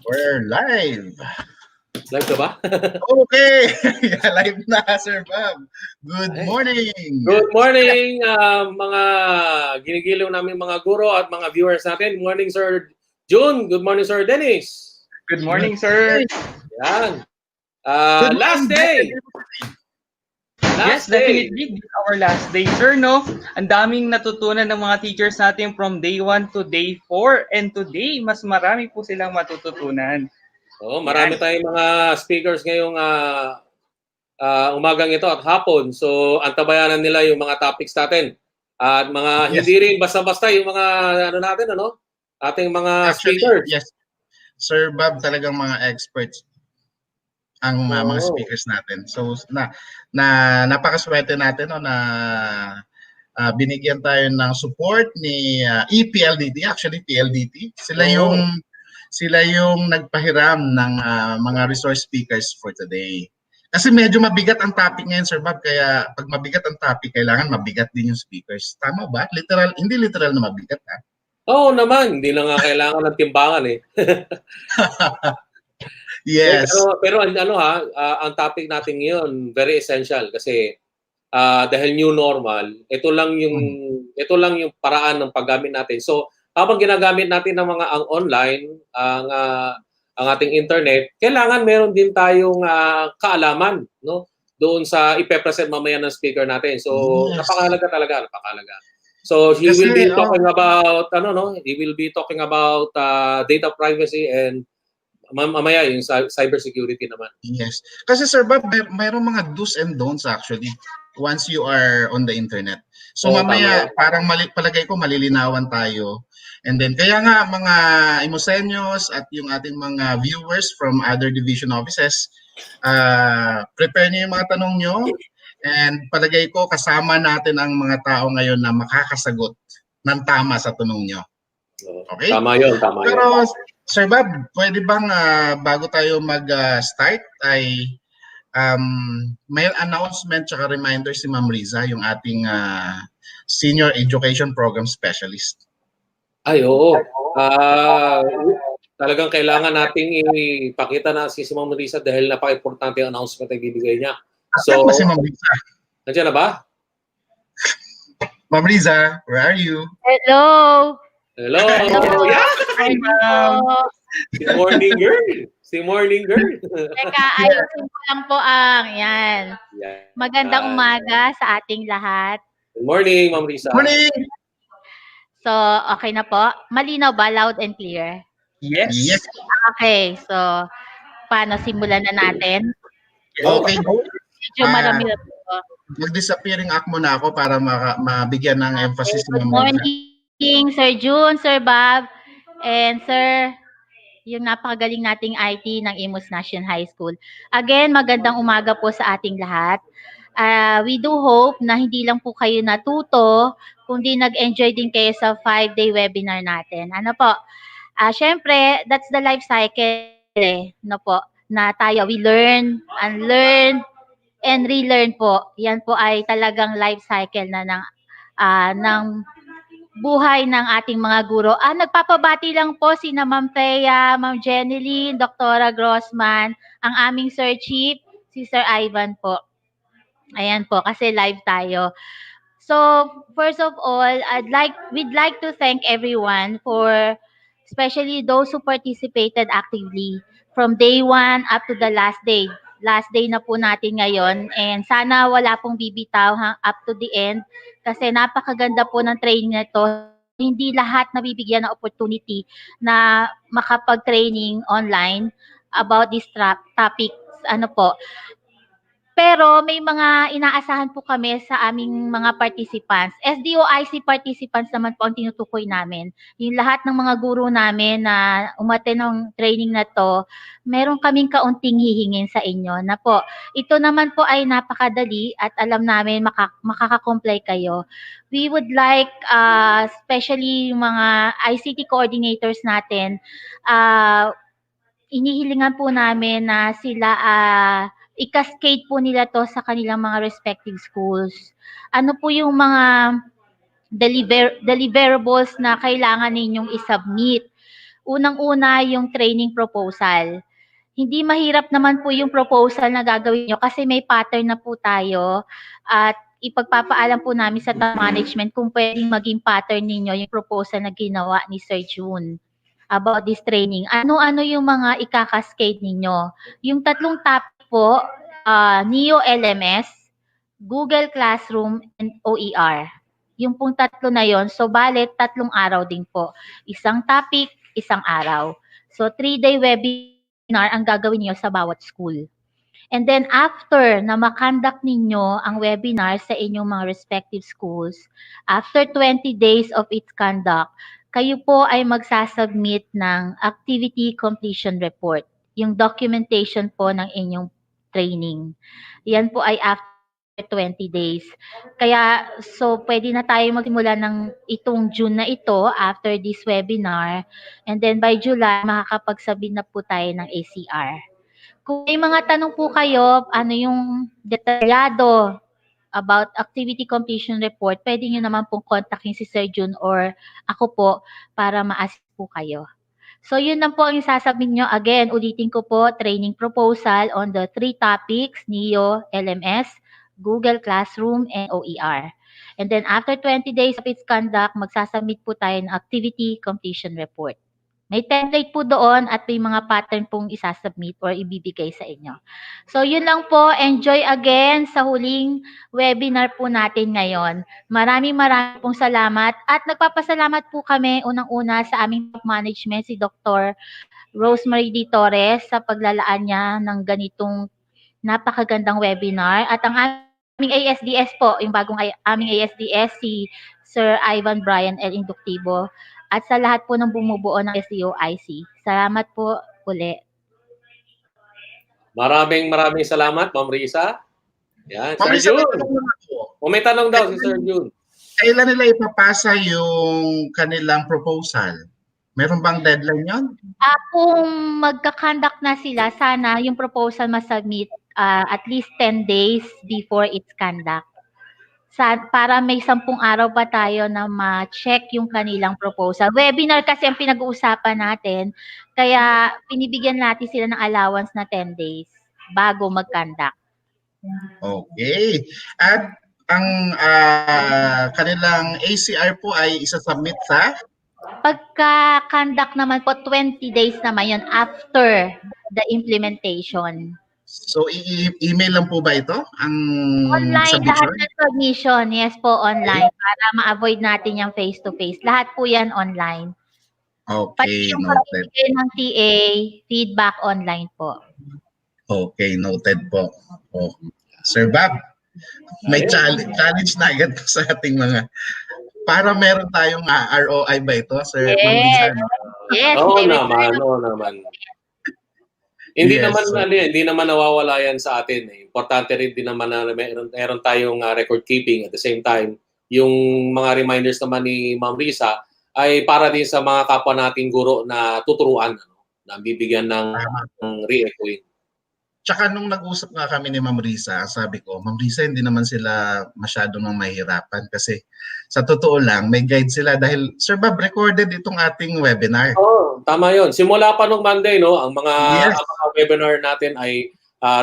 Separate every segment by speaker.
Speaker 1: We're live.
Speaker 2: Live ka ba?
Speaker 1: Okay. Live na, Sir Bob. Good morning.
Speaker 2: Good morning, mga ginigiliw namin mga guro at mga viewers natin. Good morning, Sir June. Good morning, Sir Dennis.
Speaker 3: Good morning, sir.
Speaker 2: Yan. Last day.
Speaker 3: Yes, definitely. This is our last day, sir, no? Ang daming natutunan ng mga teachers natin from day 1 to day 4. And today, mas marami po silang matututunan.
Speaker 2: Marami tayong mga speakers ngayong umagang ito at hapon. So, antabayanan nila yung mga topics natin. At mga hindi rin basta-basta yung mga ating mga speakers.
Speaker 1: Yes. Sir Bob, talagang mga experts ang mga speakers natin. So, napakaswerte natin na binigyan tayo ng support ni EPLDT, actually PLDT. Sila yung nagpahiram ng mga resource speakers for today. Kasi medyo mabigat ang topic ngayon, Sir Bob, kaya pag mabigat ang topic, kailangan mabigat din yung speakers. Tama ba? Hindi literal na mabigat, ha?
Speaker 2: Oo naman, hindi na nga kailangan ng timbangan eh.
Speaker 1: Yes.
Speaker 2: Pero ang topic natin ngayon very essential kasi dahil new normal, ito lang yung paraan ng paggamit natin. So, habang ginagamit natin ang ang online, ang ating internet, kailangan meron din tayong kaalaman, no? Doon sa ipe-present mamaya ng speaker natin. So, napakahalaga talaga. So, he will be talking about data privacy and mamaya yung cybersecurity naman.
Speaker 1: Yes. Kasi Sir Bob, mayroong mga do's and don'ts actually once you are on the internet. So mamaya parang palagay ko malilinawan tayo. And then kaya nga mga Imusenyos at yung ating mga viewers from other division offices, prepare niyo yung mga tanong nyo and palagay ko kasama natin ang mga tao ngayon na makakasagot ng tama sa tanong nyo. Okay?
Speaker 2: Tama yun.
Speaker 1: Pero Sir Bob, pwede bang bago tayo mag-start ay may announcement tsaka reminder si Ma'am Riza, yung ating Senior Education Program Specialist.
Speaker 2: Ay, oo. Talagang kailangan nating ipakita na si Ma'am Riza dahil napaka-importante ang announcement na ibibigay niya.
Speaker 1: So, si Ma'am Riza?
Speaker 2: Nandiyan na ba?
Speaker 1: Ma'am Riza, where are you?
Speaker 4: Hello!
Speaker 2: Hello!
Speaker 4: Yeah!
Speaker 3: Hi, ma'am!
Speaker 2: Si morning girl.
Speaker 4: Teka, ayusin ko lang po yan. Magandang umaga sa ating lahat.
Speaker 2: Good morning, Ma'am Riza.
Speaker 1: Morning!
Speaker 4: So, okay na po? Malinaw ba? Loud and clear?
Speaker 3: Yes.
Speaker 4: Okay, so, paano simulan na natin?
Speaker 1: Okay.
Speaker 4: Medyo marami na po.
Speaker 1: Mag-disappearing act muna ako para mabigyan ng emphasis
Speaker 4: Good morning, Sir June, Sir Bob, and Sir, yung napakagaling nating IT ng Imus National High School. Again, magandang umaga po sa ating lahat. We do hope na hindi lang po kayo natuto, kundi nag-enjoy din kayo sa 5-day webinar natin. Ano po? Syempre, that's the life cycle no po, na tayo, we learn, unlearn, and relearn po. Yan po ay talagang life cycle na ng buhay ng ating mga guro. Nagpapabati lang po sina Ma'am Thea, Ma'am Jeneline, Dr. Grossman, ang aming Sir Chief, si Sir Ivan po. Ayan po, kasi live tayo. So, first of all, we'd like to thank everyone for, especially those who participated actively from day 1 up to the last day. Last day na po natin ngayon, and sana wala pong bibitaw up to the end kasi napakaganda po ng training na ito. Hindi lahat nabibigyan ng opportunity na makapag-training online about these topics. Pero may mga inaasahan po kami sa aming mga participants. SDOIC participants naman po ang tinutukoy namin. Yung lahat ng mga guro namin na umattend ng training na to, meron kaming kaunting hihingin sa inyo na po. Ito naman po ay napakadali at alam namin makakakomply kayo. We would like, especially yung mga ICT coordinators natin, inihilingan po namin na sila i-cascade po nila to sa kanilang mga respective schools. Ano po yung mga deliverables na kailangan ninyong i-submit? Unang-una yung training proposal. Hindi mahirap naman po yung proposal na gagawin nyo kasi may pattern na po tayo at ipagpapaalam po namin sa top management kung pwedeng maging pattern ninyo yung proposal na ginawa ni Sir June about this training. Ano-ano yung mga ikakaskade ninyo? Yung tatlong topic po, Neo LMS, Google Classroom, and OER. Yung pong tatlo na yon, so bale, 3 araw din po. Isang topic, isang araw. So 3-day webinar ang gagawin niyo sa bawat school. And then after na makandak ninyo ang webinar sa inyong mga respective schools, after 20 days of its conduct, kayo po ay magsasubmit ng activity completion report, yung documentation po ng inyong training. Yan po ay after 20 days. Kaya, so pwede na tayo magsimula ng itong June na ito after this webinar. And then by July, makakapag-submit na po tayo ng ACR. Kung may mga tanong po kayo, ano yung detalyado about activity completion report, pwede nyo naman pong kontakin si Sir June or ako po para ma-assist po kayo. So yun lang po ang isasubmit nyo. Again, ulitin ko po, training proposal on the 3 topics, NEO, LMS, Google Classroom, and OER. And then after 20 days of its conduct, magsasubmit po tayo ng activity completion report. May template po doon at may mga pattern pong isasubmit or ibibigay sa inyo. So yun lang po. Enjoy again sa huling webinar po natin ngayon. Maraming pong salamat at nagpapasalamat po kami unang-una sa aming management, si Dr. Rosemary D. Torres sa paglalaan niya ng ganitong napakagandang webinar at ang aming ASDS po, yung bagong aming ASDS, si Sir Ivan Brian L. Inductivo at sa lahat po ng bumubuo ng SEOIC. Salamat po uli.
Speaker 2: Maraming salamat, Ma'am Risa. Yan,
Speaker 1: Ma'am
Speaker 2: Sir
Speaker 1: Risa, may
Speaker 2: June.
Speaker 1: tanong naman ako.
Speaker 2: O may tanong daw si Sir June.
Speaker 1: Kailan nila ipapasa yung kanilang proposal? Meron bang deadline yon?
Speaker 4: Kung magka-conduct na sila, sana yung proposal masubmit at least 10 days before its conduct. Para may 10 araw pa tayo na ma-check yung kanilang proposal. Webinar kasi ang pinag-uusapan natin, kaya pinibigyan natin sila ng allowance na 10 days bago mag-conduct.
Speaker 1: Okay. At ang kanilang ACR po ay isasubmit sa?
Speaker 4: Pagka-conduct naman po, 20 days naman yun after the implementation.
Speaker 1: So, email lang po ba ito? Ang
Speaker 4: Online,
Speaker 1: submission?
Speaker 4: lahat ng submission. Yes po, online. Para ma-avoid natin yung face-to-face. Lahat po yan online. Pati
Speaker 1: Okay,
Speaker 4: yung
Speaker 1: noted.
Speaker 4: pagbibigay ng TA, feedback online po.
Speaker 1: Okay, noted po. Oh. Sir Bob, may challenge na agad po sa ating mga para meron tayong ROI ba ito, Sir Ma'am Lisa?
Speaker 4: Yes.
Speaker 2: Oo naman. Hindi
Speaker 1: Yes,
Speaker 2: naman
Speaker 1: so,
Speaker 2: hindi naman nawawala yan sa atin. Importante rin din naman na meron tayong record keeping at the same time. Yung mga reminders naman ni Ma'am Risa ay para din sa mga kapwa nating guro na tuturuan, na bibigyan ng re-echoing.
Speaker 1: Tsaka nung nag-usap nga kami ni Ma'am Risa, sabi ko, Ma'am Risa, hindi naman sila masyadong mahihirapan kasi sa totoo lang, may guide sila dahil, Sir Bob, recorded itong ating webinar.
Speaker 2: Oo, tama yon. Simula pa nung Monday, no, ang mga webinar natin ay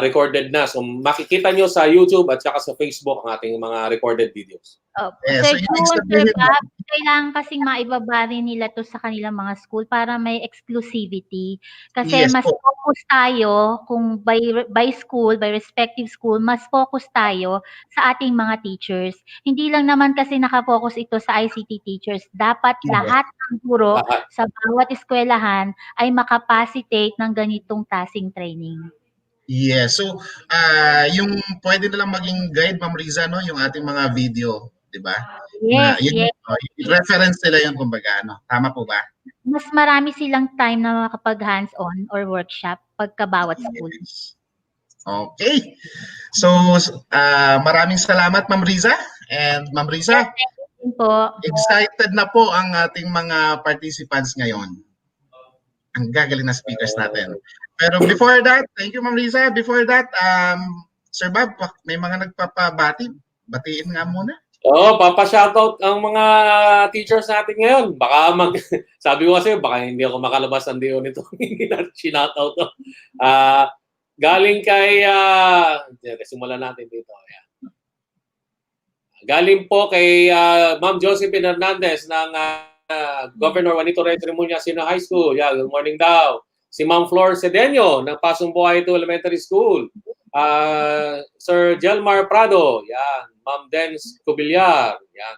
Speaker 2: recorded na. So makikita nyo sa YouTube at saka sa Facebook ang ating mga recorded videos.
Speaker 4: Sir June, Sir Bob, kailangan kasing maibaba rin nila to sa kanilang mga school para may exclusivity. Kasi mas focus tayo kung by school, by respective school, mas focus tayo sa ating mga teachers. Hindi lang naman kasi nakafocus ito sa ICT teachers. Dapat lahat ng guro sa bawat eskwelahan ay makapacitate ng ganitong klaseng training.
Speaker 1: Yes. So, yung pwede na lang maging guide, Ma'am Riza, no? Yung ating mga video, di ba?
Speaker 4: Yes, yes.
Speaker 1: Reference nila yun, kumbaga, no? Tama po ba?
Speaker 4: Mas marami silang time na makapag hands-on or workshop pagka bawat school.
Speaker 1: Yes. Okay. So, maraming salamat, Ma'am Riza. And Ma'am Riza, excited na po ang ating mga participants ngayon. Ang gagaling na speakers natin. Pero before that, thank you Ma'am Riza. Before that, Sir Bob, may mga nagpapabati. Batiin nga muna.
Speaker 2: Oo, papa-shoutout ang mga teachers natin ngayon. Baka sabi ko kasi, baka hindi ako makalabas ang DO nito. Hindi natin shoutout to. Galing kay, simulan natin dito. Ayan. Galing po kay Ma'am Josephine Hernandez ng Governor Juanito Reyes Remulla Senior High School. Yeah, good morning daw. Si Ma'am Flor Cedeño ng Pasong Buhay 2 Elementary School. Sir Jelmar Prado, yan. Ma'am Dens Cubillar, yan.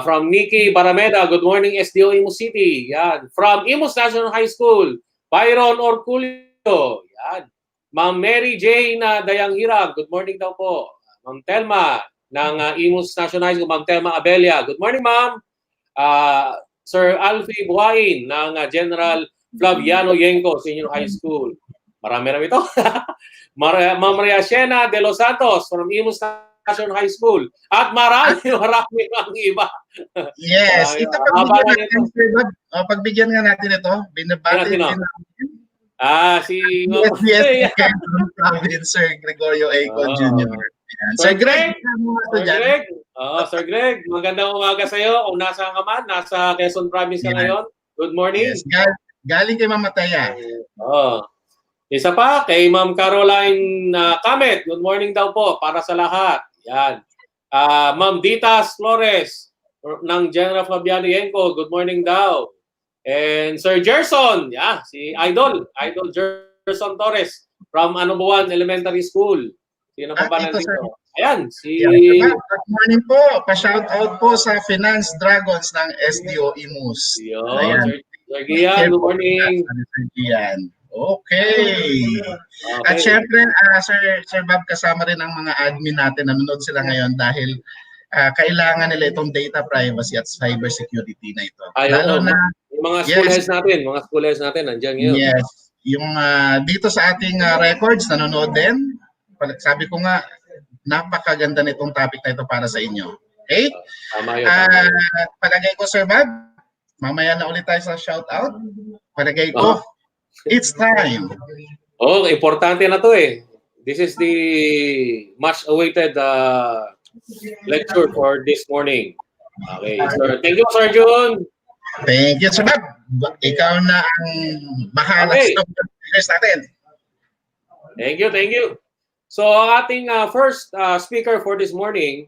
Speaker 2: From Nikki Barameda, good morning SDO Imus City, yan. From Imus National High School, Byron Orculio, yan. Ma'am Mary Jane Dayanghira, good morning daw po. Ma'am Telma ng Imus National High School, Ma'am Telma Abelia, good morning ma'am. Sir Alfie Buhain ng General Flaviano Yenko Senior High School. Marami-rami ito. Ma'am Maria Shena de los Santos from Imus National High School. At marami ang iba.
Speaker 1: Yes. Ito pagbigyan natin, Sir Bob. Pagbigyan nga natin ito. Binabati din natin.
Speaker 2: Si
Speaker 1: yes, province, Sir Gregorio Aco Jr.
Speaker 2: Sir Greg. Sir Greg, magandang umaga sa iyo. Kung nasa ka man, nasa Quezon Province ka ngayon. Good morning.
Speaker 1: Yes. Galing kay Mama Taya.
Speaker 2: Isa pa, kay Ma'am Caroline Kamet. Good morning daw po para sa lahat. Yan. Ma'am Ditas Flores ng General Fabiano Yenko. Good morning daw. And Sir Gerson, si Idol Gerson Torres from Anubuan Elementary School. Sino pa ba nandito? Ayan,
Speaker 1: Good morning po. Pa-shout out po sa Finance Dragons ng SDO Imus.
Speaker 2: Ayan. Sir Gian, good morning.
Speaker 1: Sir Gian. Okay. At syempre, Sir Bob, kasama rin ang mga admin natin. Nanonood sila ngayon dahil kailangan nila itong data privacy at cybersecurity na ito.
Speaker 2: Lalo na yung mga school heads natin, nandiyan ngayon.
Speaker 1: Yes. Yung dito sa ating records, nanonood din. Sabi ko nga, napakaganda nitong topic na ito para sa inyo. Okay? Palagay ko, Sir Bob, mamaya na ulit tayo sa shoutout. Palagay ko, it's time.
Speaker 2: Importante na to eh. This is the much awaited lecture for this morning. Okay, sir. Thank you, Sir Jun.
Speaker 1: Thank you, Sir Bob. Ikaw na ang bahala sa speakers natin.
Speaker 2: Thank you. So, ang ating first speaker for this morning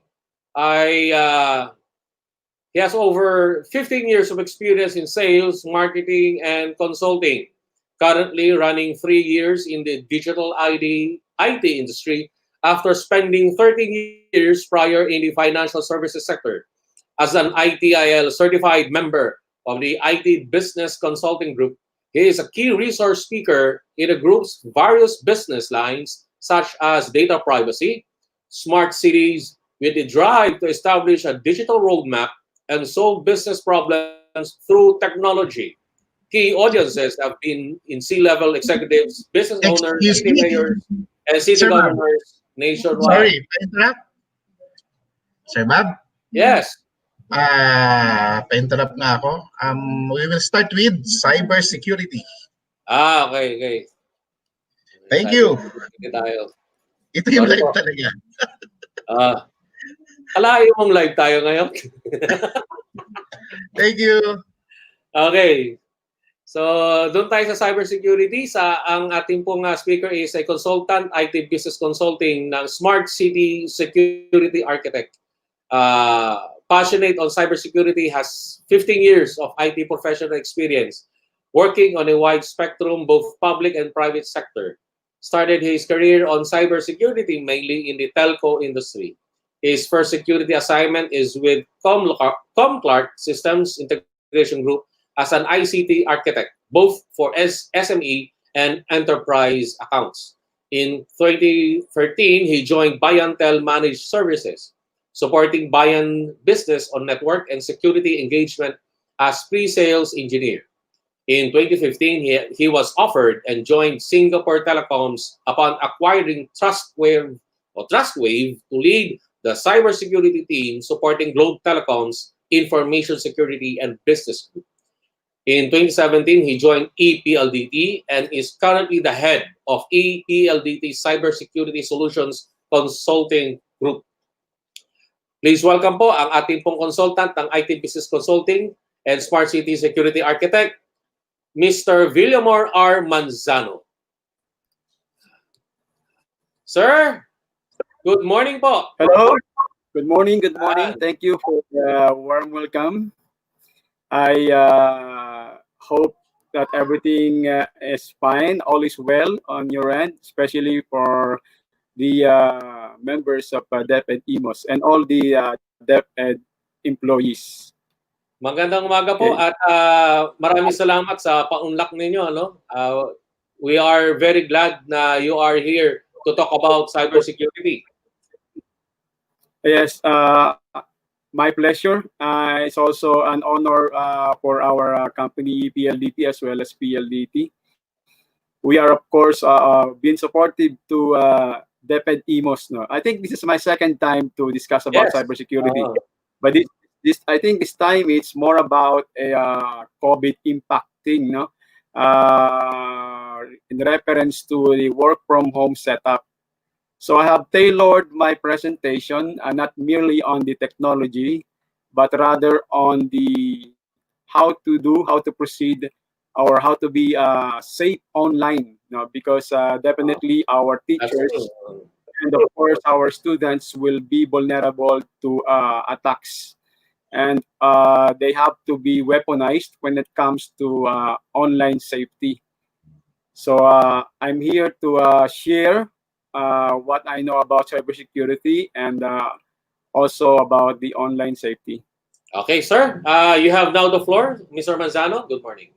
Speaker 2: he has over 15 years of experience in sales, marketing, and consulting. Currently running 3 years in the digital IT industry after spending 13 years prior in the financial services sector. As an ITIL certified member of the IT Business Consulting Group, he is a key resource speaker in the group's various business lines such as data privacy, smart cities, with the drive to establish a digital roadmap and solve business problems through technology. Key audiences have been in C-level executives, business owners, city mayors, and city governors nationwide.
Speaker 1: Sorry, pa-interrupt? Sir Bob?
Speaker 2: Yes.
Speaker 1: Pa-interrupt nga ako. We will start with cybersecurity.
Speaker 2: Okay.
Speaker 1: Thank you. Ito yung live talaga.
Speaker 2: Kalayo mong live tayo ngayon.
Speaker 1: Thank you.
Speaker 2: Okay. So, doon tayo sa cybersecurity. Ang ating pong speaker is a consultant, IT business consulting ng Smart City Security Architect. Passionate on cybersecurity, has 15 years of IT professional experience, working on a wide spectrum, both public and private sector. Started his career on cybersecurity, mainly in the telco industry. His first security assignment is with Comclark Systems Integration Group, as an ICT architect, both for SME and enterprise accounts. In 2013, he joined Bayantel Managed Services, supporting Bayan business on network and security engagement as pre-sales engineer. In 2015, he was offered and joined Singapore Telecoms upon acquiring Trustwave to lead the cybersecurity team supporting Globe Telecom's information security and business group. In 2017, he joined EPLDT and is currently the head of EPLDT Cybersecurity Solutions Consulting Group. Please welcome po ang ating pong consultant ng IT Business Consulting and Smart City Security Architect, Mr. Villamor R. Manzano. Sir, good morning po.
Speaker 5: Hello. Good morning. Good morning. Thank you for the warm welcome. I hope that everything is fine, all is well on your end, especially for the members of DepEd Imus and all the DepEd employees.
Speaker 2: Magandang umaga po at maraming salamat sa paunlak ninyo. We are very glad na you are here to talk about cybersecurity.
Speaker 5: Yes, my pleasure. It's also an honor for our company PLDT as well as PLDT. We are, of course, being supportive to DepEd Imus. No, I think this is my second time to discuss about cybersecurity, but I think this time it's more about a COVID impacting, in reference to the work from home setup. So I have tailored my presentation not merely on the technology, but rather on the how to proceed, or how to be safe online. Because definitely our teachers and of course our students will be vulnerable to attacks, and they have to be weaponized when it comes to online safety. So I'm here to share what I know about cybersecurity and also about the online safety.
Speaker 2: Okay, sir. You have now the floor, Mr. Manzano. Good morning.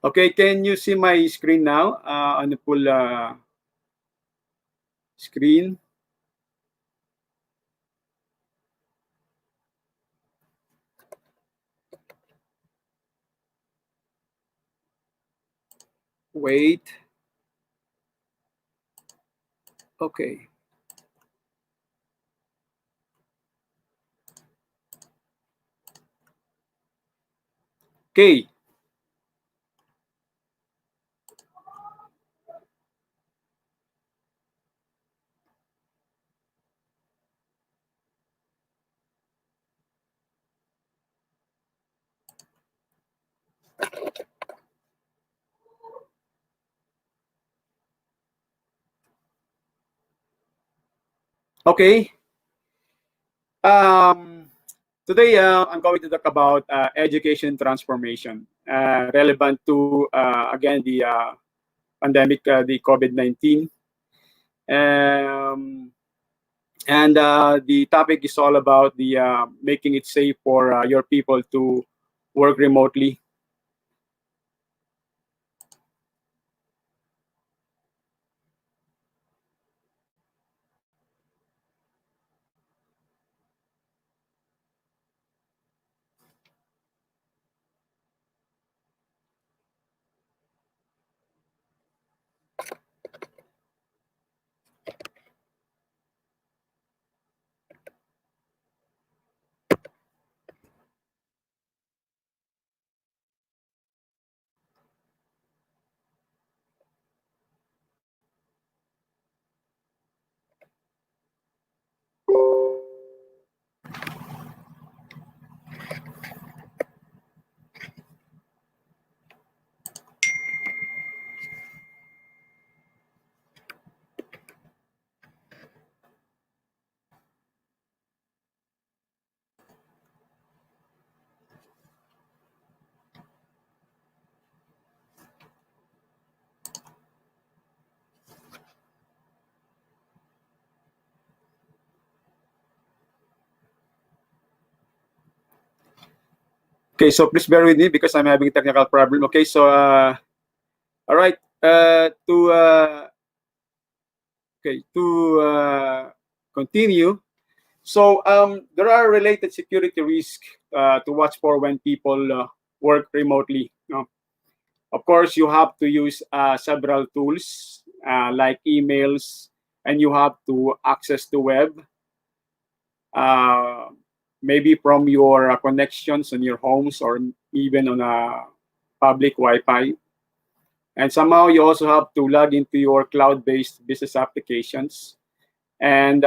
Speaker 5: Okay, can you see my screen now? On the full screen. Wait. Okay. Okay. Okay. Today, I'm going to talk about education transformation, relevant to, again, the pandemic, the COVID-19. And the topic is all about the making it safe for your people to work remotely. Okay, so please bear with me because I'm having a technical problem. Okay, so all right, to continue. So there are related security risks to watch for when people work remotely. Of course, you have to use several tools like emails, and you have to access the web. Maybe from your connections on your homes or even on a public Wi-Fi. And somehow you also have to log into your cloud-based business applications and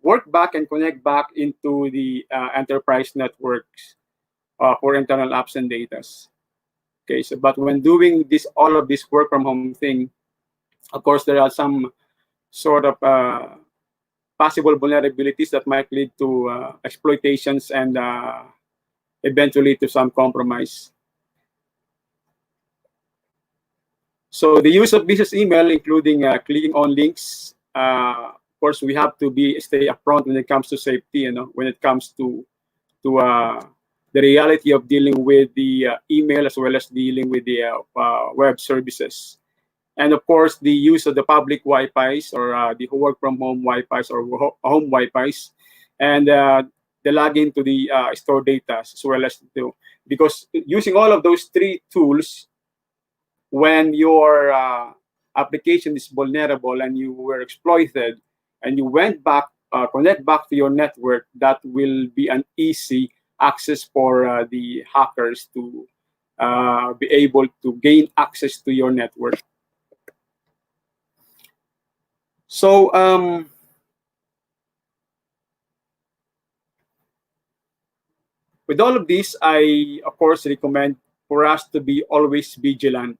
Speaker 5: work back and connect back into the enterprise networks for internal apps and data. Okay, so but when doing this, all of this work from home thing, of course, there are some sort of possible vulnerabilities that might lead to exploitations and eventually to some compromise. So the use of business email, including clicking on links, of course, we have to stay upfront when it comes to safety. When it comes to the reality of dealing with the email as well as dealing with the web services. And of course, the use of the public Wi-Fis or the work from home Wi-Fis or home Wi-Fis, and the login to the store data as well as because using all of those three tools, when your application is vulnerable and you were exploited, and you went back, connect back to your network, that will be an easy access for the hackers to be able to gain access to your network. So with all of this, I of course recommend for us to be always vigilant.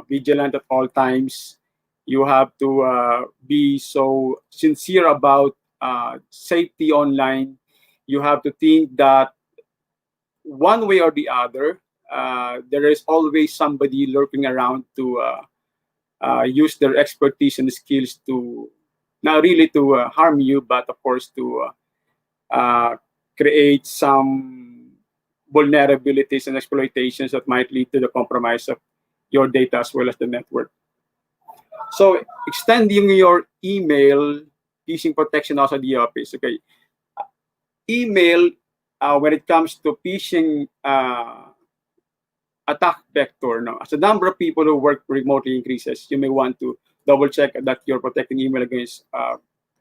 Speaker 5: Vigilant at all times. You have to be so sincere about safety online. You have to think that one way or the other, there is always somebody lurking around to use their expertise and skills to not really to harm you, but of course to create some vulnerabilities and exploitations that might lead to the compromise of your data as well as the network. So extending your email phishing protection also the office. Okay, email when it comes to phishing attack vector. No, as the number of people who work remotely increases, you may want to double check that you're protecting email against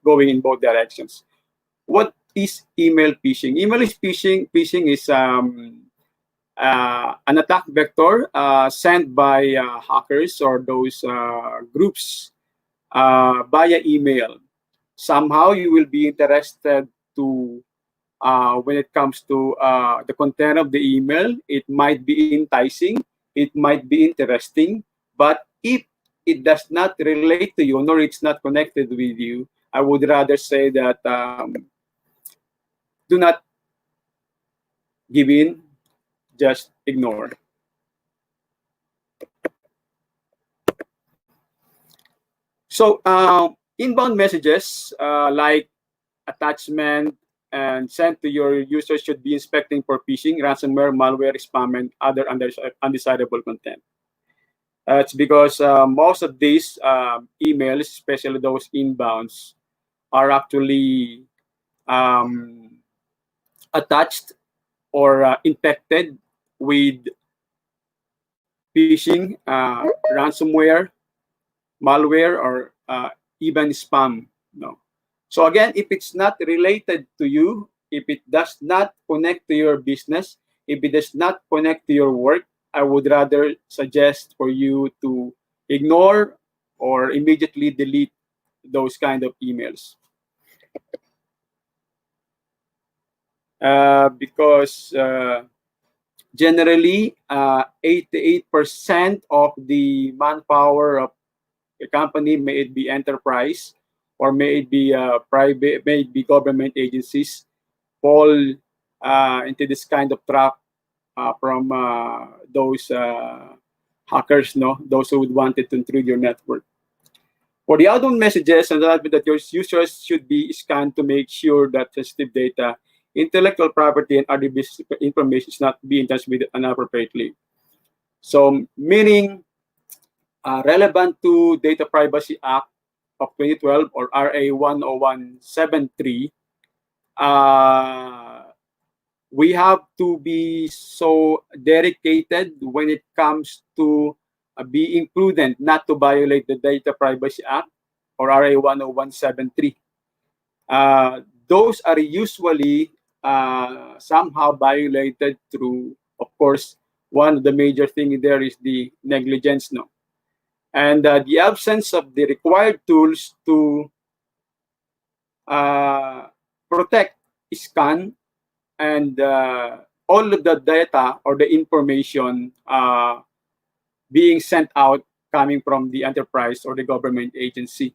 Speaker 5: going in both directions. What is email phishing? Email is phishing. Phishing is an attack vector sent by hackers or those groups via email. Somehow you will be interested to when it comes to the content of the email. It might be enticing, it might be interesting, but if it does not relate to you, nor it's not connected with you, I would rather say that do not give in, just ignore. So inbound messages like attachment and sent to your users should be inspecting for phishing, ransomware, malware, spam, and other undesirable content. It's because most of these emails, especially those inbounds, are actually attached or infected with phishing, ransomware, malware, or even spam. No. So again, if it's not related to you, if it does not connect to your business, if it does not connect to your work, I would rather suggest for you to ignore or immediately delete those kind of emails. Because generally, 88% of the manpower of a company, may it be enterprise or may it be private, may it be government agencies, fall into this kind of trap from those hackers, those who would want to intrude your network. For the outbound messages, and that your users should be scanned to make sure that sensitive data, intellectual property, and other business information is not being transmitted inappropriately. So, meaning relevant to Data Privacy Act of 2012 or RA 10173, we have to be so dedicated when it comes to being prudent not to violate the Data Privacy Act or RA 10173. Those are usually somehow violated through, of course, one of the major things there is the negligence. And the absence of the required tools to protect, scan, and all of the data or the information being sent out coming from the enterprise or the government agency.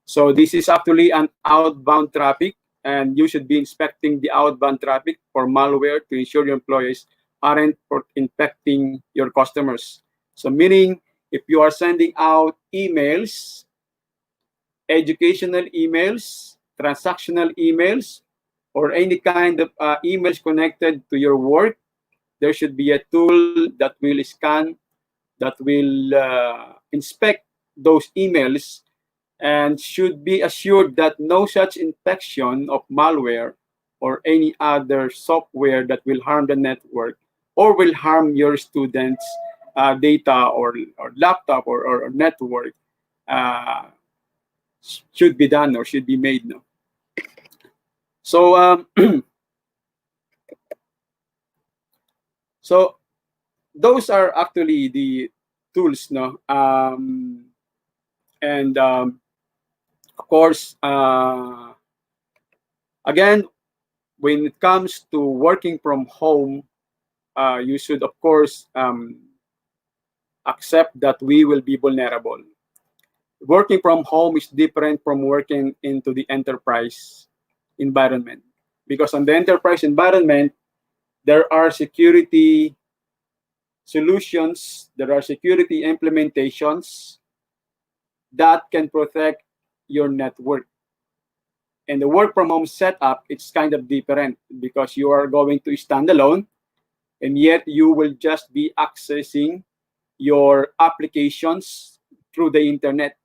Speaker 5: So this is actually an outbound traffic, and you should be inspecting the outbound traffic for malware to ensure your employees aren't infecting your customers. So meaning, if you are sending out emails, educational emails, transactional emails, or any kind of emails connected to your work, there should be a tool that will scan, that will inspect those emails, and should be assured that no such infection of malware or any other software that will harm the network or will harm your students' data or laptop or network should be done or should be made. No? So, so those are actually the tools, no? And of course, again, when it comes to working from home, you should, of course, accept that we will be vulnerable. Working from home is different from working into the enterprise environment, because on the enterprise environment, there are security solutions, there are security implementations that can protect your network. And the work from home setup, it's kind of different because you are going to stand alone, and yet you will just be accessing your applications through the internet.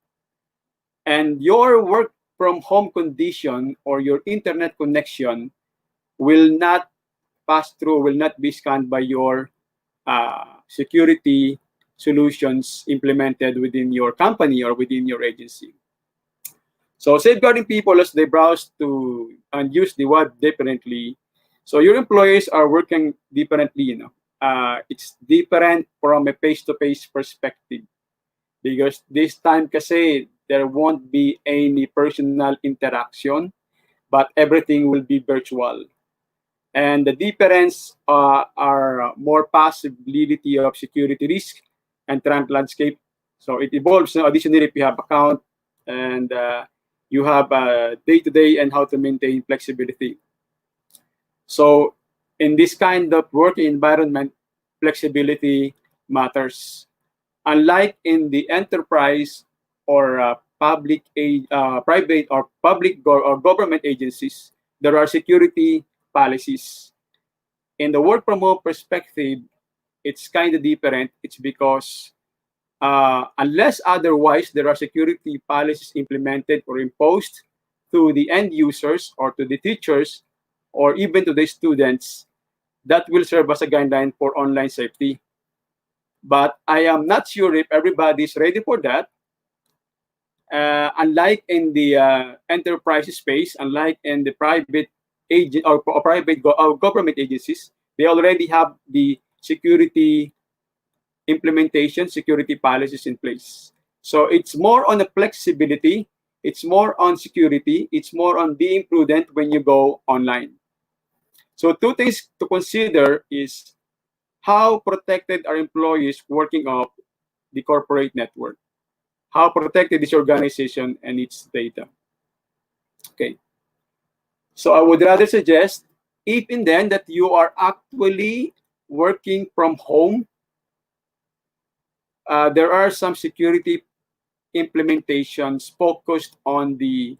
Speaker 5: And your work from home condition or your internet connection will not pass through, will not be scanned by your security solutions implemented within your company or within your agency. So safeguarding people as they browse to and use the web differently. So your employees are working differently, you know. It's different from a face-to-face perspective, because this time kasi there won't be any personal interaction, but everything will be virtual. And the difference are more possibility of security risk and trend landscape. So it evolves. Additionally, if you have account and you have day-to-day and how to maintain flexibility. So in this kind of working environment, flexibility matters. Unlike in the enterprise or private or public or government agencies, there are security policies. In the work from home perspective, it's kind of different. It's because unless otherwise, there are security policies implemented or imposed to the end users or to the teachers or even to the students that will serve as a guideline for online safety. But I am not sure if everybody is ready for that. Unlike in the enterprise space, unlike in the private agent or private government agencies, they already have the security implementation, security policies in place. So it's more on the flexibility, it's more on security, it's more on being prudent when you go online. So two things to consider is how protected are employees working off the corporate network? How protected is your organization and its data? Okay. So I would rather suggest, even then, that you are actually working from home, there are some security implementations focused on the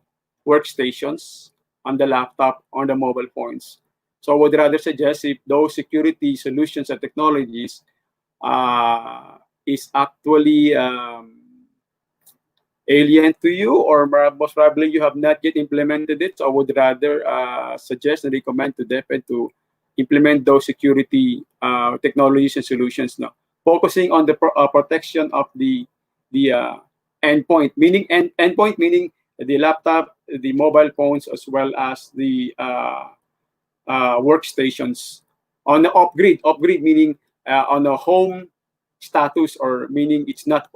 Speaker 5: workstations, on the laptop, on the mobile phones. So I would rather suggest if those security solutions and technologies is actually alien to you, or most probably you have not yet implemented it. So I would rather suggest and recommend to DepEd to implement those security technologies and solutions now, focusing on the protection of the endpoint, meaning endpoint meaning the laptop, the mobile phones, as well as the workstations on the off-grid. Off-grid meaning on a home status, or meaning it's not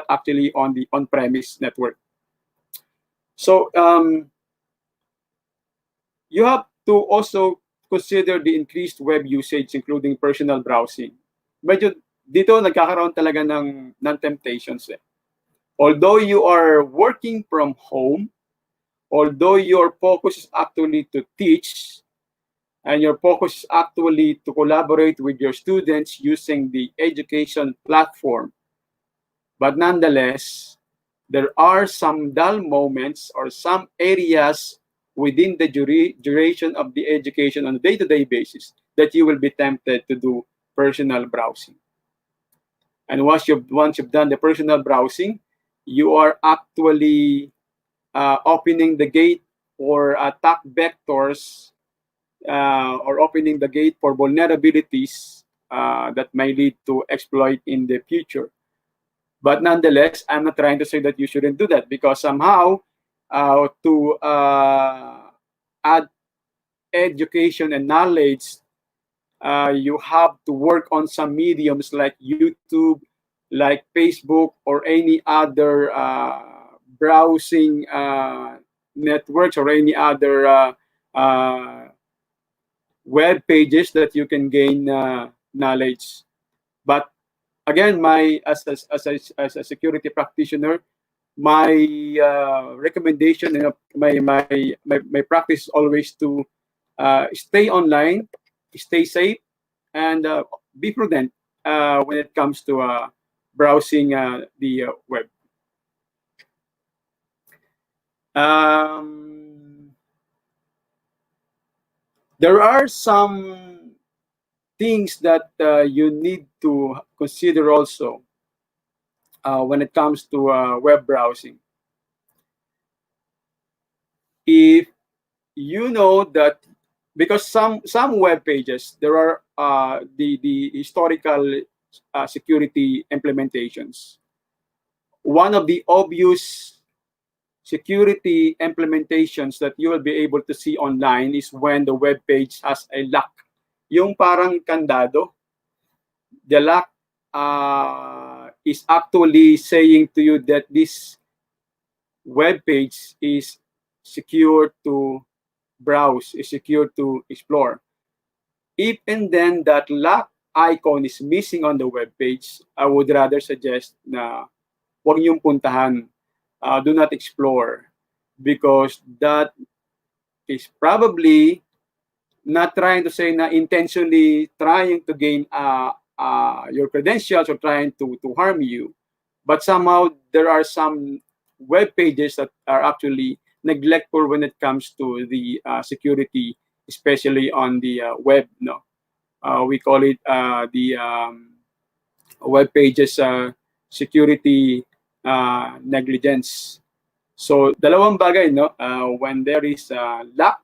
Speaker 5: actually on the on-premise network. So you have to also consider the increased web usage, including personal browsing. Medyo dito nagkakaroon talaga ng temptations. Although you are working from home, although your focus is actually to teach, and your focus is actually to collaborate with your students using the education platform, but nonetheless, there are some dull moments or some areas within the duration of the education on a day-to-day basis that you will be tempted to do personal browsing. And once you've done the personal browsing, you are actually opening the gate for attack vectors, or opening the gate for vulnerabilities that may lead to exploit in the future. But nonetheless, I'm not trying to say that you shouldn't do that, because somehow to add education and knowledge, you have to work on some mediums like YouTube, like Facebook, or any other browsing networks, or any other web pages that you can gain knowledge. But again, as a security practitioner, my recommendation and my practice is always to stay online, stay safe, and be prudent when it comes to browsing the web. There are some things that you need to consider also when it comes to web browsing. If you know that, because some web pages, there are the historical security implementations. One of the obvious security implementations that you will be able to see online is when the web page has a lock. Yung parang kandado, the lock is actually saying to you that this web page is secure to browse, is secure to explore. If and then that lock icon is missing on the web page, I would rather suggest na huwag niyong puntahan. Do not explore, because that is probably not trying to say na intentionally trying to gain your credentials or trying to harm you, but somehow there are some web pages that are actually neglectful when it comes to the security, especially on the web. No, we call it the web pages security negligence. So dalawang bagay, no? When there is a lock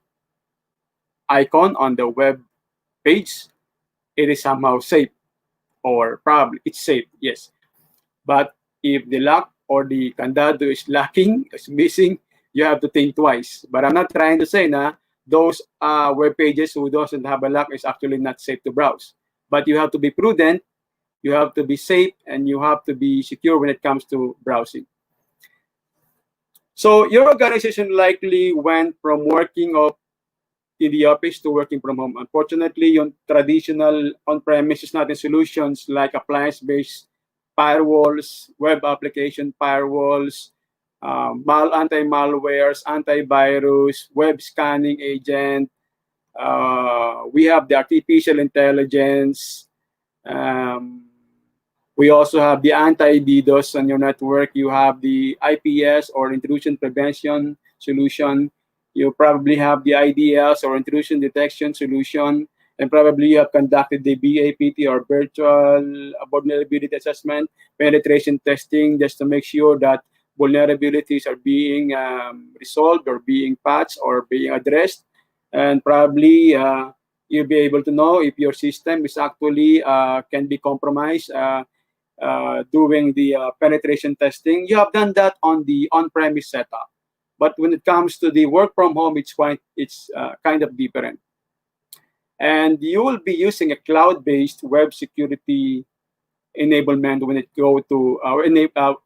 Speaker 5: icon on the web page, it is somehow safe, or probably it's safe, yes. But if the lock or the candado is lacking, is missing, you have to think twice. But I'm not trying to say na those web pages who doesn't have a lock is actually not safe to browse. But you have to be prudent, you have to be safe, and you have to be secure when it comes to browsing. So your organization likely went from working in the office to working from home. Unfortunately, yung traditional on-premises natin solutions like appliance-based firewalls, web application firewalls, anti-malwares, antivirus, web scanning agent. We have the artificial intelligence. We also have the anti-DDoS on your network. You have the IPS, or intrusion prevention solution. You probably have the IDS, or intrusion detection solution, and probably you have conducted the BAPT, or virtual vulnerability assessment, penetration testing, just to make sure that vulnerabilities are being resolved, or being patched, or being addressed. And probably you'll be able to know if your system is actually can be compromised doing the penetration testing. You have done that on the on-premise setup. But when it comes to the work from home, it's kind of different. And you will be using a cloud-based web security enablement when it go to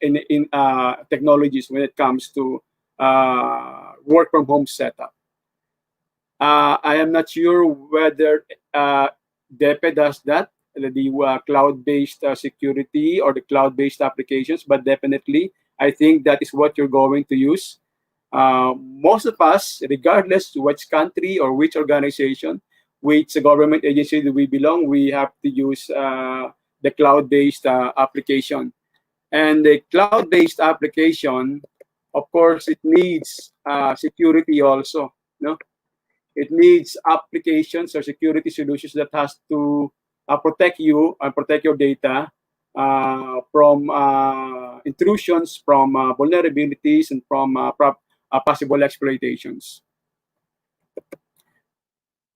Speaker 5: in technologies when it comes to work from home setup. I am not sure whether DepEd does that, the cloud-based security or the cloud-based applications, but definitely I think that is what you're going to use. Most of us, regardless to which country or which organization, which government agency do we belong, we have to use the cloud-based application. And the cloud-based application, of course, it needs security also. No, it needs applications or security solutions that has to protect you and protect your data from intrusions, from vulnerabilities, and from possible exploitations.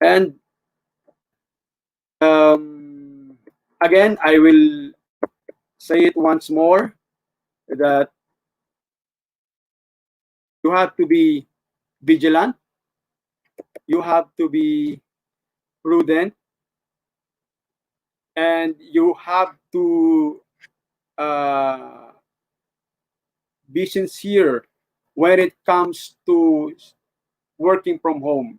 Speaker 5: And again, I will say it once more that you have to be vigilant, you have to be prudent, and you have to be sincere when it comes to working from home.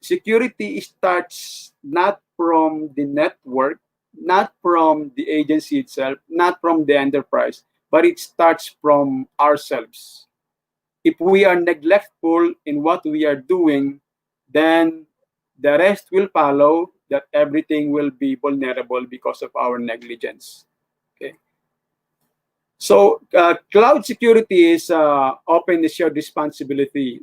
Speaker 5: Security starts not from the network, not from the agency itself, not from the enterprise, but it starts from ourselves. If we are neglectful in what we are doing, then the rest will follow, that everything will be vulnerable because of our negligence. Okay. So cloud security is often a shared responsibility.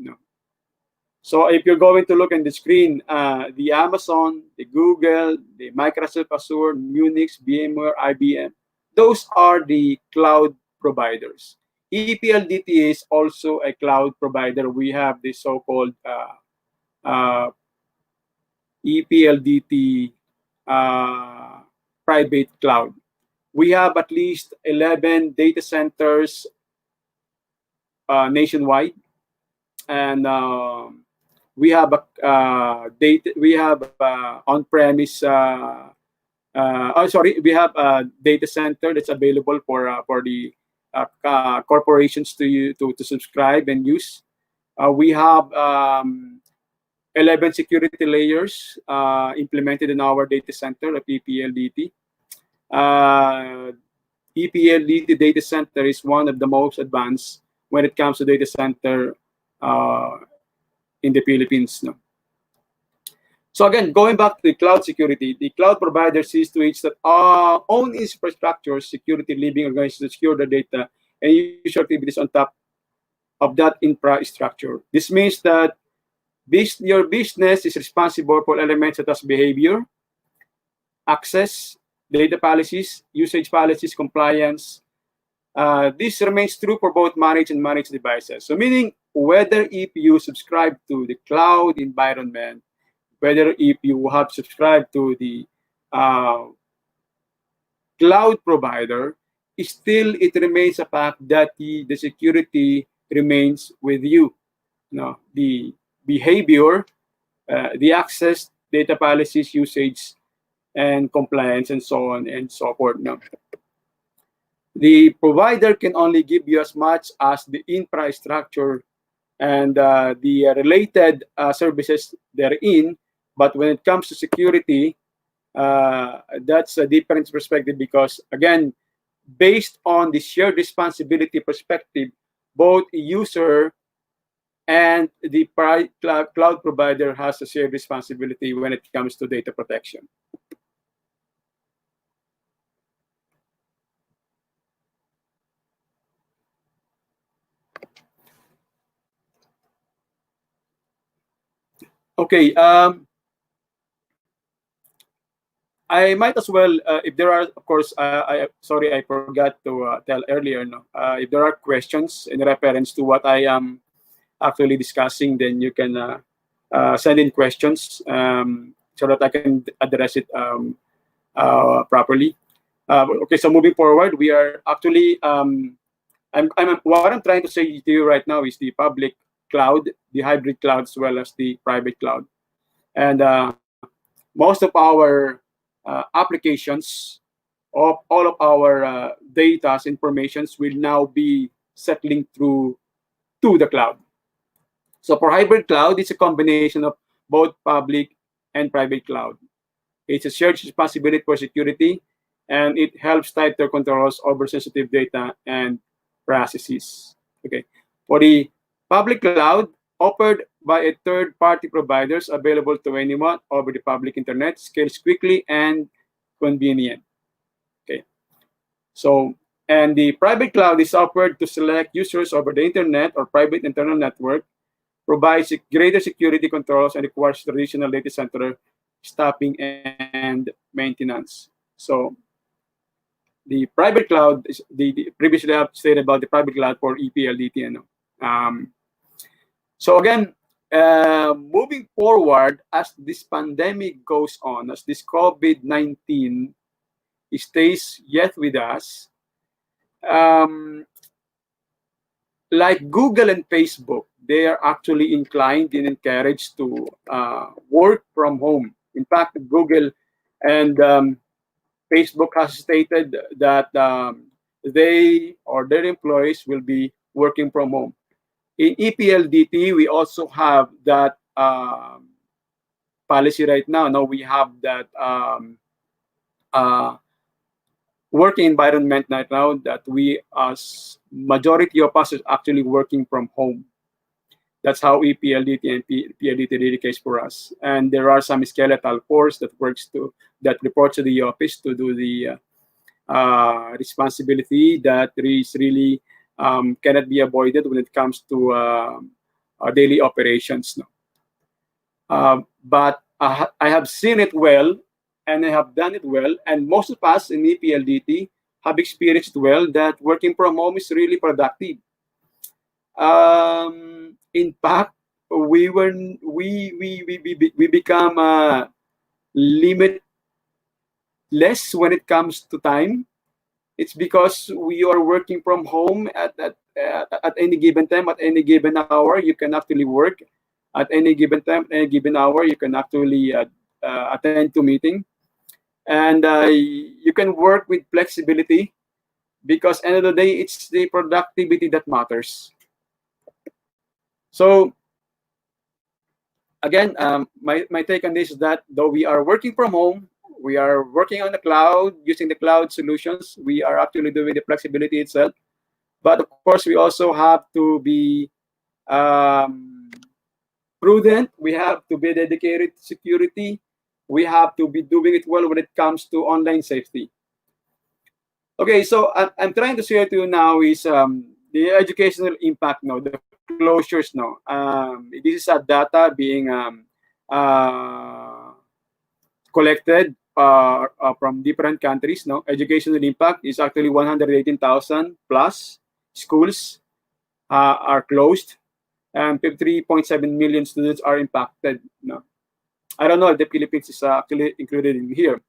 Speaker 5: So if you're going to look on the screen, the Amazon, the Google, the Microsoft Azure, Unix, VMware, IBM, those are the cloud providers. EPLDT is also a cloud provider. We have the so-called EPLDT private cloud. We have at least 11 data centers nationwide, and we have on-premise. We have a data center that's available for the corporations to subscribe and use. We have 11 security layers implemented in our data center of EPLDT. EPLDT data center is one of the most advanced when it comes to data center in the Philippines. No? So again, going back to the cloud security, the cloud provider sees to it that our own infrastructure, security, living organizations secure the data and use activities on top of that infrastructure. This means that your business is responsible for elements such as behavior, access, data policies, usage policies, compliance. This remains true for both managed and managed devices. So meaning whether if you subscribe to the cloud environment, whether if you have subscribed to the cloud provider, still it remains a fact that the security remains with you. The behavior, the access, data policies, usage, and compliance, and so on and so forth. The provider can only give you as much as the infrastructure and the related services therein. But when it comes to security, that's a different perspective because, again, based on the shared responsibility perspective, both user and the cloud provider has a shared responsibility when it comes to data protection. Okay, I might as well, if there are, of course, sorry, I forgot to tell earlier, if there are questions in reference to what I am actually discussing, then you can send in questions so that I can address it properly. Okay, so moving forward, we are actually, what I'm trying to say to you right now is the public cloud, the hybrid cloud, as well as the private cloud. And most of our applications of all of our data informations will now be settling through to the cloud. So for hybrid cloud, it's a combination of both public and private cloud. It's a shared responsibility for security, and it helps tighter controls over sensitive data and processes. Okay. For the public cloud, offered by a third-party providers available to anyone over the public internet, scales quickly and convenient. Okay. So, and the private cloud is offered to select users over the internet or private internal network, provides greater security controls, and requires traditional data center staffing and maintenance. So the private cloud is the previously I've stated about the private cloud for EPLDT. So again, moving forward, as this pandemic goes on, as this COVID-19 stays yet with us, like Google and Facebook, they are actually inclined and encouraged to work from home. In fact, Google and Facebook has stated that they or their employees will be working from home. In EPLDT, we also have that policy right now. Now we have that working environment right now that we, as majority of us, is actually working from home. That's how EPLDT and PLDT dedicates for us. And there are some skeletal force that reports to the office to do the responsibility that is really cannot be avoided when it comes to our daily operations. But I have seen it well, and I have done it well, and most of us in EPLDT have experienced well that working from home is really productive. In fact, we become limitless when it comes to time. It's because we are working from home at any given time, at any given hour. You can actually work at any given time, any given hour. You can actually attend to meeting, and you can work with flexibility, because end of the day, it's the productivity that matters. So again, my take on this is that though we are working from home, we are working on the cloud, using the cloud solutions, we are actually doing the flexibility itself. But of course, we also have to be prudent. We have to be dedicated to security. We have to be doing it well when it comes to online safety. Okay, so I'm trying to share to you now is the educational impact now, the closures now. This is a data being collected from different countries. Now, educational impact is actually 118,000 plus schools are closed, and 53.7 million students are impacted. No, I don't know if the Philippines is actually included in here,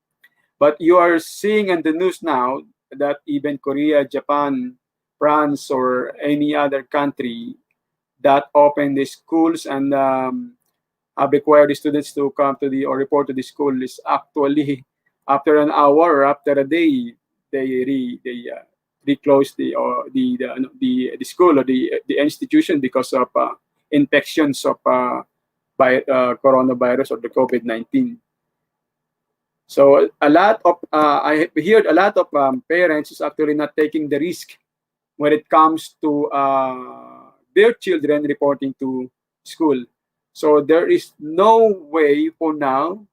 Speaker 5: but you are seeing in the news now that even Korea, Japan, France, or any other country that open the schools and have required the students to come to the or report to the school is actually after an hour or after a day they close the school or the institution because of infections of by coronavirus or the COVID-19. So a lot of I heard a lot of parents is actually not taking the risk when it comes to their children reporting to school. So there is no way for now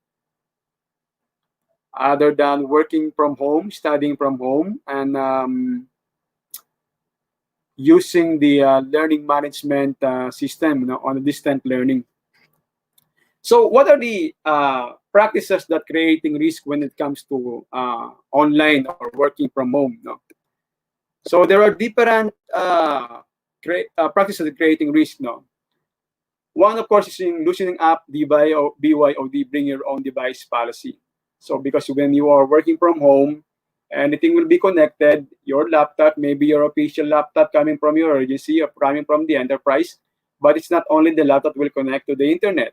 Speaker 5: other than working from home, studying from home, and using the learning management system on distant learning. So what are the practices that creating risk when it comes to online or working from home? No? So there are different practices of creating risk. No? One, of course, is in loosening up the BYOD, bring your own device policy. So because when you are working from home, anything will be connected, your laptop, maybe your official laptop coming from your agency or coming from the enterprise, but it's not only the laptop will connect to the internet.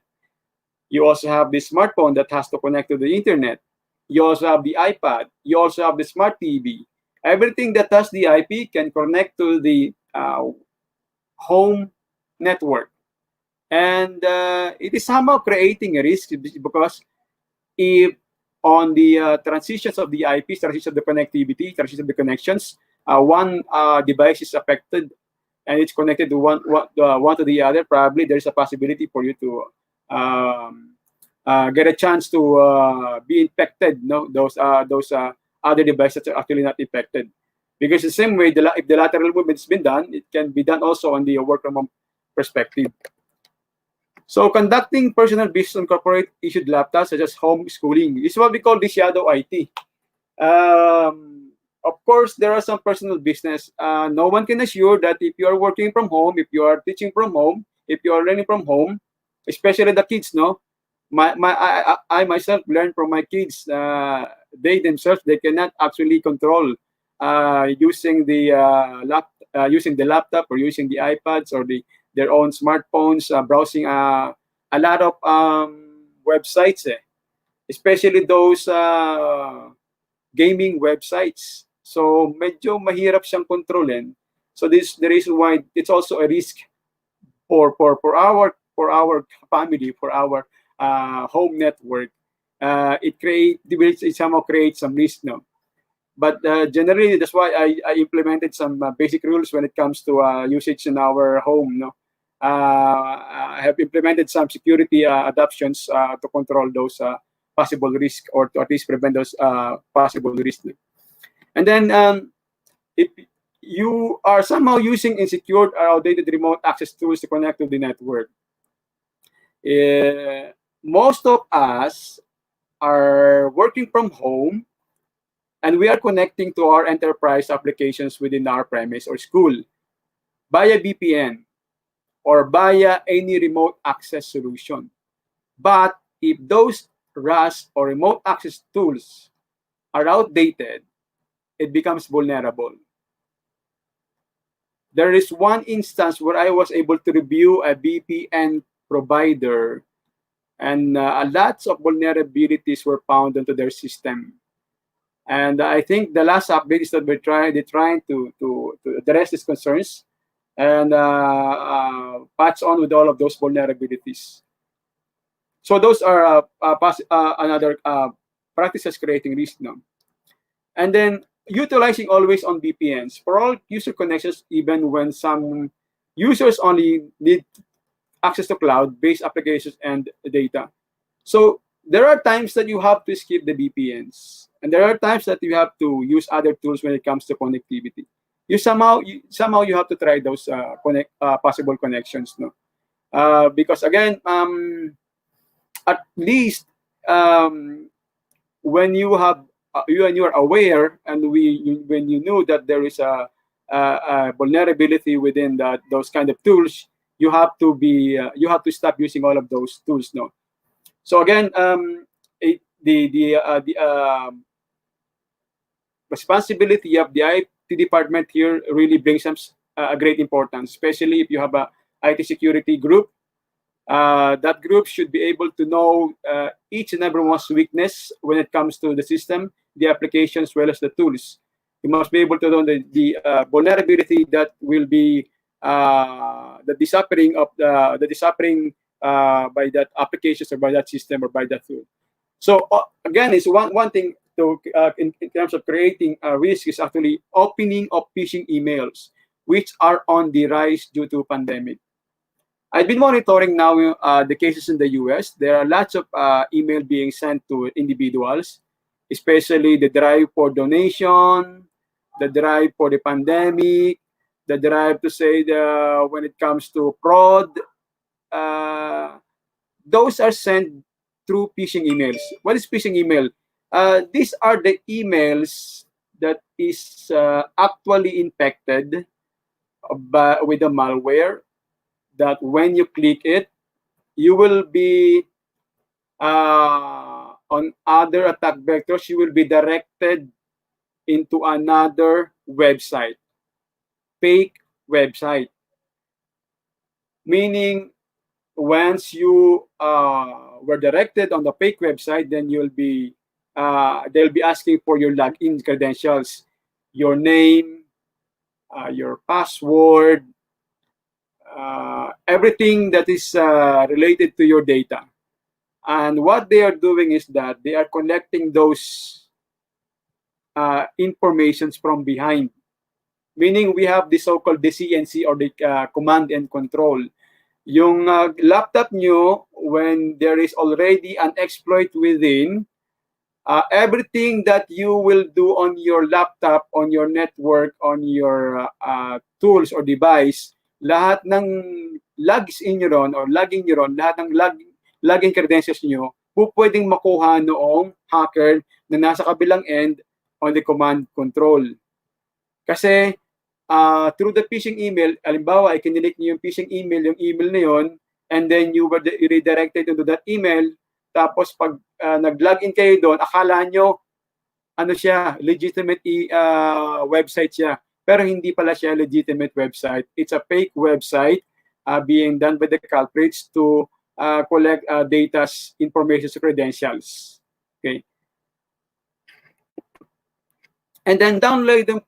Speaker 5: You also have the smartphone that has to connect to the internet. You also have the iPad. You also have the smart TV. Everything that has the IP can connect to the home network. And it is somehow creating a risk because if on the transitions of the IPs, transitions of the connectivity, transitions of the connections, one device is affected and it's connected to one to the other, probably there's a possibility for you to get a chance to be infected. No, those other devices are actually not infected, because the same way if the lateral movement has been done, it can be done also on the work from home perspective. So conducting personal business on corporate issued laptops such as homeschooling is what we call the shadow IT. Of course, there are some personal business. No one can assure that if you are working from home, if you are teaching from home, if you are learning from home, especially the kids, no? I myself learned from my kids. They themselves, they cannot actually control using the laptop or using the iPads or their own smartphones, browsing a lot of websites, especially those gaming websites. So medyo mahirap siyang kontrolin. So this the reason why it's also a risk for our family, for our home network. It somehow creates some risk, no. But generally, that's why I implemented some basic rules when it comes to usage in our home, no. I have implemented some security adoptions to control those possible risks, or to at least prevent those possible risks. And then if you are somehow using insecure or outdated remote access tools to connect to the network, most of us are working from home and we are connecting to our enterprise applications within our premise or school via VPN or via any remote access solution. But if those RAS or remote access tools are outdated, it becomes vulnerable. There is one instance where I was able to review a VPN provider, and lots of vulnerabilities were found into their system. And I think the last update is that they're trying to address these concerns and patch on with all of those vulnerabilities. So those are another practices creating risk now. And then utilizing always on VPNs for all user connections, even when some users only need access to cloud-based applications and data. So there are times that you have to skip the VPNs, and there are times that you have to use other tools when it comes to connectivity. You somehow you have to try those possible connections, no? Because again, at least when you have you are aware, and when you know that there is a vulnerability within those kind of tools, you have to stop using all of those tools, no. So again, the responsibility of the IT department here really brings some a great importance, especially if you have a IT security group. That group should be able to know each and everyone's weakness when it comes to the system, the application, as well as the tools. You must be able to know the vulnerability that will be the disappearing by that applications or by that system or by that tool. So again, it's one thing to in terms of creating a risk is actually opening of phishing emails, which are on the rise due to pandemic. I've been monitoring now the cases in the US. There are lots of email being sent to individuals, especially the drive for donation, the drive for the pandemic, the drive to say when it comes to fraud. Those are sent through phishing emails. What is phishing email? These are the emails that is actually infected with the malware, that when you click it, you will be on other attack vectors, you will be directed into another website, fake website. Meaning, once you were directed on the fake website, then you'll be they'll be asking for your login credentials, your name, your password, everything that is related to your data. And what they are doing is that they are collecting those informations from behind. Meaning we have the so-called CNC or the command and control. Yung laptop nyo, when there is already an exploit within, everything that you will do on your laptop, on your network, on your tools or device, lahat ng logs in nyo ron or logging nyo ron, lahat ng login credentials nyo, pwedeng makuha noong hacker na nasa kabilang end on the command control. Kasi through the phishing email, halimbawa, ikinilik nyo yung phishing email na yon, and then you were redirected into that email, tapos pag nag-login kayo doon, akala nyo, ano siya, legitimate website siya. Pero hindi pala siya legitimate website. It's a fake website being done by the culprits to collect data's information credentials. Okay. And then downloading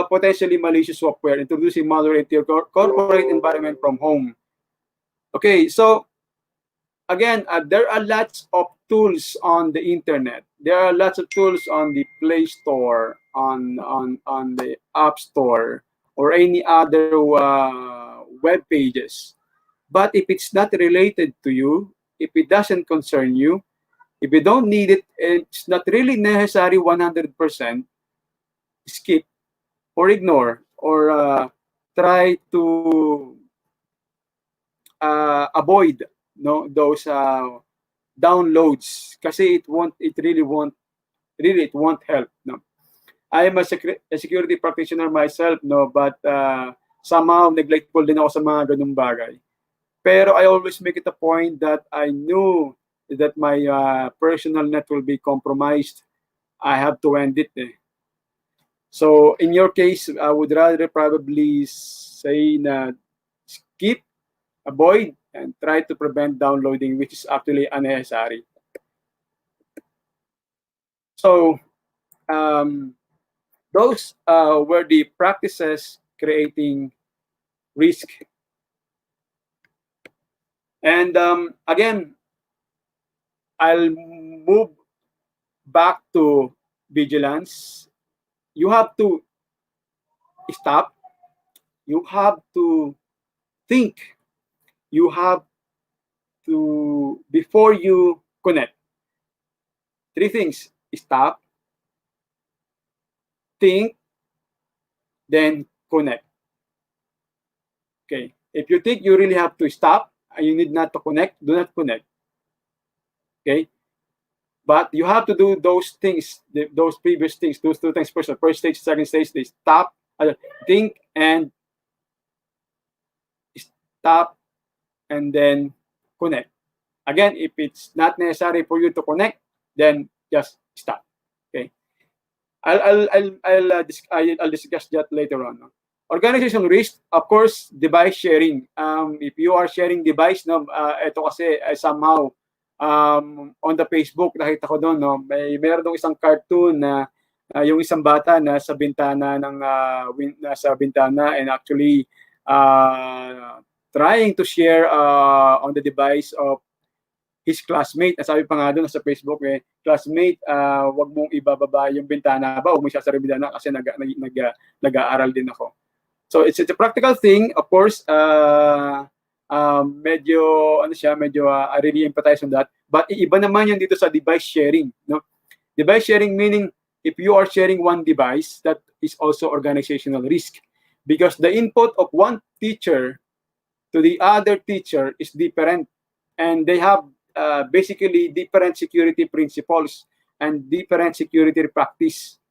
Speaker 5: potentially malicious software, introducing malware into your corporate environment from home. Okay, so again, there are lots of tools on the internet. There are lots of tools on the Play Store, on the App Store, or any other web pages. But if it's not related to you, if it doesn't concern you, if you don't need it, it's not really necessary 100%, skip or ignore or try to avoid those downloads kasi it really won't help. No, I am a security practitioner myself, but somehow neglectful din ako sa mga ganung bagay. Pero I always make it a point that I knew that my personal net will be compromised. I have to end it. So in your case, I would rather probably say na skip, avoid, and try to prevent downloading, which is actually unnecessary. So those were the practices creating risk. And again, I'll move back to vigilance. You have to stop. You have to think. You have to, before you connect, 3 things: stop, think, then connect. Okay. If you think you really have to stop and you need not to connect, do not connect. Okay. But you have to do those things, those previous things, those 2 things first. First stage, second stage, they stop, think, and stop, and then connect. Again, if it's not necessary for you to connect, then just stop. Okay. I'll discuss that later on. Organization risk, of course, device sharing. If you are sharing device, ito kasi somehow on the Facebook, nakita ko doon, meron dong isang cartoon na yung isang bata na sa bintana nasa bintana and actually trying to share on the device of his classmate. Sabi pa nga doon sa Facebook, classmate, wag mong ibababa yung bintana ba, wag mo siya sa bintana kasi nag-aaral din ako. So it's a practical thing, of course. Medyo I really empathize on that. But iba naman yan dito sa device sharing. No? Device sharing meaning if you are sharing one device, that is also organizational risk. Because the input of one teacher to the other teacher is different. And they have basically different security principles and different security practice.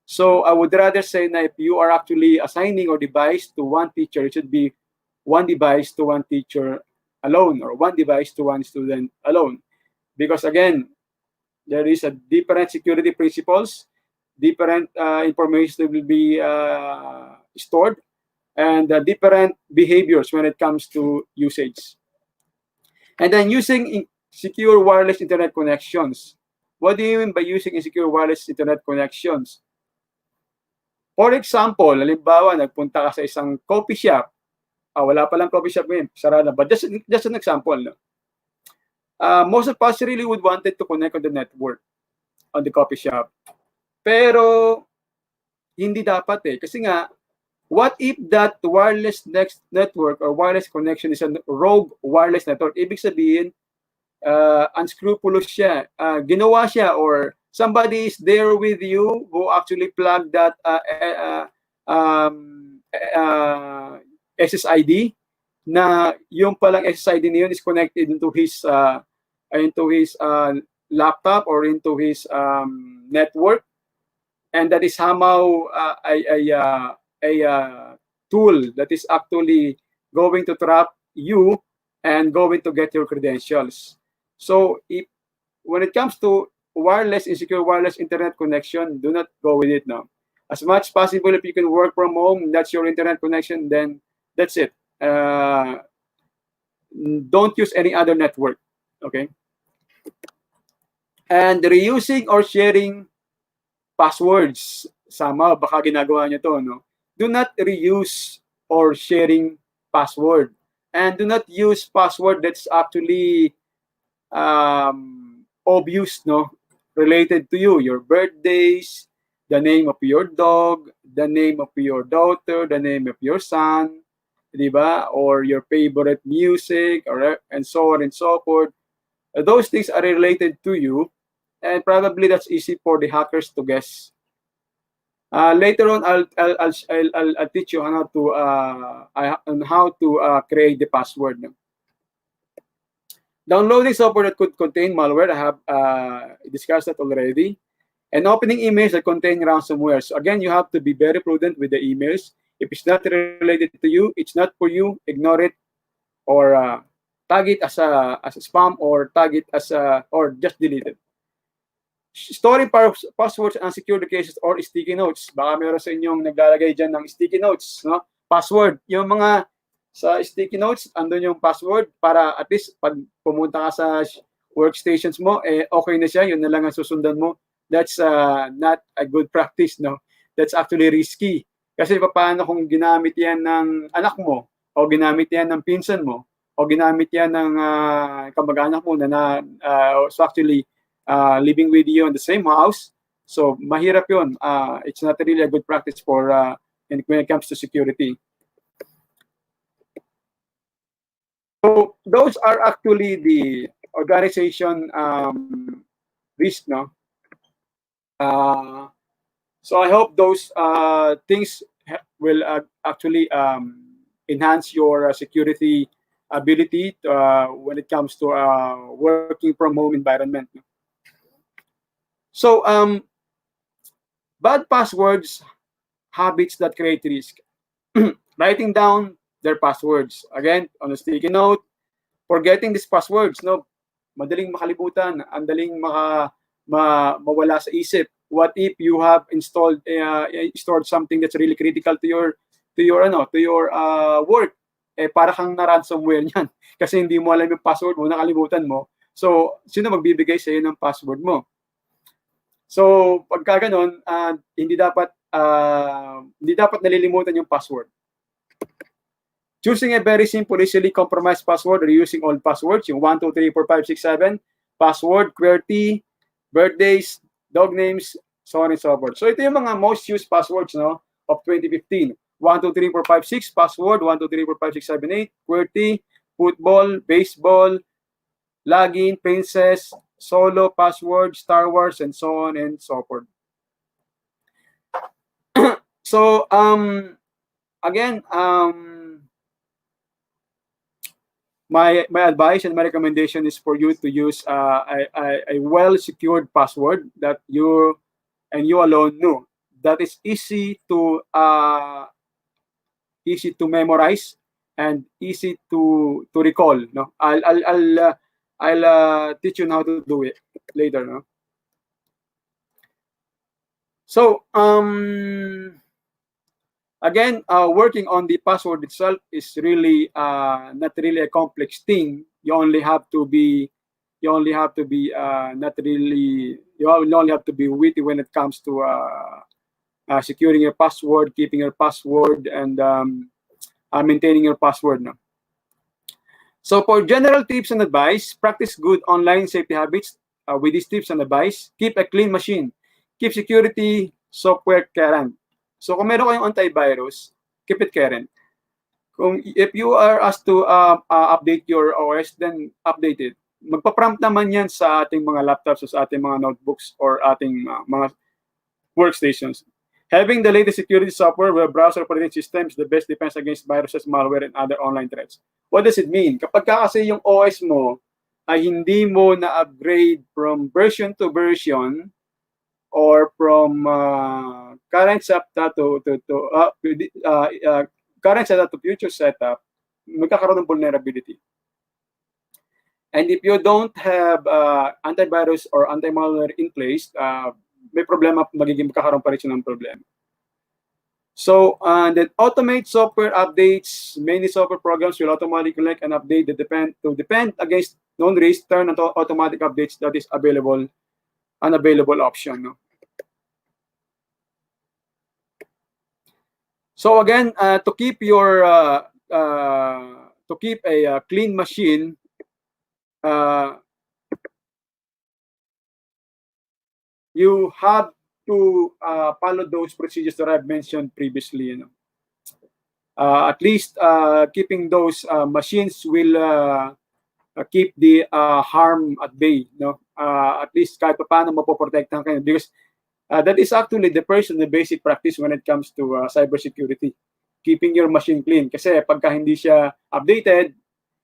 Speaker 5: So I would rather say that if you are actually assigning a device to one teacher, it should be one device to one teacher alone or one device to one student alone. Because again, there is a different security principles, different information will be stored, and different behaviors when it comes to usage. And then using secure wireless internet connections. What do you mean by using insecure wireless internet connections? For example, halimbawa, nagpunta ka sa isang coffee shop. Wala palang coffee shop ngayon, sarado. But just an example. No? Most of us really would wanted to connect on the network, on the coffee shop. Pero, hindi dapat eh. Kasi nga, what if that wireless network or wireless connection is a rogue wireless network? Ibig sabihin, unscrupulous siya. Ginawa siya or somebody is there with you who actually plugged that SSID na yung palang SSID na yun is connected into his laptop or into his network, and that is somehow a tool that is actually going to trap you and going to get your credentials. So when it comes to insecure wireless internet connection, do not go with it now. As much possible, if you can work from home, that's your internet connection, then that's it. Don't use any other network, okay? And reusing or sharing passwords, somehow, baka ginagawa nyo to, no? Do not reuse or sharing password. And do not use password that's actually obvious, no? Related to you, your birthdays, the name of your dog, the name of your daughter, the name of your son, diba? Or your favorite music, and so on and so forth. Those things are related to you, and probably that's easy for the hackers to guess. Later on, I'll teach you on how to create the password. No? Downloading software that could contain malware, I have discussed that already. And opening emails that contain ransomware. So again, you have to be very prudent with the emails. If it's not related to you, it's not for you, ignore it, or tag it as a spam, or tag it as or just delete it. Storing passwords and secure cases or sticky notes. Baka meron sa inyong naglalagay dyan ng sticky notes, no? Password. Yung mga sa sticky notes, andun yung password para at least pag pumunta ka sa workstations mo, okay na siya, yun na lang ang susundan mo. That's not a good practice, no? That's actually risky. Kasi paano kung ginamit yan ng anak mo, o ginamit yan ng pinsan mo, o ginamit yan ng kamag-anak mo na so actually living with you in the same house. So mahirap yun. It's not really a good practice for when it comes to security. So those are actually the organization risk, no? So I hope those things will actually enhance your security ability when it comes to working from home environment. So bad passwords, habits that create risk. Writing down their passwords. Again, on a sticky note, forgetting these passwords, no? Madaling makalimutan, andaling mawala sa isip. What if you have stored something that's really critical to your work? Para kang na ransomware niyan kasi hindi mo alam yung password mo, nakalimutan mo. So, sino magbibigay sa iyo ng password mo? So, pagka ganun, hindi dapat nalilimutan yung password. Choosing a very simple, easily compromised password or using old passwords, yung 1, 2, 3, 4, 5, 6, 7, password, QWERTY, birthdays, dog names, so on and so forth. So ito yung mga most used passwords, no, of 2015. 1, 2, 3, 4, 5, 6, password, 1, 2, 3, 4, 5, 6, 7, 8, QWERTY, football, baseball, login, princess, solo, password, Star Wars, and so on and so forth. So, again, my advice and my recommendation is for you to use a well-secured password that you alone know. That is easy to memorize and easy to recall. No, I'll teach you how to do it later. No. So again, working on the password itself is really not really a complex thing. You only have to You only have to be you only have to be witty when it comes to securing your password, keeping your password, and maintaining your password. No? So for general tips and advice, practice good online safety habits with these tips and advice. Keep a clean machine. Keep security software current. So kung meron kayong antivirus, keep it current. If you are asked to update your OS, then update it. Magpa-prompt naman yan sa ating mga laptops, sa ating mga notebooks, or ating mga workstations. Having the latest security software, web browser operating system is the best defense against viruses, malware, and other online threats. What does it mean? Kapag kasi yung OS mo ay hindi mo na-upgrade from version to version, or from current setup to current setup to future setup, magkakaroon ng vulnerability. And if you don't have antivirus or anti-malware in place, may problema, magkakaroon pa rin siya ng problema. So, then automate software updates. Many software programs will automatically collect and update to defend against known risks. Turn on automatic updates that is unavailable option. No? So again, to keep a clean machine, you have to follow those procedures that I've mentioned previously. You know, at least keeping those machines will keep the harm at bay. No, at least kahit paano mapoprotektahan kayo, because that is actually the basic practice when it comes to cybersecurity. Keeping your machine clean. Kasi pagka hindi siya updated,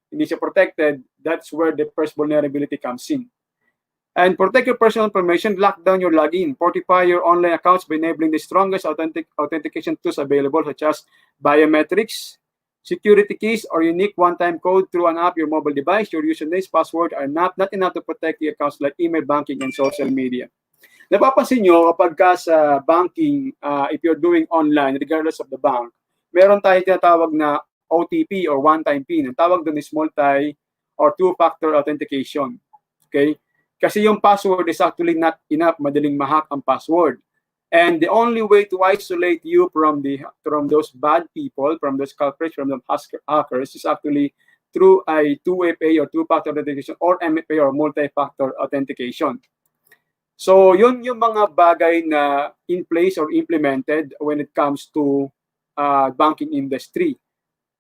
Speaker 5: hindi siya protected, that's where the first vulnerability comes in. And protect your personal information, lock down your login, fortify your online accounts by enabling the strongest authentication tools available, such as biometrics, security keys, or unique one-time code through an app, your mobile device. Your usernames, password are not enough to protect the accounts like email, banking, and social media. Napapansin nyo kapag ka sa banking, if you're doing online, regardless of the bank, meron tayong tinatawag na OTP or one-time PIN. Ang tawag doon is multi or two-factor authentication. Okay? Kasi yung password is actually not enough, madaling ma-hack ang password. And the only way to isolate you from those bad people, from those culprits, from the hackers, is actually through a two-FA or two-factor authentication, or MFA or multi-factor authentication. So, yun yung mga bagay na in place or implemented when it comes to banking industry.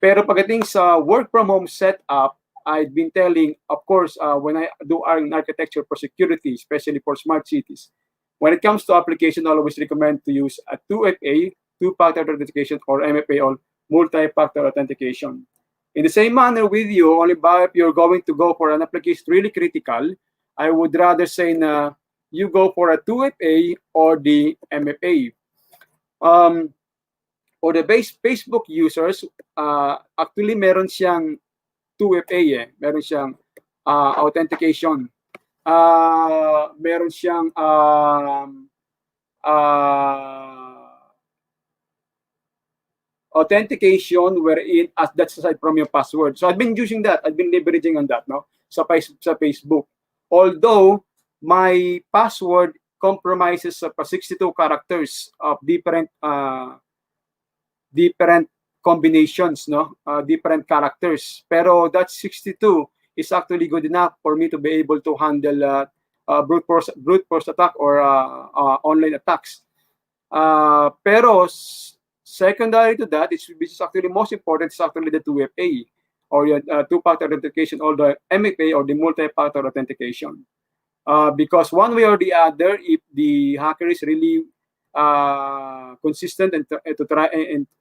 Speaker 5: Pero pagdating sa work from home setup, I've been telling, of course, when I do an architecture for security, especially for smart cities, when it comes to application, I always recommend to use a 2FA, two-factor authentication, or MFA, or multi-factor authentication. In the same manner with you, only if you're going to go for an application really critical, I would rather say na you go for a 2FA or the MFA. Or the Facebook users, actually meron siyang 2FA meron siyang authentication. Meron siyang authentication wherein that's aside from your password. So I've been using that. I've been leveraging on that, no? Sa Facebook. Although my password compromises 62 characters of different combinations, no? Different characters. Pero that 62 is actually good enough for me to be able to handle brute force attack or online attacks. Pero secondary to that, which is actually most important, is actually the 2FA or two-factor authentication, or the MFA or the multi-factor authentication. Because one way or the other, if the hacker is really consistent and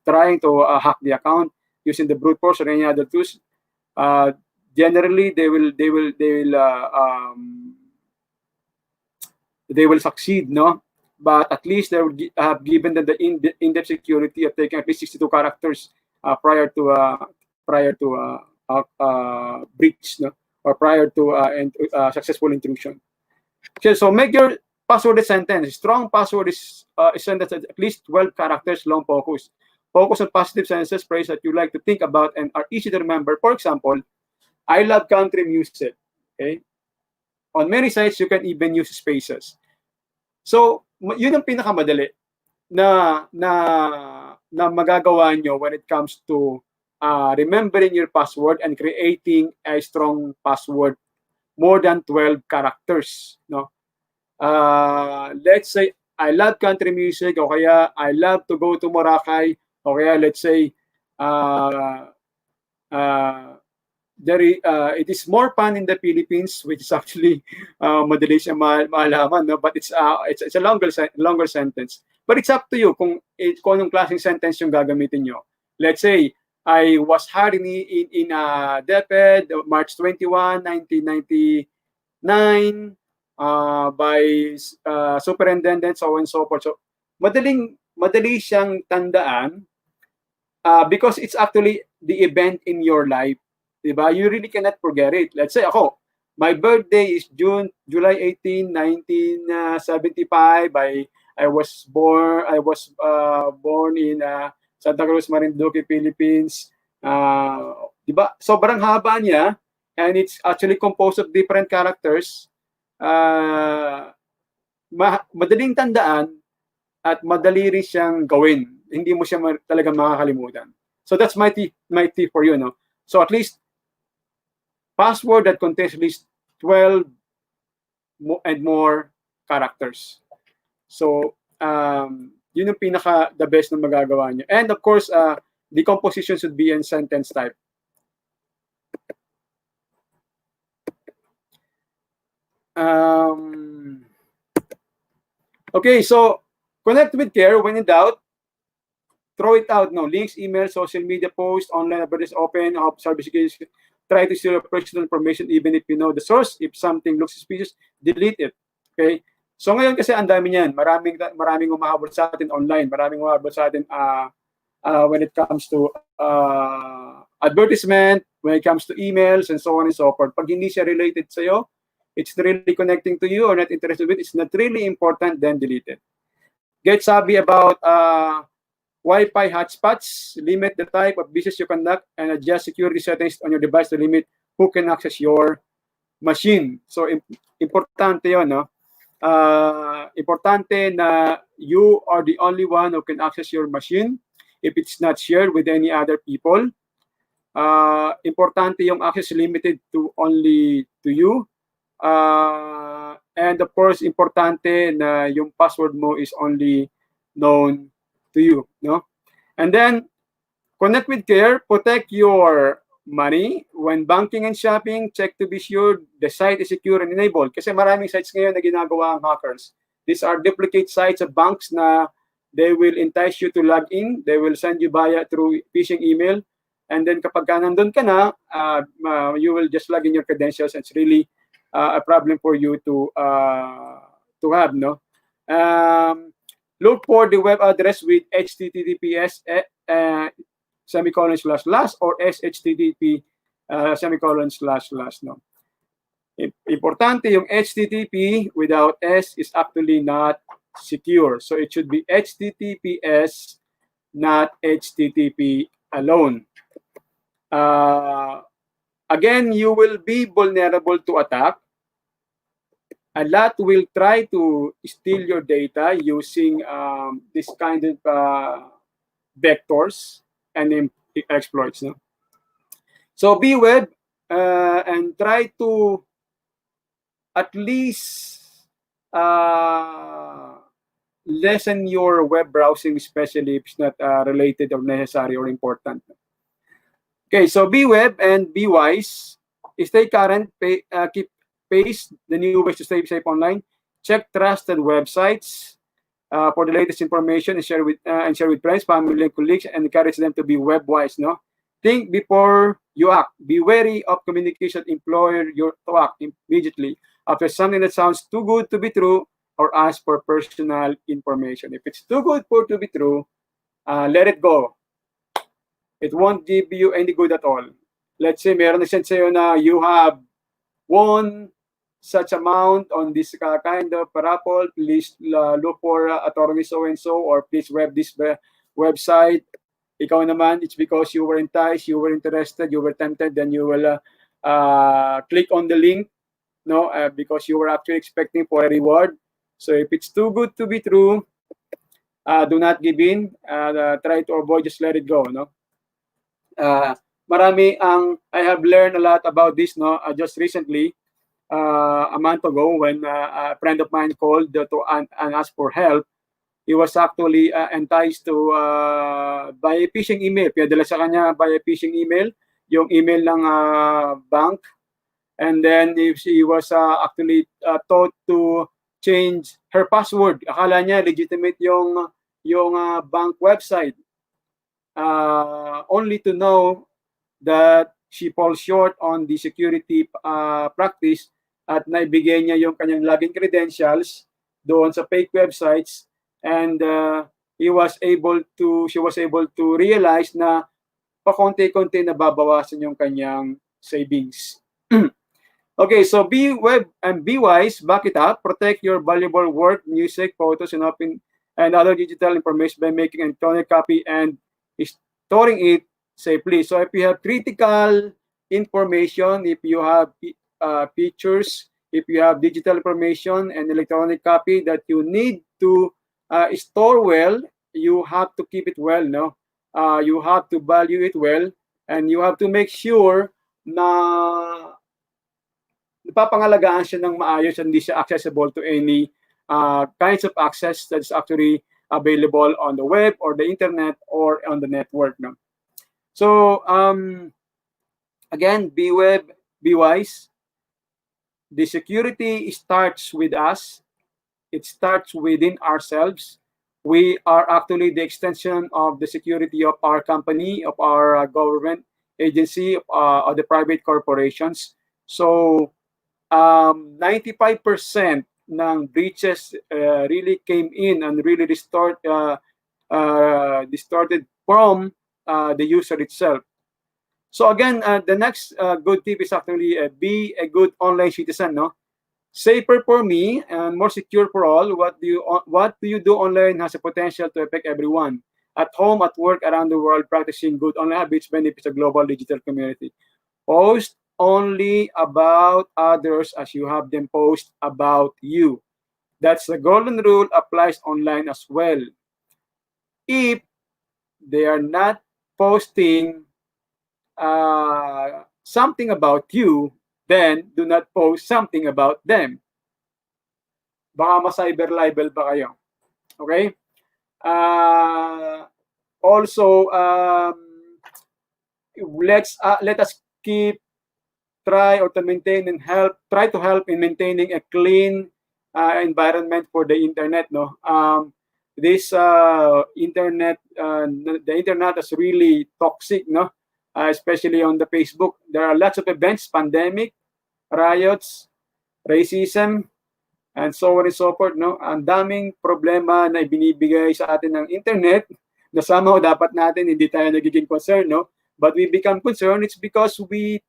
Speaker 5: trying to hack the account using the brute force or any other tools, generally they will succeed, no? But at least they will have given them the in-depth security of taking at least 62 characters prior to breach, no? Or prior to successful intrusion. Okay, so make your password a sentence. Strong password is a sentence at least 12 characters long. Focus on positive sentences, phrase that you like to think about and are easy to remember. For example, I love country music. Okay, on many sites, you can even use spaces. So, yun ang pinakamadali na magagawa nyo when it comes to remembering your password and creating a strong password, more than 12 characters. No? Let's say, I love country music, o kaya I love to go to Boracay, o kaya let's say, it is more fun in the Philippines, which is actually madali siya malaman, no? But it's a longer sentence. But it's up to you kung anong klaseng sentence yung gagamitin nyo. Let's say, I was hired in DepEd March 21, 1999 by Superintendent so and so forth. So, madali siyang tandaan because it's actually the event in your life. Diba? You really cannot forget it. Let's say ako, my birthday is July 18, 1975. I was born in Santa Cruz, Marinduque, Philippines. Diba? Sobrang haba niya, and it's actually composed of different characters. Madaling tandaan at madali rin siyang gawin. Hindi mo siya talaga makakalimutan. So that's my tip for you, no? So at least password that contains at least 12 and more characters. So, yun yung the best na magagawa niyo. And of course, the composition should be in sentence type. Okay, so connect with care. When in doubt, throw it out. No links, email, social media posts, online advertisements open, cybersecurity. Try to steal personal information even if you know the source. If something looks suspicious, delete it. Okay? So ngayon kasi ang dami niyan. Maraming umahabol sa atin online. Maraming umahabol sa atin when it comes to advertisement, when it comes to emails, and so on and so forth. Pag hindi siya related sa'yo, it's really connecting to you or not interested with, it's not really important, then delete it. Get savvy about Wi-Fi hotspots, limit the type of business you conduct, and adjust security settings on your device to limit who can access your machine. So, importante yun, no? Importante na you are the only one who can access your machine if it's not shared with any other people. Importante yung access limited to only to you. And of course, importante na yung password mo is only known to you, no? And then connect with care, protect your money when banking and shopping. Check to be sure the site is secure and enabled. Kasi maraming sites ngayon na ginagawa ang hackers. These are duplicate sites of banks na they will entice you to log in. They will send you through phishing email. And then kapag nandun ka na, you will just log in your credentials. It's really a problem for you to have, no? Look for the web address with https semicolon / or shttp semicolon / no. Importante yung http without s is actually not secure. So it should be https, not http alone. Again, you will be vulnerable to attack. A lot will try to steal your data using this kind of vectors and exploits. No? So be web and try to at least lessen your web browsing, especially if it's not related or necessary or important. Okay, so be web and be wise. Stay current, keep pace the new ways to stay safe online. Check trusted websites for the latest information and share with friends, family, and colleagues, and encourage them to be web wise. No, think before you act. Be wary of communication. Employer your to act immediately after something that sounds too good to be true or ask for personal information. If it's too good to be true, let it go. It won't give you any good at all. Let's say meron na sa'yo na you have won such amount on this kind of raffle, please look for attorney so-and-so, or please web this website. Ikaw naman, it's because you were enticed, you were interested, you were tempted, then you will click on the link no, because you were actually expecting for a reward. So if it's too good to be true, do not give in. Try to avoid, just let it go, no. I have learned a lot about this, no. Just recently, a month ago, when a friend of mine called and asked for help. He was actually enticed to by a phishing email. Pinadala sa kanya by a phishing email, yung email ng bank. And then if she was actually taught to change her password. Akala niya legitimate yung bank website. Only to know that she falls short on the security practice at naibigay niya yung kanyang login credentials doon sa fake websites, and she was able to realize na pakonti-konti nababawasan yung kanyang savings. Okay, so be wise, back it up, protect your valuable work, music, photos, and other digital information by making an electronic copy and storing it safely. So if you have critical information, if you have pictures, if you have digital information and electronic copy that you need to store well, you have to keep it well, no? You have to value it well, and you have to make sure na napapangalagaan siya ng maayos and hindi siya accessible to any kinds of access that's actually available on the web or the internet or on the network, no? So again, be wise. The security starts with us. It starts within ourselves. We are actually the extension of the security of our company, of our government agency, of the private corporations. So 95% ng breaches really came in and really distorted from the user itself. So again, the next good tip is actually be a good online citizen, no? Safer for me and more secure for all. What do you do online has a potential to affect everyone. At home, at work, around the world, practicing good online habits benefits a global digital community. Post only about others as you have them post about you. That's the golden rule, applies online as well. If they are not posting something about you, then do not post something about them. Baka ma-cyber libel ba kayo? Okay? Also, let us try to help in maintaining a clean environment for the internet, no? This internet, the internet is really toxic, no? Especially on the Facebook. There are lots of events, pandemic, riots, racism, and so on and so forth, no? Ang daming problema na ibinibigay sa atin ng internet na somehow dapat natin hindi tayo nagiging concerned, no? But we become concerned, it's because we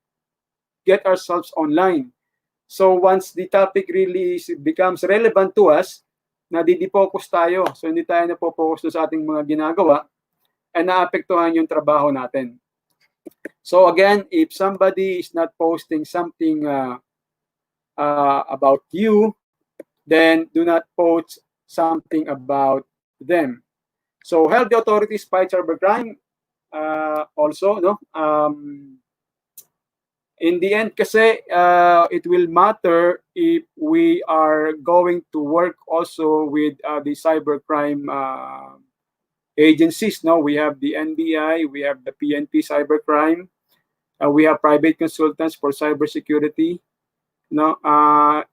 Speaker 5: get ourselves online. So once the topic really becomes relevant to us, nadidifocus tayo. So hindi tayo napopokus sa ating mga ginagawa and naapektuhan yung trabaho natin. So again, if somebody is not posting something about you, then do not post something about them. So help the authorities fight cybercrime. Also, no. In the end, kasi it will matter if we are going to work also with the cybercrime agencies. No, we have the NBI, we have the PNP cybercrime, we have private consultants for cybersecurity. No,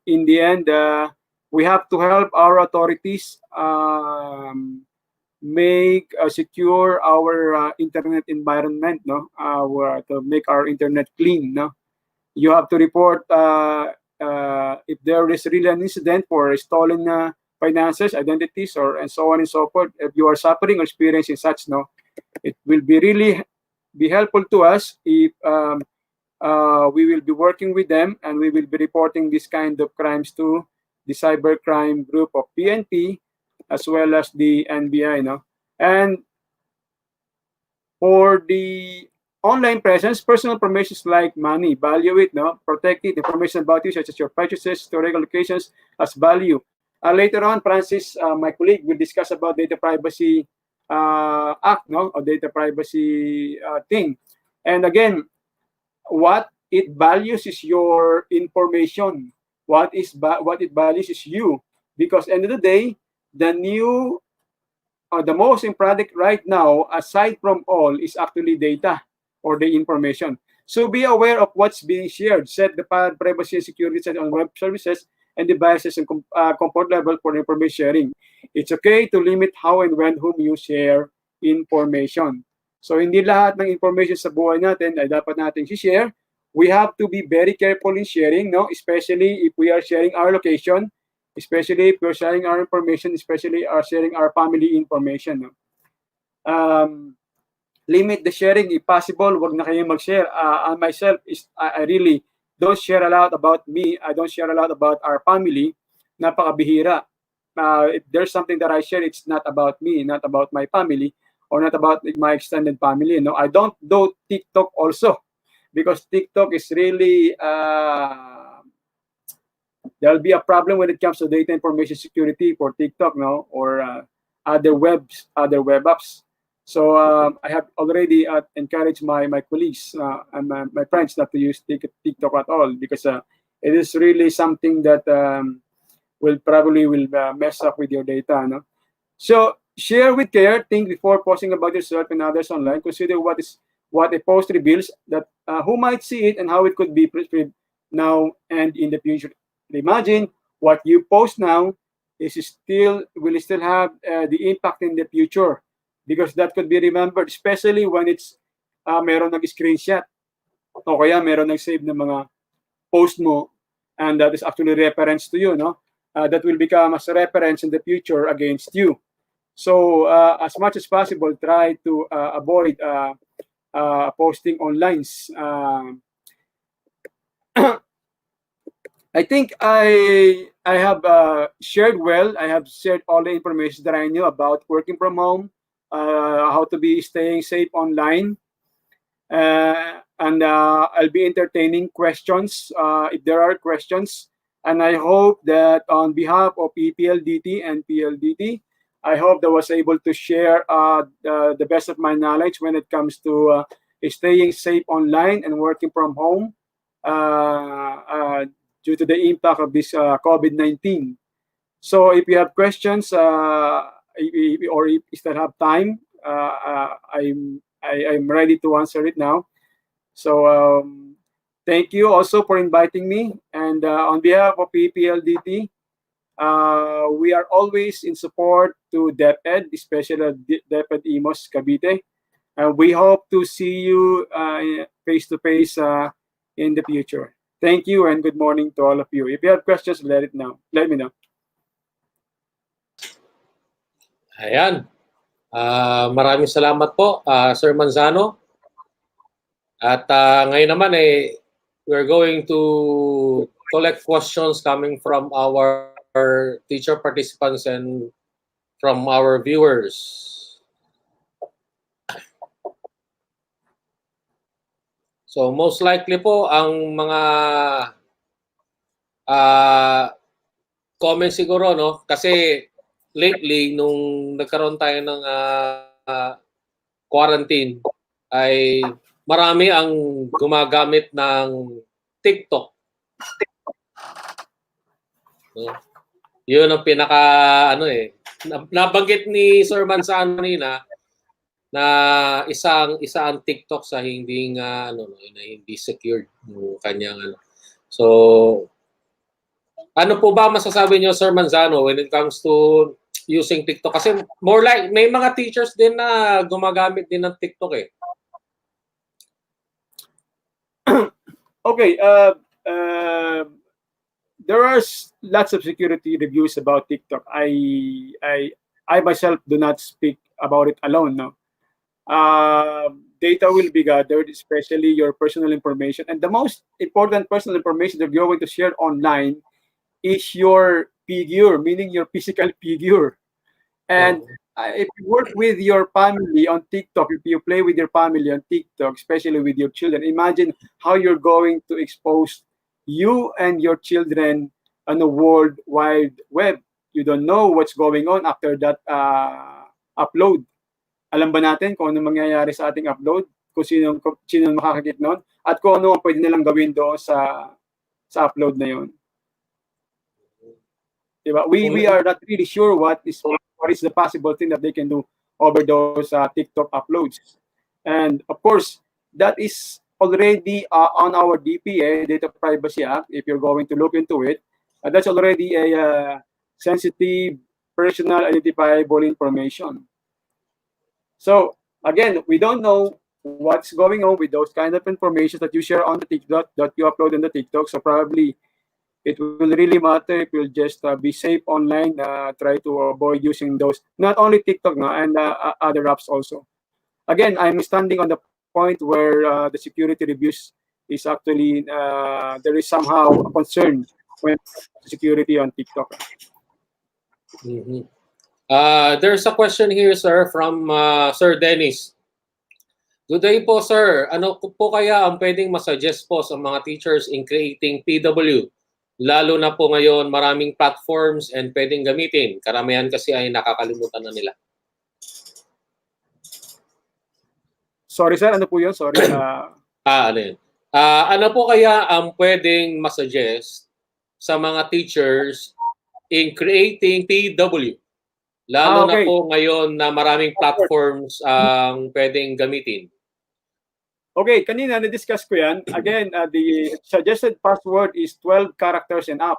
Speaker 5: in the end, we have to help our authorities make secure our internet environment. No, to make our internet clean. No, you have to report if there is really an incident for stolen finances, identities, and so on and so forth. If you are suffering or experiencing such, no, it will be really be helpful to us if we will be working with them and we will be reporting this kind of crimes to the cybercrime group of PNP as well as the NBI, no. And for the online presence, personal information like money, value it, no? Protect it. Information about you, such as your purchases, historical locations, as value. Later on, Francis, my colleague, will discuss about data privacy act, no, or data privacy thing. And again, what it values is your information. What it values is you, because end of the day, the new the most important right now, aside from all, is actually data or the information. So be aware of what's being shared. Set the privacy and security set on web services and devices and comfort level for information sharing. It's okay to limit how and when whom you share information. So hindi lahat ng information sa buhay natin ay dapat nating share. We have to be very careful in sharing, no? Especially if we are sharing our location, especially if we're sharing our information, especially sharing our family information. No? Limit the sharing if possible. Wag na kayo mag-share. Myself, I really don't share a lot about me. I don't share a lot about our family. Napakabihira. If there's something that I share, it's not about me, not about my family, or not about my extended family. No, I don't do TikTok also, because TikTok is really there'll be a problem when it comes to data information security for TikTok, no, or other web apps. So I have already encouraged my colleagues and my friends not to use TikTok at all, because it is really something that will mess up with your data, no. So share with care. Think before posting about yourself and others online. Consider what a post reveals, that who might see it and how it could be perceived now and in the future. Imagine what you post now will still have the impact in the future, because that could be remembered, especially when it's meron nag-screenshot o kaya meron nag-save ng mga post mo, and that is actually reference to you, no? That will become as a reference in the future against you. So as much as possible, try to avoid posting online. I think I have shared well. I have shared all the information that I knew about working from home, how to be staying safe online, and I'll be entertaining questions if there are questions. And I hope that on behalf of EPLDT and PLDT, I hope that I was able to share the best of my knowledge when it comes to staying safe online and working from home due to the impact of this COVID-19. So if you have questions, or if you still have time, I'm ready to answer it now. So thank you also for inviting me. And on behalf of PPLDT, we are always in support to DepEd, especially DepEd Imus Cavite. We hope to see you face-to-face in the future. Thank you and good morning to all of you. If you have questions, let me know.
Speaker 2: Ayan. Maraming salamat po, Sir Manzano. At ngayon naman we're going to collect questions coming from our teacher participants and from our viewers. So most likely po ang mga comments siguro, no? Kasi lately nung nagkaroon tayo ng quarantine ay marami ang gumagamit ng TikTok. No? Yun ang pinaka nabanggit ni Sir Manzano kanina na isa ang TikTok sa hindi hindi secured yung kanyang So ano po ba masasabi niyo, Sir Manzano, when it comes to using TikTok? Kasi more like may mga teachers din na gumagamit din ng TikTok eh.
Speaker 5: Okay, there are lots of security reviews about TikTok. I myself do not speak about it alone. No, data will be gathered, especially your personal information, and the most important personal information that you're going to share online is your figure, meaning your physical figure. And if you work with your family on TikTok, if you play with your family on TikTok, especially with your children, imagine how you're going to expose you and your children on the World Wide Web. You don't know what's going on after that upload. Alam ba natin kung ano mangyayari sa ating upload? Kung sino makakakit noon? At kung ano ang pwede nilang gawin doon sa upload na yun. Diba? We are not really sure what is the possible thing that they can do over those TikTok uploads. And of course, that is already on our DPA, Data Privacy Act, if you're going to look into it. That's already a sensitive, personal, identifiable information. So, again, we don't know what's going on with those kind of information that you share on the TikTok, that you upload on the TikTok. So probably it will really matter if you'll just be safe online, try to avoid using those, not only TikTok and other apps also. Again, I'm standing on the point where the security reviews is actually, there is somehow a concern when security on TikTok.
Speaker 2: Mm-hmm. There's a question here, sir, from Sir Dennis. Good day po, sir. Ano po kaya ang pwedeng masuggest po sa mga teachers in creating PW? Lalo na po ngayon, maraming platforms and pwedeng gamitin. Karamihan kasi ay nakakalimutan na nila.
Speaker 5: Sorry, sir. Ano po yun? Sorry.
Speaker 2: Ano yun? Ano po kaya ang pwedeng masuggest sa mga teachers in creating PW? Lalo na po ngayon na maraming platforms ang pwedeng gamitin.
Speaker 5: Okay, kanina na-discuss ko yan. Again, the suggested password is 12 characters and up.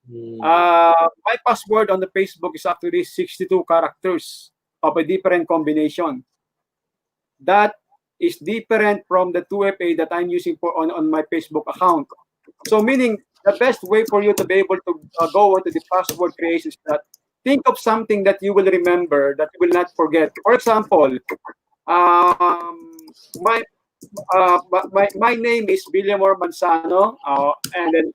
Speaker 5: My password on the Facebook is actually 62 characters of a different combination. That is different from the 2FA that I'm using on my Facebook account. So meaning, the best way for you to be able to go into the password creation is that think of something that you will remember, that you will not forget. For example, my name is Villamor Manzano, and then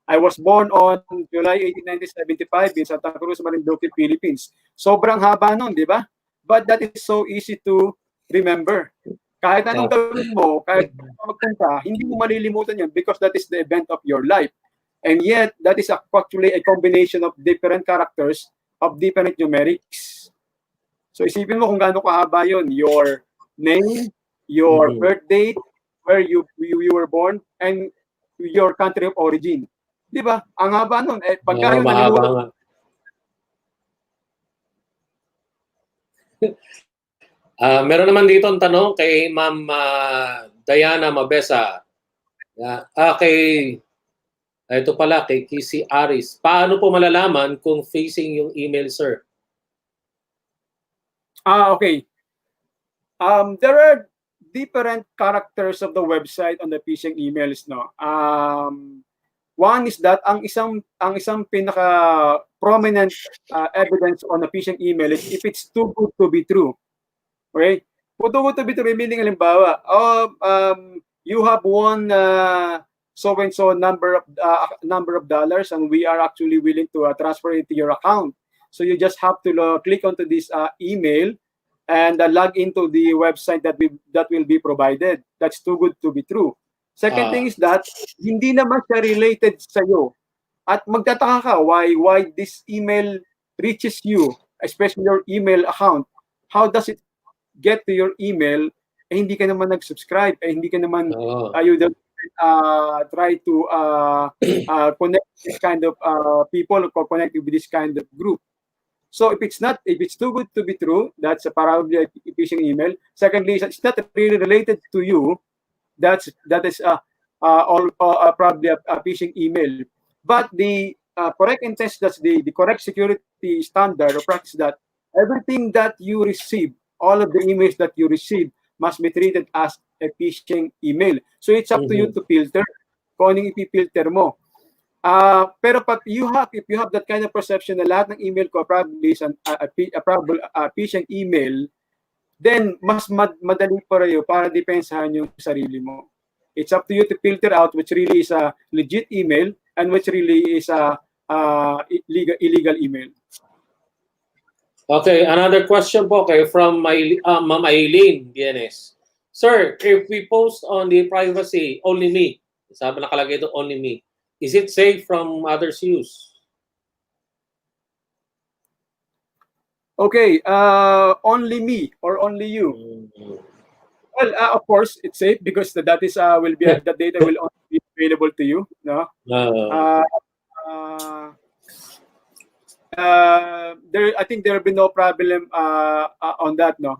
Speaker 5: I was born on July 18, 1975 in Santa Cruz, Marinduque, Philippines. Sobrang haba nun, di ba? But that is so easy to remember. Kahit anong gawin mo, kahit magpunta, hindi mo malilimutan yun because that is the event of your life. And yet, that is actually a combination of different characters of different numerics. So isipin mo kung gaano kahaba yun. Your name, your birth date, where you were born, and your country of origin. Di ba? Ang haba nun. Pagka yun nalimutan.
Speaker 2: Meron naman dito ang tanong kay Ma'am Diana Mabesa. Ito pala, kay Kisi Aris. Paano po malalaman kung phishing yung email, sir?
Speaker 5: Okay. There are different characters of the website on the phishing emails, no. One is that ang isang pinaka prominent evidence on a phishing email is if it's too good to be true. Okay? Too good to be true, meaning halimbawa, you have won so and so number of dollars, and we are actually willing to transfer it to your account. So you just have to click onto this email and log into the website that will be provided. That's too good to be true. Second thing is that hindi naman siya related sa iyo. At magtataka ka why this email reaches you, especially your email account. How does it get to your email? Hindi ka naman nag-subscribe, hindi ka naman you try to connect this kind of people or connect with this kind of group. So if it's too good to be true, that's probably a phishing email. Secondly, it's not really related to you. That is probably a phishing email. But the correct intent, that's the correct security standard or practice, that everything that you receive, all of the emails that you receive, must be treated as a phishing email. So it's up to you to filter kung anong ipipilter mo. Pero if you have that kind of perception na lahat ng email ko probably is a phishing email, then mas madali pa rin para depensahan yung sarili mo. It's up to you to filter out which really is a legit email and which really is a illegal email.
Speaker 2: Okay, another question po from Ma'am Aileen, DNS. Sir, if we post on the privacy, only me, sabi nakalagay doon, only me, is it safe from others' use?
Speaker 5: Okay, only me or only you? Well, of course, it's safe because the data the data will only be available to you. No. I think there will be no problem on that, no.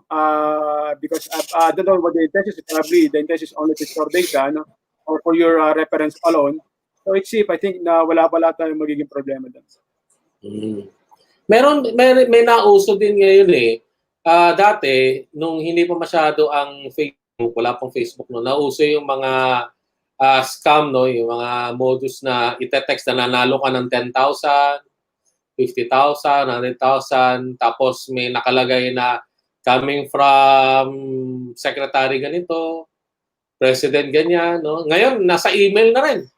Speaker 5: Because I don't know what the intention is. Probably the intention is only to store data, no, or for your reference alone. So it's safe. I think na wala tayong magiging problema doon.
Speaker 2: May nauso din ngayon eh. Dati, nung hindi pa masyado ang Facebook, wala pang Facebook no, nauso yung mga scam, no, yung mga modus na ite-text na nanalo ka ng 10,000, 50,000, 100,000, tapos may nakalagay na coming from secretary ganito, president ganyan, no. Ngayon nasa email na rin.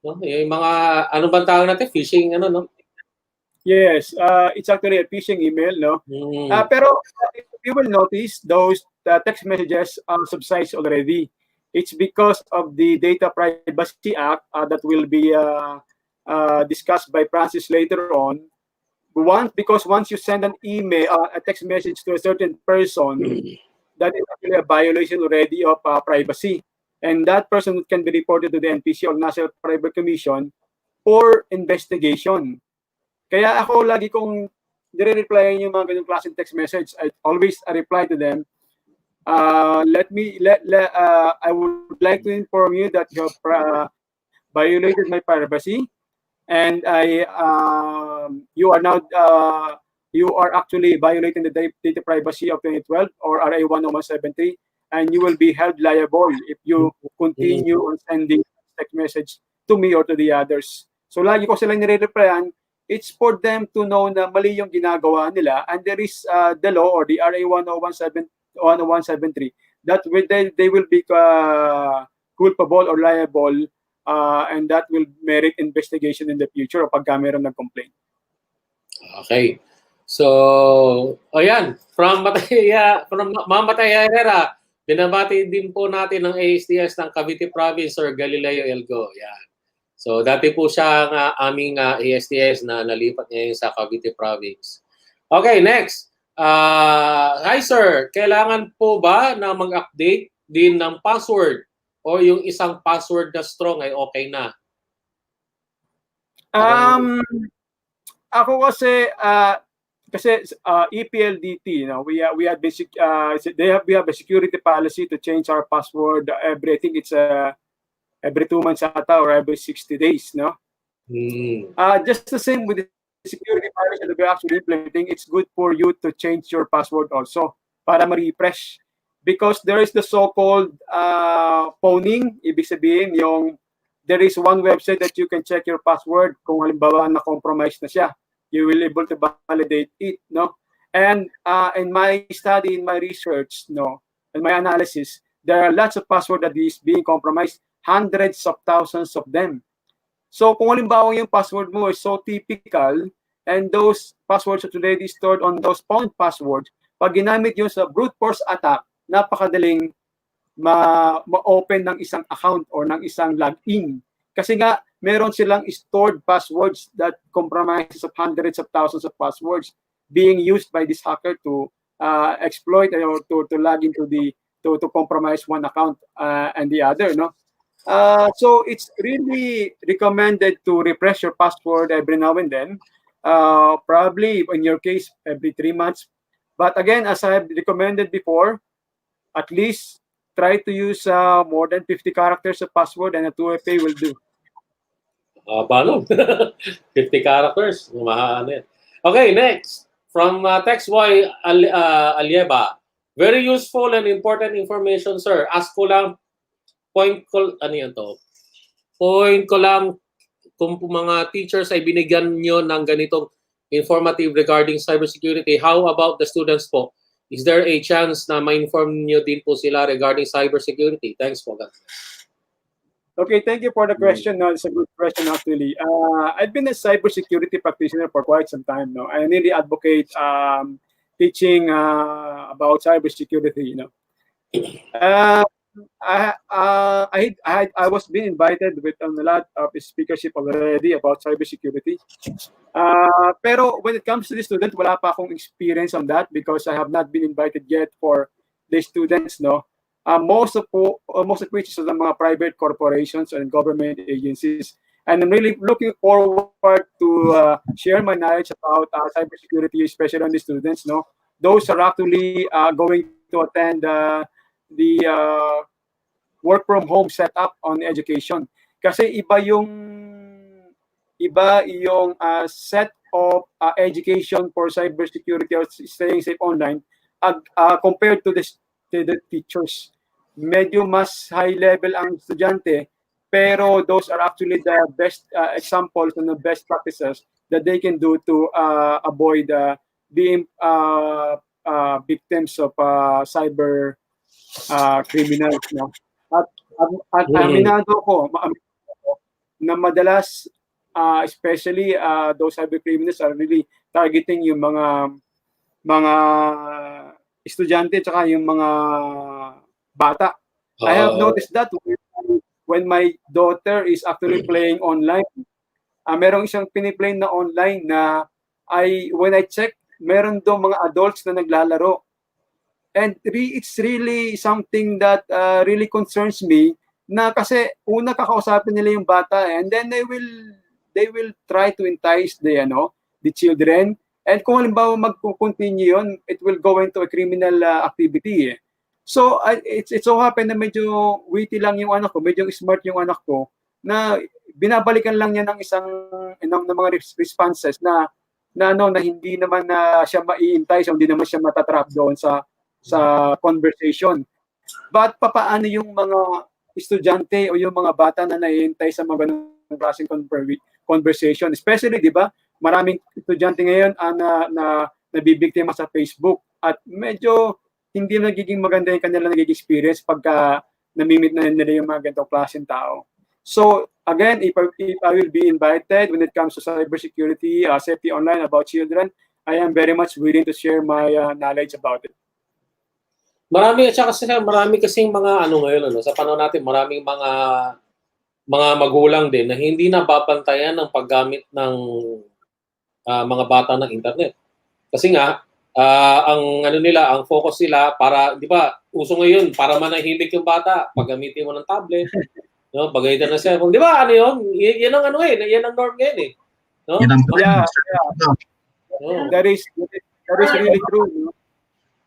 Speaker 2: No, yung mga ano bang tawag natin, phishing ano, no?
Speaker 5: Yes, it's actually a phishing email, no? Pero if you will notice, those text messages subsides already. It's because of the Data Privacy Act that will be discussed by Francis later on. Because once you send an email, a text message to a certain person, that is actually a violation already of privacy. And that person can be reported to the NPC or National Private Commission for investigation. Kaya ako lagi kong dire-replyan yung mga ganung klaseng text message. I always reply to them. I would like to inform you that you have violated my privacy, and you are actually violating the data privacy of 2012 or RA 10173, and you will be held liable if you continue on sending text message to me or to the others. So lagi ko silang nire-replyan. It's for them to know na mali yung ginagawa nila, and there is the law or the RA 10173 that they will be culpable or liable, and that will merit investigation in the future o pagka meron ng complaint.
Speaker 2: Okay. So, ayan, from Ma'am Mataya Herrera, binabati din po natin ng ASTS ng Cavite Province, Sir Galileo Elgo. Yan. So, dati po siya ang aming ASTS na nalipat ngayon sa Cavite Province. Okay, next. Hi, sir. Kailangan po ba na mag-update din ng password o yung isang password na strong ay okay na?
Speaker 5: Ako kasi EPLDT, we have basic we have a security policy to change our password every, I think it's every 2 months ata or every 60 days, no? Just the same with the security policy that we're actually implementing. It's good for you to change your password also para ma-refresh, because there is the so-called phoning. Ibig sabihin there is one website that you can check your password kung halimbawa na-compromise na siya. You will able to validate it, no? And in my study, in my research, no, in my analysis, there are lots of password that is being compromised, hundreds of thousands of them. So kung halimbawa yung password mo is so typical, and those passwords are already stored on those found passwords, pag ginamit yun sa brute force attack, napakadaling ma-open ng isang account or ng isang login. Kasi nga, meron silang stored passwords that compromises of hundreds of thousands of passwords being used by this hacker to exploit or to log into to compromise one account and the other, no? So it's really recommended to refresh your password every now and then, probably in your case every 3 months. But again, as I have recommended before, at least try to use more than 50 characters of password, and a 2FA will do.
Speaker 2: Paano? 50 characters. Okay, next. From TextBoy Alieba. Very useful and important information, sir. Ask ko lang, point ko lang kung mga teachers ay binigyan nyo ng ganitong informative regarding cybersecurity. How about the students po? Is there a chance na ma-inform nyo din po sila regarding cybersecurity? Thanks po.
Speaker 5: Okay, thank you for the question. No, it's a good question actually. I've been a cybersecurity practitioner for quite some time now. I really advocate teaching about cybersecurity. Uh, I was being invited with a lot of speakership already about cybersecurity. Pero when it comes to the student, wala pa akong experience on that because I have not been invited yet for the students, no. Most of which is the mga private corporations and government agencies. And I'm really looking forward to share my knowledge about cybersecurity, especially on the students, no. Those are actually going to attend the work from home setup on education. Kasi iba yung set of education for cybersecurity or staying safe online compared to the teachers. Medyo mas high level ang estudyante, pero those are actually the best examples and the best practices that they can do to avoid being victims of cyber criminals. No? At aminado ko na madalas especially those cyber criminals are really targeting yung mga estudyante tsaka yung mga bata. I have noticed that when my daughter is actually playing online, merong isang piniplay na online na when I check, meron doon mga adults na naglalaro. And it's really something that really concerns me na kasi una kakausapin nila yung bata and then they will try to entice the children. And kung halimbawa mag-continue yun, it will go into a criminal activity. So it so happen na medyo witty lang yung anak ko, medyo smart yung anak ko, na binabalikan lang niya ng ng mga responses na hindi naman na siya ma-entice, hindi naman siya matatrap doon sa conversation. But papaano yung mga estudyante o yung mga bata na na-entice sa mga ganung klaseng conversation, especially, di ba, maraming estudyante ngayon na nabibiktima sa Facebook at medyo hindi nagiging maganda yung kanilang nagiging experience pagka namimit na nila yung mga ganitong klaseng tao. So again, if I will be invited when it comes to cybersecurity, safety online about children, I am very much willing to share my knowledge about it.
Speaker 2: Marami kasing mga ngayon sa panahon natin, maraming mga magulang din na hindi nababantayan ng paggamit ng mga bata ng internet. Kasi nga ang focus nila para, di ba, uso ngayon para manahimik yung bata, paggamitin mo ng tablet, no, pagamitin ng cellphone. Di ba, yan ang yan ang norm ngayon eh. No?
Speaker 5: Yeah. That is really true. No?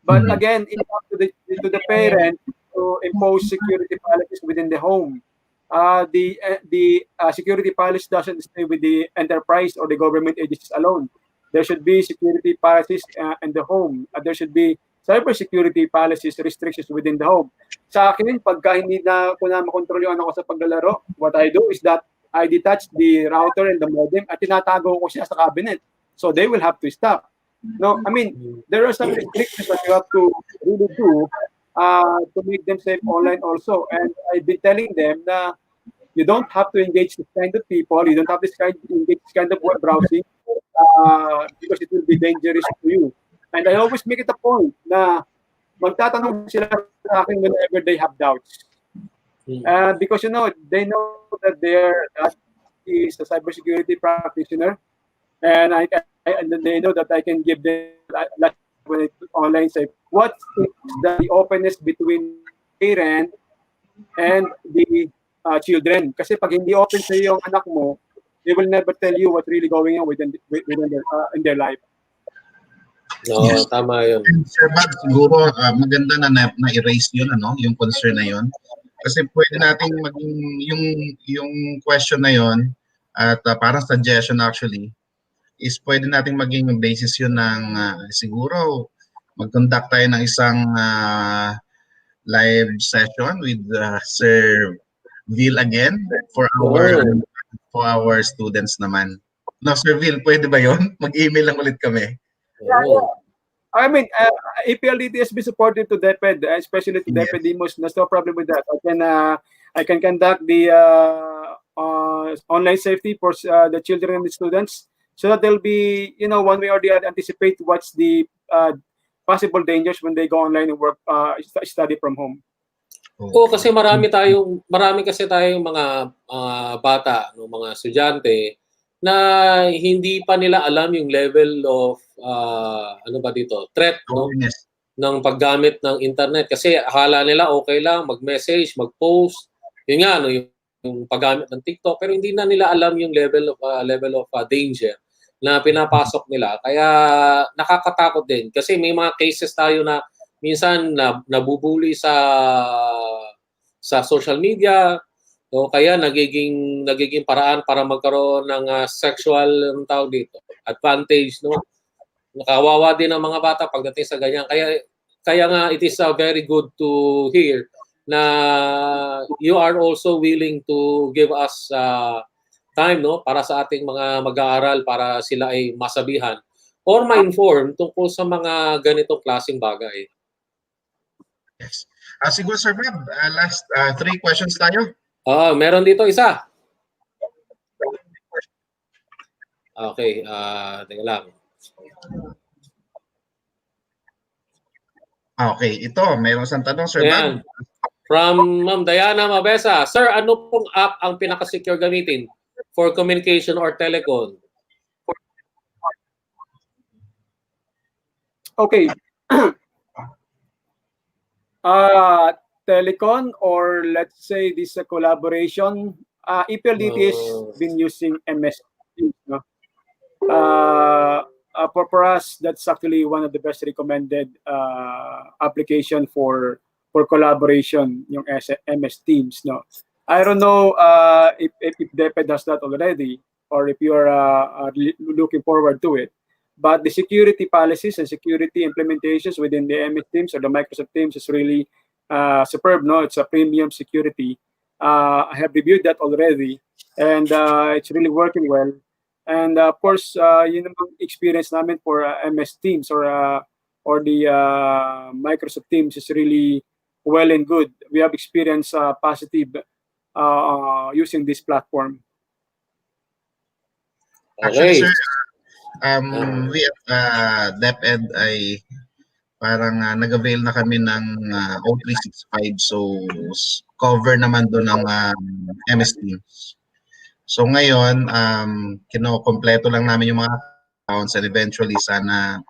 Speaker 5: But again, it's up to the parent to impose security policies within the home. The security policy doesn't stay with the enterprise or the government agencies alone. There should be security policies in the home. There should be cybersecurity policies, restrictions within the home. Sa akin, pagka hindi na ko na makontrol yung anak ko sa paglalaro, what I do is that I detach the router and the modem at tinatago ko siya sa cabinet. So they will have to stop. No, I mean, there are some restrictions that you have to really do to make them safe online also. And I've been telling them that you don't have to engage this kind of people. You don't have to engage this kind of web browsing because it will be dangerous to you. And I always make it a point na magtatanong sila sa akin whenever they have doubts. Because they know that that is a cybersecurity practitioner, and they know that I can give them when it's online safe. What is the openness between parent and the children? Kasi pag hindi open sa yung anak mo, they will never tell you what's really going on within in their life.
Speaker 2: No, yes. Tama yun.
Speaker 1: Sir Bob, siguro maganda na erase yun, yung concern na yun. Kasi pwede nating maging yung question na yun at parang suggestion actually is pwede nating maging basis yun ng siguro mag-conduct tayo ng isang live session with Sir Vil again for our students naman. No, Sir Vil, pwede ba yun? Mag-email lang ulit kami.
Speaker 5: I mean, if PLDT has been supportive to DepEd, especially to DepEd Imus, there's no problem with that. I can conduct the online safety for the children and the students, so that they'll be, one way or the other, anticipate what's the possible dangers when they go online and work, study from home.
Speaker 2: Oo, kasi marami kasi tayong mga bata, no, mga estudyante na hindi pa nila alam yung level of threat, no, ng paggamit ng internet, kasi akala nila okay lang mag-message, mag-post, yun nga, no, yung paggamit ng TikTok, pero hindi na nila alam yung level of danger na pinapasok nila. Kaya nakakatakot din kasi may mga cases tayo na minsan nabubuli sa social media, o kaya nagiging paraan para magkaroon ng sexual advantage, no. Nakawawa din ang mga bata pagdating sa ganyan. Kaya nga it is very good to hear na you are also willing to give us time, no, para sa ating mga mag-aaral, para sila ay masabihan or ma-inform tungkol sa mga ganitong klaseng bagay.
Speaker 1: Yes. Siguro, Sir Bob, last 3 questions tayo.
Speaker 2: Meron dito isa. Okay, teka lang.
Speaker 1: Okay, ito, mayroon isang tanong, Sir Bob.
Speaker 2: From Ma'am Diana Mabesa. Sir, ano pong app ang pinaka-secure gamitin for communication or telecom?
Speaker 5: Okay. Telecom, or let's say this collaboration, EPLDT has been using MS Teams, no? For us, that's actually one of the best recommended application for collaboration, yung MS Teams, no? I don't know if DepEd does that already, or if you are looking forward to it. But the security policies and security implementations within the MS Teams or the Microsoft Teams is really superb, no? It's a premium security. I have reviewed that already, and it's really working well. And of course, yun ang experience namin for MS Teams or the Microsoft Teams is really well and good. We have experienced positive using this platform.
Speaker 1: Actually, sir, we at DepEd ay parang nag-avail na kami ng O365, so cover naman doon ng MS Teams. So ngayon, kinokompleto lang namin yung mga accounts, and eventually sana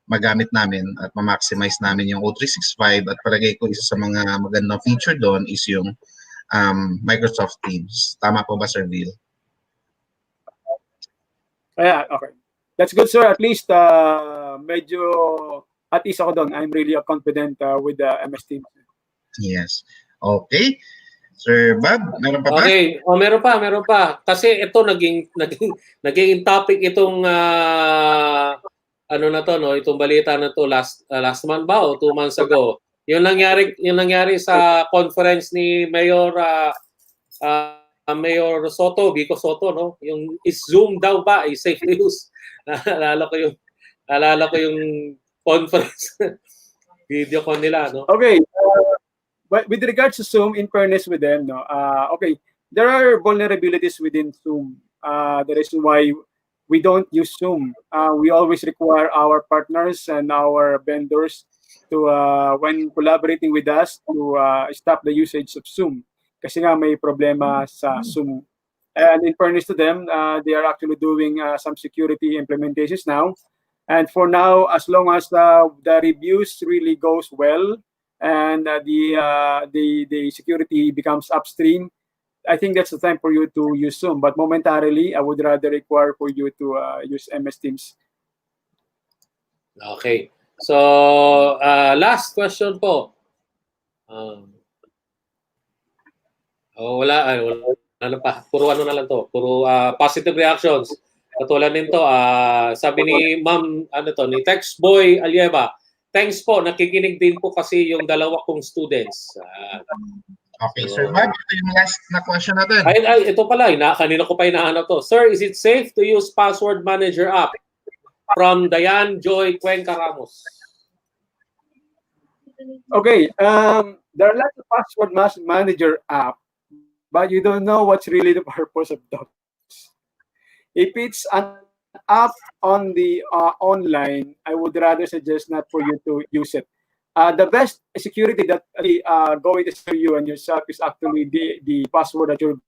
Speaker 1: magamit namin at ma-maximize namin yung O365, at palagay ko isa sa mga magandang feature doon is yung Microsoft Teams. Tama po ba, Sir Bill?
Speaker 5: Yeah, okay. That's good, sir. At least medyo at least ako doon. I'm really confident with the MS Teams.
Speaker 1: Yes. Okay. Sir Bob, meron pa ba?
Speaker 2: Okay, meron pa. Kasi ito naging topic itong itong balita na to last month ba o 2 months ago. Yung nangyari sa conference ni Mayor Soto, Vico Soto, no? Yung is Zoom daw ba ay safe news. Naalala ko yung conference video ko nila, no?
Speaker 5: Okay. But with regards to Zoom, in fairness with them, no, okay, there are vulnerabilities within Zoom. The reason why we don't use Zoom, we always require our partners and our vendors to, when collaborating with us, to stop the usage of Zoom. Kasi nga may problema sa Zoom. And in fairness to them, they are actually doing some security implementations now. And for now, as long as the reviews really goes well, and the security becomes upstream, I think that's the time for you to use Zoom. But momentarily, I would rather require for you to use MS Teams.
Speaker 2: Okay. So, last question po. Wala ano pa. Puro ano na lang to. Puro positive reactions. Katulad nito, sabi ni Ma'am, ni Textboy Alieva, thanks po, nakikinig din po kasi yung dalawa kong students.
Speaker 1: Okay, Sir Bob, ito yung last na question natin.
Speaker 2: Ito pala, kanina ko pa hinahanap to. Sir, is it safe to use password manager app? From Diane Joy Cuenca Ramos.
Speaker 5: Okay, there are lots of password manager app, but you don't know what's really the purpose of those. If it's an app on the online, I would rather suggest not for you to use it. The best security that going to serve you and yourself is actually the password that you're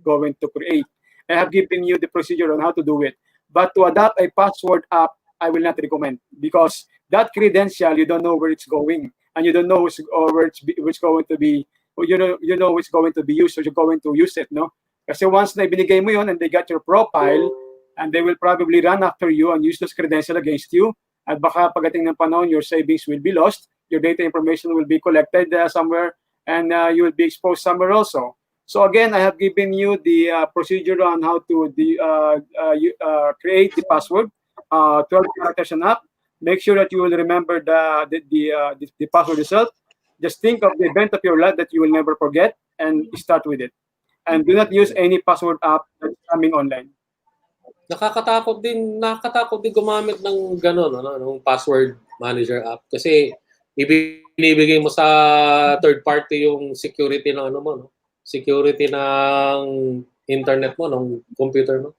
Speaker 5: going to create. I have given you the procedure on how to do it. But to adopt a password app, I will not recommend, because that credential, you don't know where it's going, and you don't know where it's going to be. You know it's going to be used, so you're going to use it, no? Kasi once na ibinigay mo yun and they got your profile, and they will probably run after you and use those credentials against you, at baka pagdating ng panahon, your savings will be lost, your data information will be collected somewhere, and you will be exposed somewhere also. So again, I have given you the procedure on how to create the password, 12 characters and up. Make sure that you will remember the password itself. Just think of the event of your life that you will never forget and start with it. And do not use any password app that's coming online.
Speaker 2: Nakakatakot din gumamit ng gano'n, ng password manager app, kasi ibinibigay mo sa third party yung security ng no? Security ng internet mo, ng computer mo.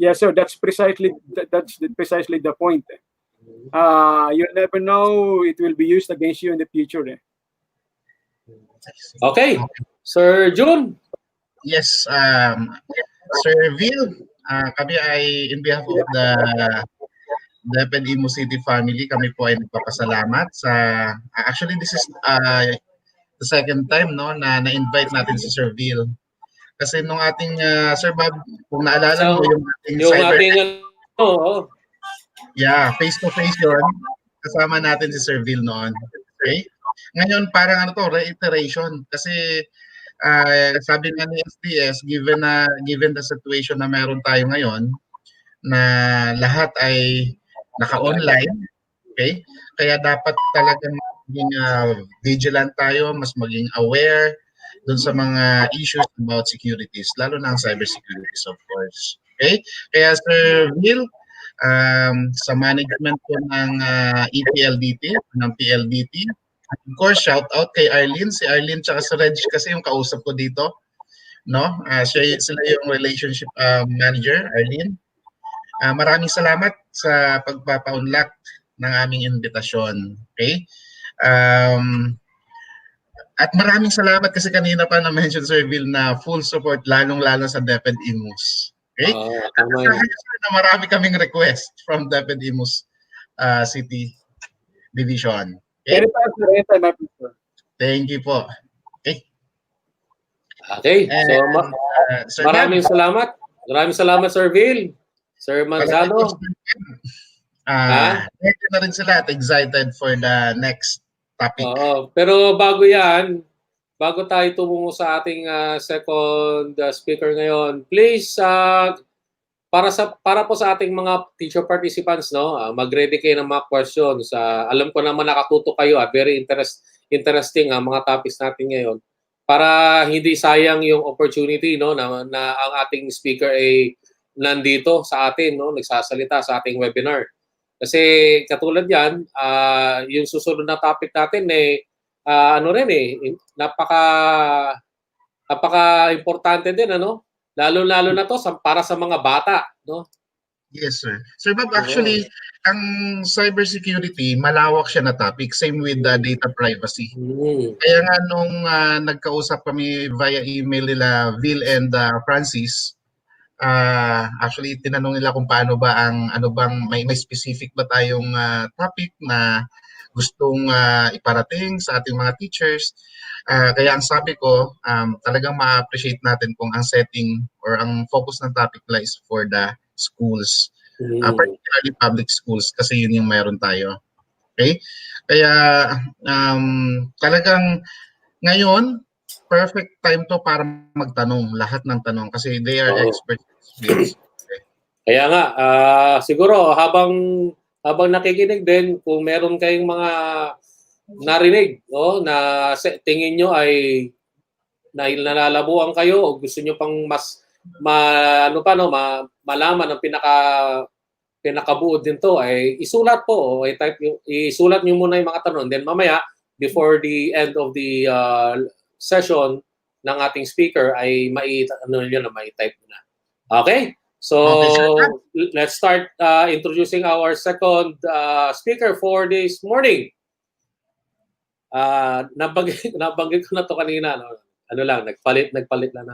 Speaker 5: Yes, sir. That's precisely the point. You never know, it will be used against you in the future.
Speaker 2: Okay, Sir June.
Speaker 1: Yes, Sir Vil, kami ay in behalf of the DepEd Imus City family, kami po ay nagpapasalamat sa actually this is the second time na-invite natin si Sir Vil. Kasi nung ating Sir Bob, kung naalala mo yung ating face to face yon, kasama natin si Sir Vil noon. Okay? Ngayon parang reiteration kasi sabi nga ni SDS, given the situation na meron tayo ngayon na lahat ay naka-online, okay? Kaya dapat talagang maging vigilant tayo, mas maging aware dun sa mga issues about securities, lalo na ang cybersecurity, of course. Okay? Kaya Sir Will, sa management po ng EPLDT, ng PLDT, of course, shout out kay Arlene. Si Arlene tsaka si Reg kasi yung kausap ko dito. No? Sila yung relationship manager, Arlene. Maraming salamat sa pagpapa-unlock ng aming invitasyon. Okay? At maraming salamat kasi kanina pa na-mention Sir Vil na full support lalong-lalo sa DepEd Imus. Okay? Na marami kaming request from DepEd Imus City Division. Okay? Thank you po. Okay.
Speaker 2: Okay. So maraming salamat. Maraming salamat Sir Vil. Sir Manzano.
Speaker 1: Ready na rin sila at excited for the next topic.
Speaker 2: Pero bago tayo tumungo sa ating second speaker ngayon, please para po sa ating mga teacher participants, mag-ready kayo ng mga questions. Alam ko naman nakatuto kayo at very interesting mga topics natin ngayon. Para hindi sayang yung opportunity na ang ating speaker ay nandito sa atin, nagsasalita sa ating webinar. Kasi katulad yan, yung susunod na topic natin napaka-importante din, lalo-lalo na to para sa mga bata, no?
Speaker 1: Yes, sir. Sir Bob, actually, ang cybersecurity, malawak siya na topic, same with the data privacy. Kaya nga nung nagkausap kami via email nila Vil and Francis, actually tinanong nila kung paano ba may specific ba tayong topic na gustong iparating sa ating mga teachers. Kaya ang sabi ko, talagang ma-appreciate natin kung ang setting or ang focus ng topic nila is for the schools, particularly public schools, kasi yun yung meron tayo. Okay? Kaya talagang ngayon, perfect time to para magtanong, lahat ng tanong, kasi they are experts.
Speaker 2: Kaya nga, siguro habang nakikinig din, kung meron kayong mga narinig, na tingin nyo ay nalalabuan kayo o gusto nyo pang mas malaman ang pinakabuod din to, ay isulat po, isulat nyo muna yung mga tanong. Then mamaya, before the end of the session, ng ating speaker ay mai-type na. Okay? So,
Speaker 1: Okay,
Speaker 2: let's start introducing our second speaker for this morning. Nabanggit ko na to kanina. No? Nagpalit lang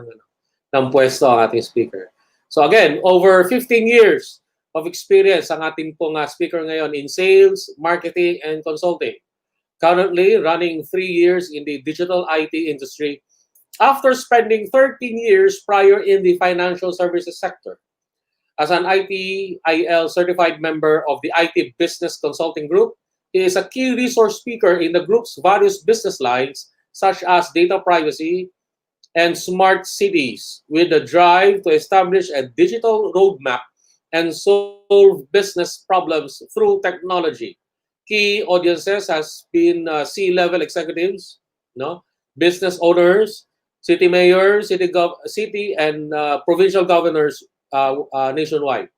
Speaker 2: ng pwesto ang ating speaker. So again, over 15 years of experience ang ating pong speaker ngayon in sales, marketing, and consulting. Currently running 3 years in the digital IT industry after spending 13 years prior in the financial services sector. As an ITIL certified member of the IT Business Consulting Group, he is a key resource speaker in the group's various business lines such as data privacy and smart cities, with the drive to establish a digital roadmap and solve business problems through technology. Key audiences has been C-level executives, business owners, city mayors, city and provincial governors nationwide.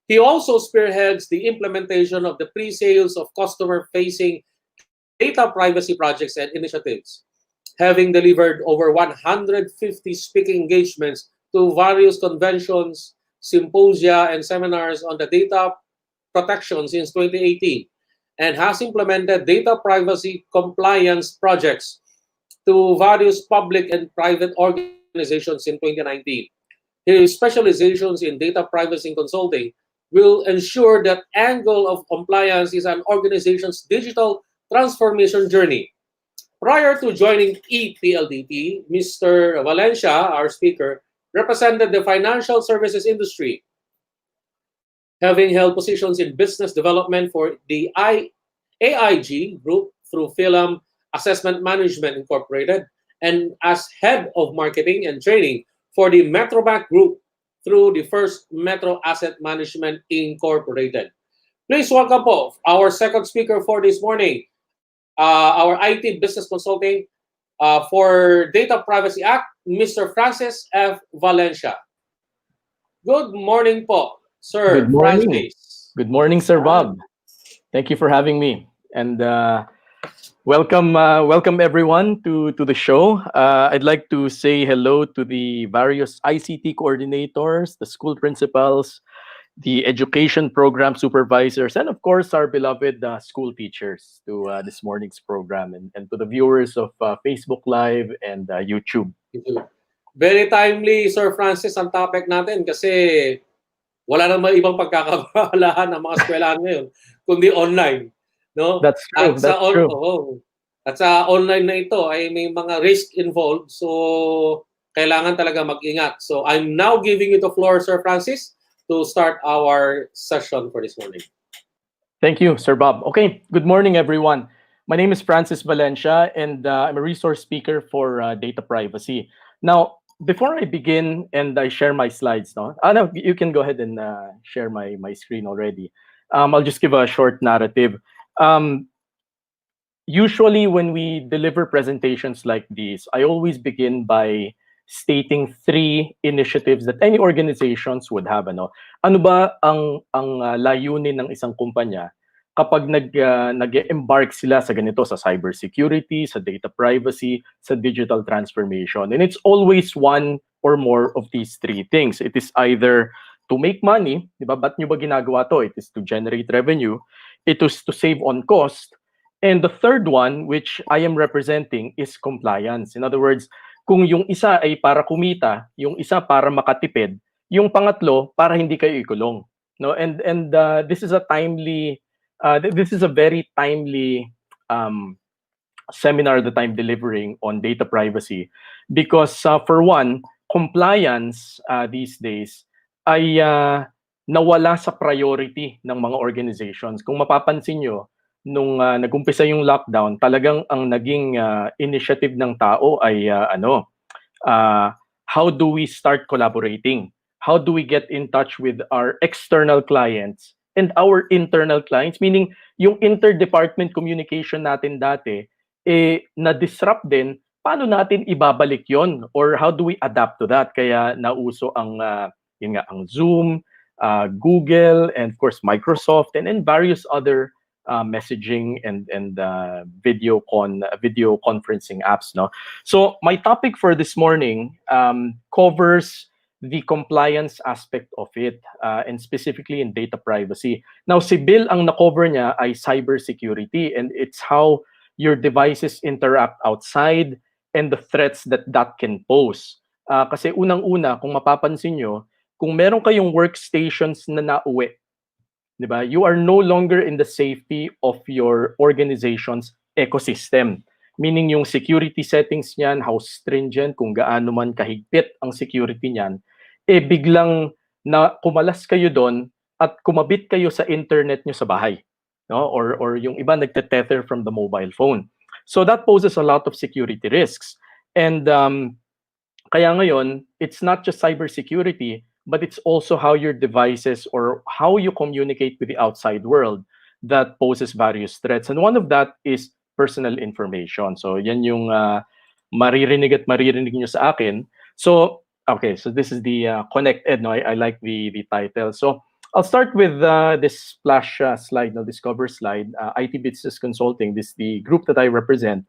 Speaker 2: He also spearheads the implementation of the pre-sales of customer-facing data privacy projects and initiatives, having delivered over 150 speaking engagements to various conventions, symposia, and seminars on the data protection since 2018, and has implemented data privacy compliance projects to various public and private organizations in 2019. His specializations in data privacy consulting will ensure that angle of compliance is an organization's digital transformation journey. Prior to joining EPLDT, Mr. Valencia, our speaker, represented the financial services industry, having held positions in business development for the AIG Group through Film Assessment Management Incorporated, and as head of marketing and training for the Metrobank Group through the First Metro Asset Management Incorporated. Please welcome po our second speaker for this morning, our IT business consulting for Data Privacy Act, Mr. Francis F. Valencia. Good morning po, Sir.
Speaker 6: Good morning.
Speaker 2: Francis.
Speaker 6: Good morning, Sir Bob. Thank you for having me. And welcome everyone to the show. I'd like to say hello to the various ICT coordinators, the school principals, the education program supervisors, and of course our beloved school teachers to this morning's program, and to the viewers of Facebook Live and YouTube.
Speaker 2: Very timely, Sir Francis, ang topic natin kasi wala namang ibang pagkakabalaan ng mga eskwelahan ngayon kundi online, no?
Speaker 6: That's true.
Speaker 2: At sa online na ito ay may mga risk involved, so kailangan talaga mag-ingat. So I'm now giving you the floor, Sir Francis, to start our session for this morning.
Speaker 6: Thank you, Sir Bob. Okay, good morning, everyone. My name is Francis Valencia, and I'm a resource speaker for data privacy. Now, before I begin and I share my slides, no, you can go ahead and share my screen already. I'll just give a short narrative. Usually, when we deliver presentations like these, I always begin by stating 3 initiatives that any organizations would have. Ano ba ang layunin ng isang kumpanya kapag nag-embark sila sa ganito, sa cybersecurity, sa data privacy, sa digital transformation? And it's always one or more of these 3 things. It is either to make money, di ba? Ba't nyo ba ginagawa to? It is to generate revenue. It is to save on cost. And the third one, which I am representing, is compliance. In other words, kung yung isa ay para kumita, yung isa para makatipid, yung pangatlo para hindi kayo ikulong. No, and this is a very timely seminar that I'm delivering on data privacy, because for one, compliance these days ay nawala sa priority ng mga organizations. Kung mapapansin nyo, nung nag-umpisa yung lockdown, talagang ang naging initiative ng tao ay how do we start collaborating? How do we get in touch with our external clients and our internal clients? Meaning, yung interdepartment communication natin dati, na-disrupt din. Paano natin ibabalik yon? Or how do we adapt to that? Kaya nauso ang Zoom, Google, and of course Microsoft, and various other messaging and video conferencing apps, no? So my topic for this morning covers the compliance aspect of it, and specifically in data privacy. Now, si Bill, ang na-cover niya ay cybersecurity, and it's how your devices interact outside and the threats that can pose. Kasi unang-una, kung mapapansin nyo, kung meron kayong workstations na nauwi, di ba, you are no longer in the safety of your organization's ecosystem. Meaning yung security settings niyan, how stringent, kung gaano man kahigpit ang security niyan, biglang na kumalas kayo doon at kumabit kayo sa internet nyo sa bahay, no? Or yung iba nagte-tether from the mobile phone. So that poses a lot of security risks. And kaya ngayon, it's not just cybersecurity, but it's also how your devices or how you communicate with the outside world that poses various threats. And one of that is personal information. So yan yung maririnig nyo sa akin. So, okay, so this is the Connected. No, I like the title. So I'll start with this splash slide, no, this cover slide. IT Business Consulting, this is the group that I represent.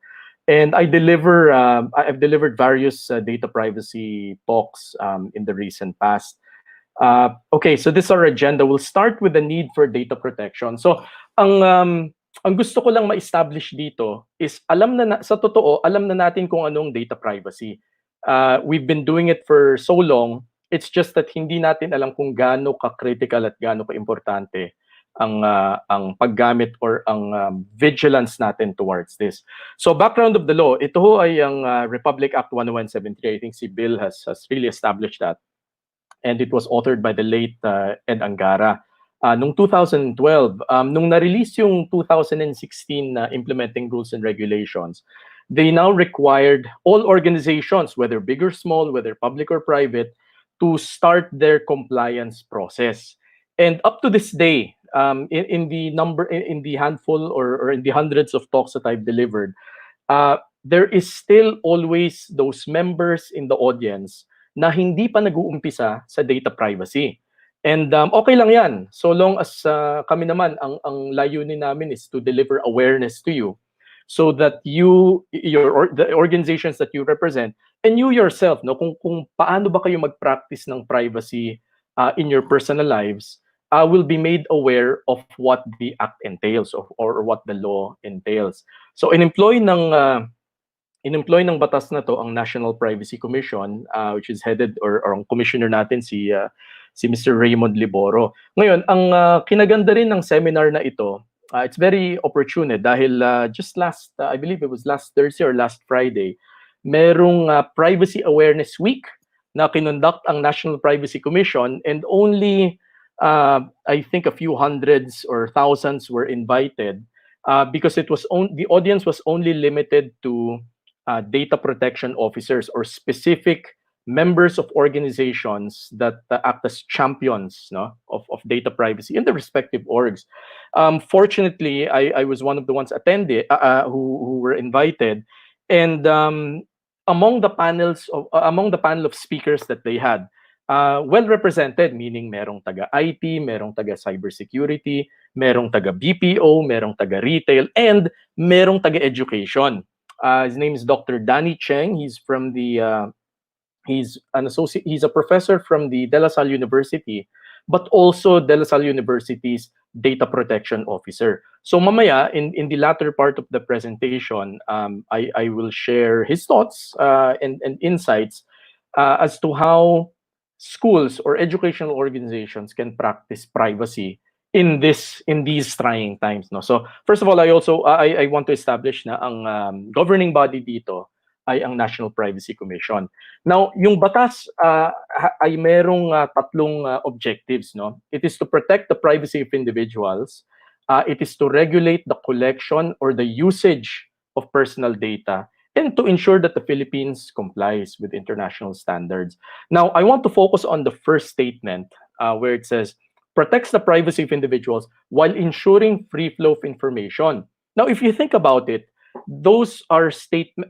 Speaker 6: And I've delivered various data privacy talks in the recent past. Okay, so this is our agenda. We'll start with the need for data protection. So, ang gusto ko lang ma-establish dito is sa totoo, alam na natin kung anong data privacy. We've been doing it for so long. It's just that hindi natin alam kung gaano ka-critical at gaano ka-importante ang paggamit or ang vigilance natin towards this. So background of the law, ito ho ay ang Republic Act 10173. I think si Bill has really established that. And it was authored by the late Ed Angara. Noong 2012, nung na-release yung 2016 implementing rules and regulations, they now required all organizations, whether big or small, whether public or private, to start their compliance process. And up to this day, in the handful or in the hundreds of talks that I've delivered, there is still always those members in the audience na hindi pa nag-uumpisa sa data privacy. And okay lang yan, so long as kami naman, ang layunin namin is to deliver awareness to you so that the organizations that you represent and you yourself, no, kung paano ba kayo mag-practice ng privacy in your personal lives, will be made aware of what the act entails or what the law entails. So in-employ ng batas na to ang National Privacy Commission, which is headed or ang commissioner natin si Mr. Raymond Liboro. Ngayon, ang kinaganda rin ng seminar na ito, it's very opportune dahil just I believe it was last Thursday or last Friday, merong Privacy Awareness Week na kinonduct ang National Privacy Commission, and only I think a few hundreds or thousands were invited because the audience was only limited to data protection officers or specific members of organizations that act as champions, no, of data privacy in the respective orgs. Fortunately, I was one of the ones attended who were invited, and among the panel of speakers that they had, well represented, meaning merong taga-IT, merong taga-cybersecurity, merong taga-BPO, merong taga-retail, and merong taga-education. His name is Dr. Danny Cheng. He's a professor from the De La Salle University, but also De La Salle University's data protection officer. So mamaya, in the latter part of the presentation, I will share his thoughts and insights as to how schools or educational organizations can practice privacy in these trying times, no. So first of all, I want to establish na ang governing body dito ay ang National Privacy Commission. Now, yung batas ay merong tatlong objectives, no. It is to protect the privacy of individuals. It is to regulate the collection or the usage of personal data, and to ensure that the Philippines complies with international standards. Now, I want to focus on the first statement where it says, protects the privacy of individuals while ensuring free flow of information. Now, if you think about it, those are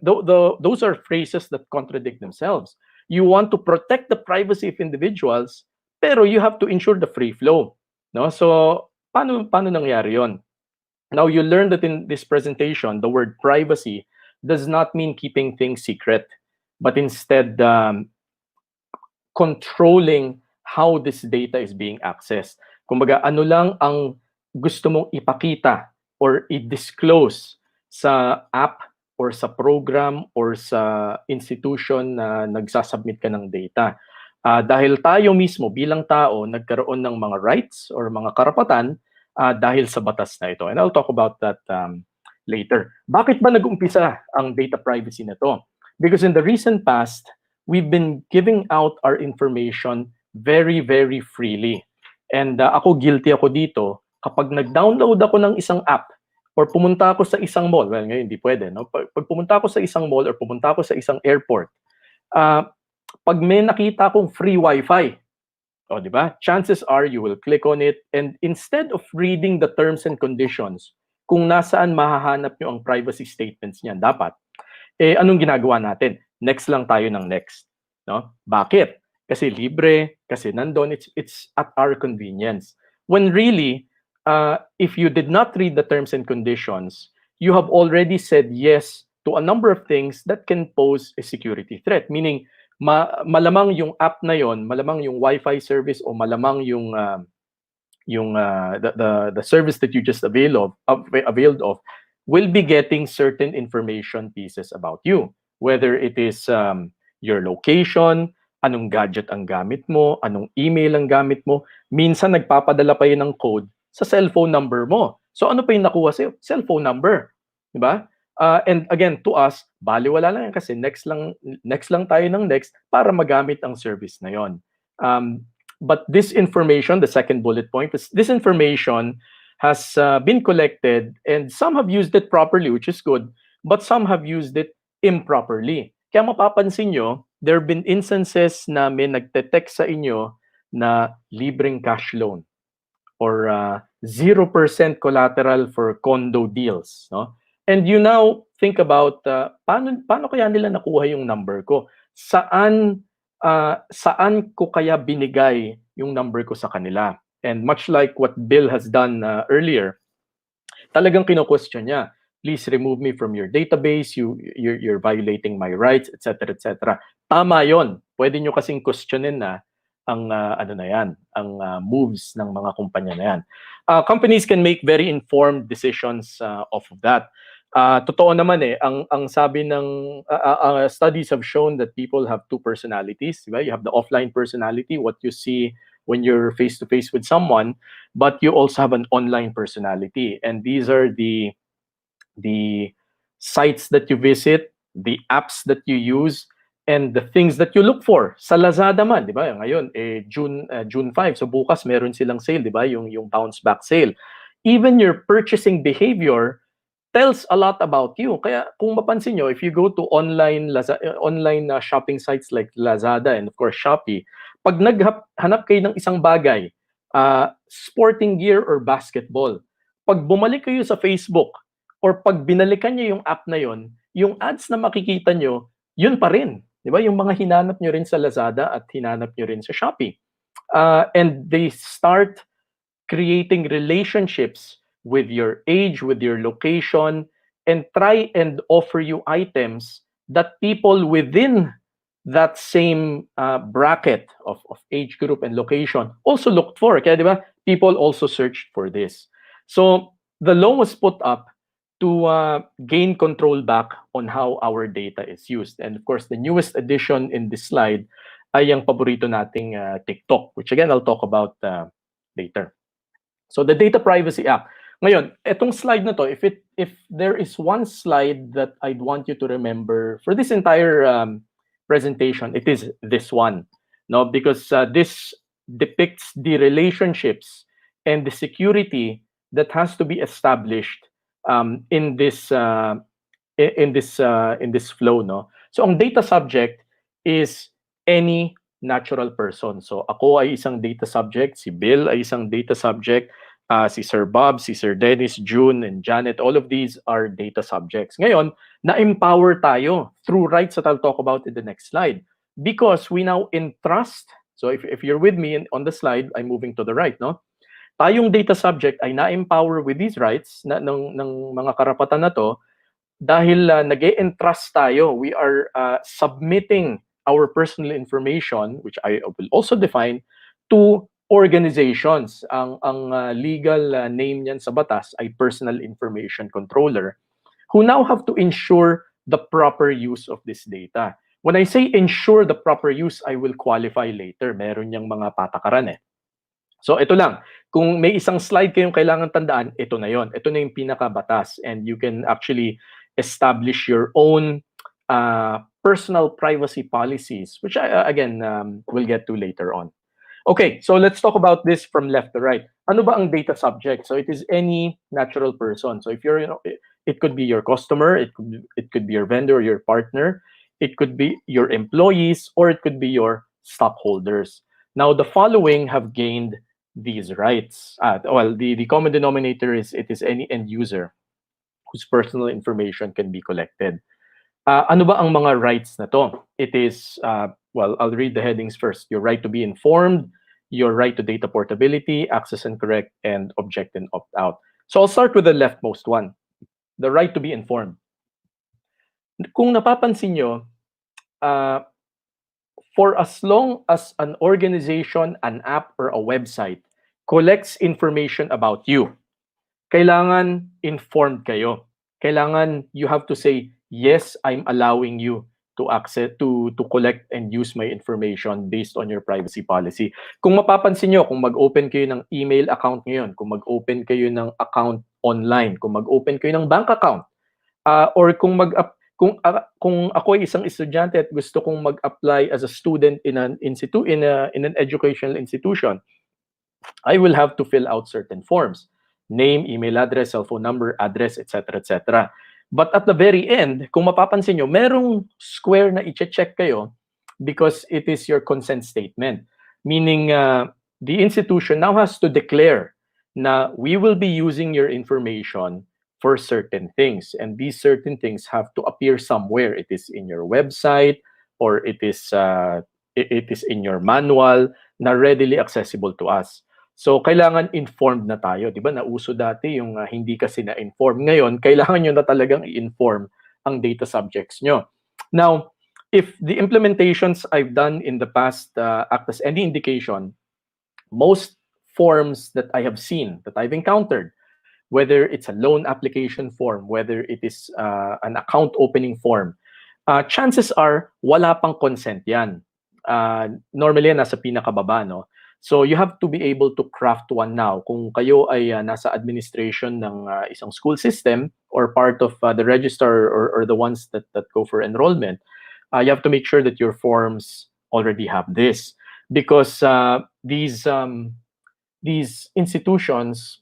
Speaker 6: those are phrases that contradict themselves. You want to protect the privacy of individuals, pero you have to ensure the free flow, no? So, paano nangyari 'yon? Now, you learn that in this presentation, the word privacy does not mean keeping things secret, but instead controlling how this data is being accessed. Kumbaga, ano lang ang gusto mong ipakita or i-disclose sa app or sa program or sa institution na nagsasubmit ka ng data. Dahil tayo mismo bilang tao nagkaroon ng mga rights or mga karapatan dahil sa batas na ito. And I'll talk about that later. Bakit ba nag-umpisa ang data privacy na to? Because in the recent past, we've been giving out our information very, very freely. And ako, guilty ako dito. Kapag nag-download ako ng isang app or pumunta ako sa isang mall, well, ngayon hindi pwede, no? Pag pumunta ako sa isang mall or pumunta ako sa isang airport, pag may nakita akong free wifi, di ba? Chances are you will click on it, and instead of reading the terms and conditions, kung nasaan mahahanap nyo ang privacy statements niyan, dapat, anong ginagawa natin? Next lang tayo ng next. No? Bakit? Kasi libre, kasi nandun, it's at our convenience. When really, if you did not read the terms and conditions, you have already said yes to a number of things that can pose a security threat. Meaning, malamang yung app na yon, malamang yung Wi-Fi service o malamang yung the service that you just availed of will be getting certain information pieces about you, whether it is your location, anong gadget ang gamit mo, anong email ang gamit mo. Minsan nagpapadala pa yun ng code sa cellphone number mo. So ano pa yung nakuha sa'yo? Cellphone number, di ba? And again, to us, baliwala lang yan kasi next lang tayo ng next para magamit ang service na yon. But this information, the second bullet point, this information has been collected and some have used it properly, which is good, but some have used it improperly. Kaya mapapansin nyo, there have been instances na may nagte-text sa inyo na libreng cash loan or 0% collateral for condo deals, no? And you now think about paano kaya nila nakuha yung number ko? Saan ko kaya binigay yung number ko sa kanila? And much like what Bill has done earlier, talagang kino-question niya, please remove me from your database, you're violating my rights, etc., etc. Tama yon. Pwede nyo kasing questionin na ang moves ng mga kumpanya na yan. Companies can make very informed decisions off of that. Totoo naman ang sabi ng studies have shown that people have two personalities, diba? You have the offline personality, what you see when you're face to face with someone, but you also have an online personality, and these are the sites that you visit, the apps that you use, and the things that you look for. Sa Lazada man, di ba? Ngayon, June 5, so bukas meron silang sale, di ba? Yung bounce back sale. Even your purchasing behavior tells a lot about you. Kaya kung mapansin nyo, if you go to online shopping sites like Lazada and of course Shopee, pag naghanap kayo ng isang bagay, sporting gear or basketball, pag bumalik kayo sa Facebook or pag binalikan nyo yung app na yon, yung ads na makikita nyo, yun pa rin. Di ba? Yung mga hinanap nyo rin sa Lazada at hinanap nyo rin sa Shopee. And they start creating relationships with your age, with your location, and try and offer you items that people within that same bracket of age group and location also looked for. Kaya di ba? People also searched for this. So the law was put up to gain control back on how our data is used. And of course, the newest addition in this slide ay ang paborito nating TikTok, which again, I'll talk about later. So the Data Privacy Act. Ngayon, etong slide na to, if there is one slide that I'd want you to remember for this entire presentation, it is this one. No, because this depicts the relationships and the security that has to be established in this flow, no. So ang data subject is any natural person. So ako ay isang data subject, si Bill ay isang data subject, si Sir Bob, si Sir Dennis, June, and Janet, all of these are data subjects. Ngayon, na-empower tayo through rights that I'll talk about in the next slide. Because we now entrust, so if you're with me on the slide, I'm moving to the right, no? tayong data subject ay na-empower with these rights ng mga karapatan na to dahil nag-e-entrust tayo. We are submitting our personal information, which I will also define, to organizations. Ang legal name niyan sa batas ay Personal Information Controller, who now have to ensure the proper use of this data. When I say ensure the proper use, I will qualify later. Meron niyang mga patakaran eh. So ito lang, kung may isang slide kayong kailangan tandaan, ito na yon. Ito na yung pinakabatas, and you can actually establish your own personal privacy policies, which I, again, we'll get to later on. Okay, so let's talk about this from left to right. Ano ba ang data subject? So it is any natural person. So if you're, it could be your customer, it could be your vendor, your partner, it could be your employees, or it could be your stockholders. Now, the following have gained these rights. Well, the common denominator is it is any end user whose personal information can be collected. Ano ba ang mga rights na to? It is, well, I'll read the headings first. Your right to be informed, your right to data portability, access and correct, and object and opt out. So I'll start with the leftmost one, the right to be informed. Kung napapansin nyo, for as long as an organization, an app, or a website collects information about you, kailangan informed kayo. Kailangan you have to say, yes, I'm allowing you to access, to collect and use my information based on your privacy policy. Kung mapapansin nyo, kung mag-open kayo ng email account ngayon, kung mag-open kayo ng account online, kung mag-open kayo ng bank account, or kung ako ay isang estudyante at gusto kong mag-apply as a student in an educational institution, I will have to fill out certain forms: name, email address, cell phone number, address, etc., etc. But at the very end, kung mapapansin nyo, merong square na i-check kayo because it is your consent statement. Meaning, the institution now has to declare na we will be using your information for certain things, and these certain things have to appear somewhere. It is in your website, or it is in your manual na readily accessible to us. So kailangan informed na tayo, 'di ba? Nauso dati yung hindi kasi na-inform. Ngayon, kailangan nyo na talagang i-inform ang data subjects nyo. Now, if the implementations I've done in the past act as any indication, most forms that I have seen, that I've encountered, whether it's a loan application form, whether it is an account opening form, chances are wala pang consent yan. Normally, nasa pinakababa, no? So you have to be able to craft one now. Kung kayo ay nasa administration ng isang school system or part of the register or the ones that go for enrollment, you have to make sure that your forms already have this, because these institutions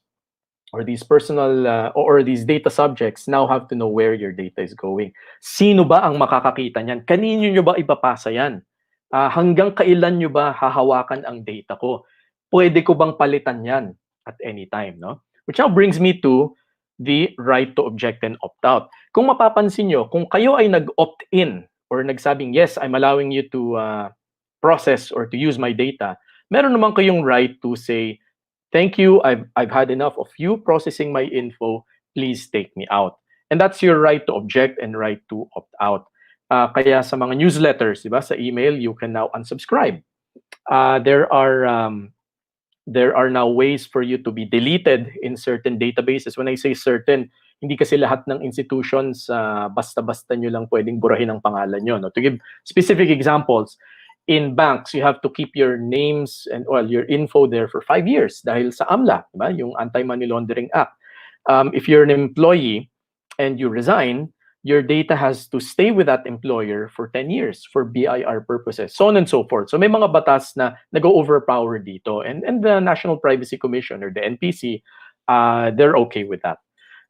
Speaker 6: or these personal or these data subjects now have to know where your data is going. Sino ba ang makakakita niyan? Kanino nyo ba ipapasa yan? Hanggang kailan nyo ba hahawakan ang data ko? Pwede ko bang palitan yan at any time, no? Which now brings me to the right to object and opt out. Kung mapapansin nyo, kung kayo ay nag-opt in or nagsabing, yes, I'm allowing you to process or to use my data, meron naman kayong right to say, thank you, I've had enough of you processing my info, please take me out. And that's your right to object and right to opt out. Kaya sa mga newsletters, diba, sa email, you can now unsubscribe. There are now ways for you to be deleted in certain databases. When I say certain, hindi kasi lahat ng institutions basta-basta nyo lang pwedeng burahin ang pangalan nyo. No? To give specific examples, in banks, you have to keep your names and your info there for 5 years dahil sa AMLA, diba? Yung Anti-Money Laundering Act. If you're an employee and you resign, your data has to stay with that employer for 10 years for BIR purposes, so on and so forth. So may mga batas na nag-overpower dito. And the National Privacy Commission or the NPC, they're okay with that.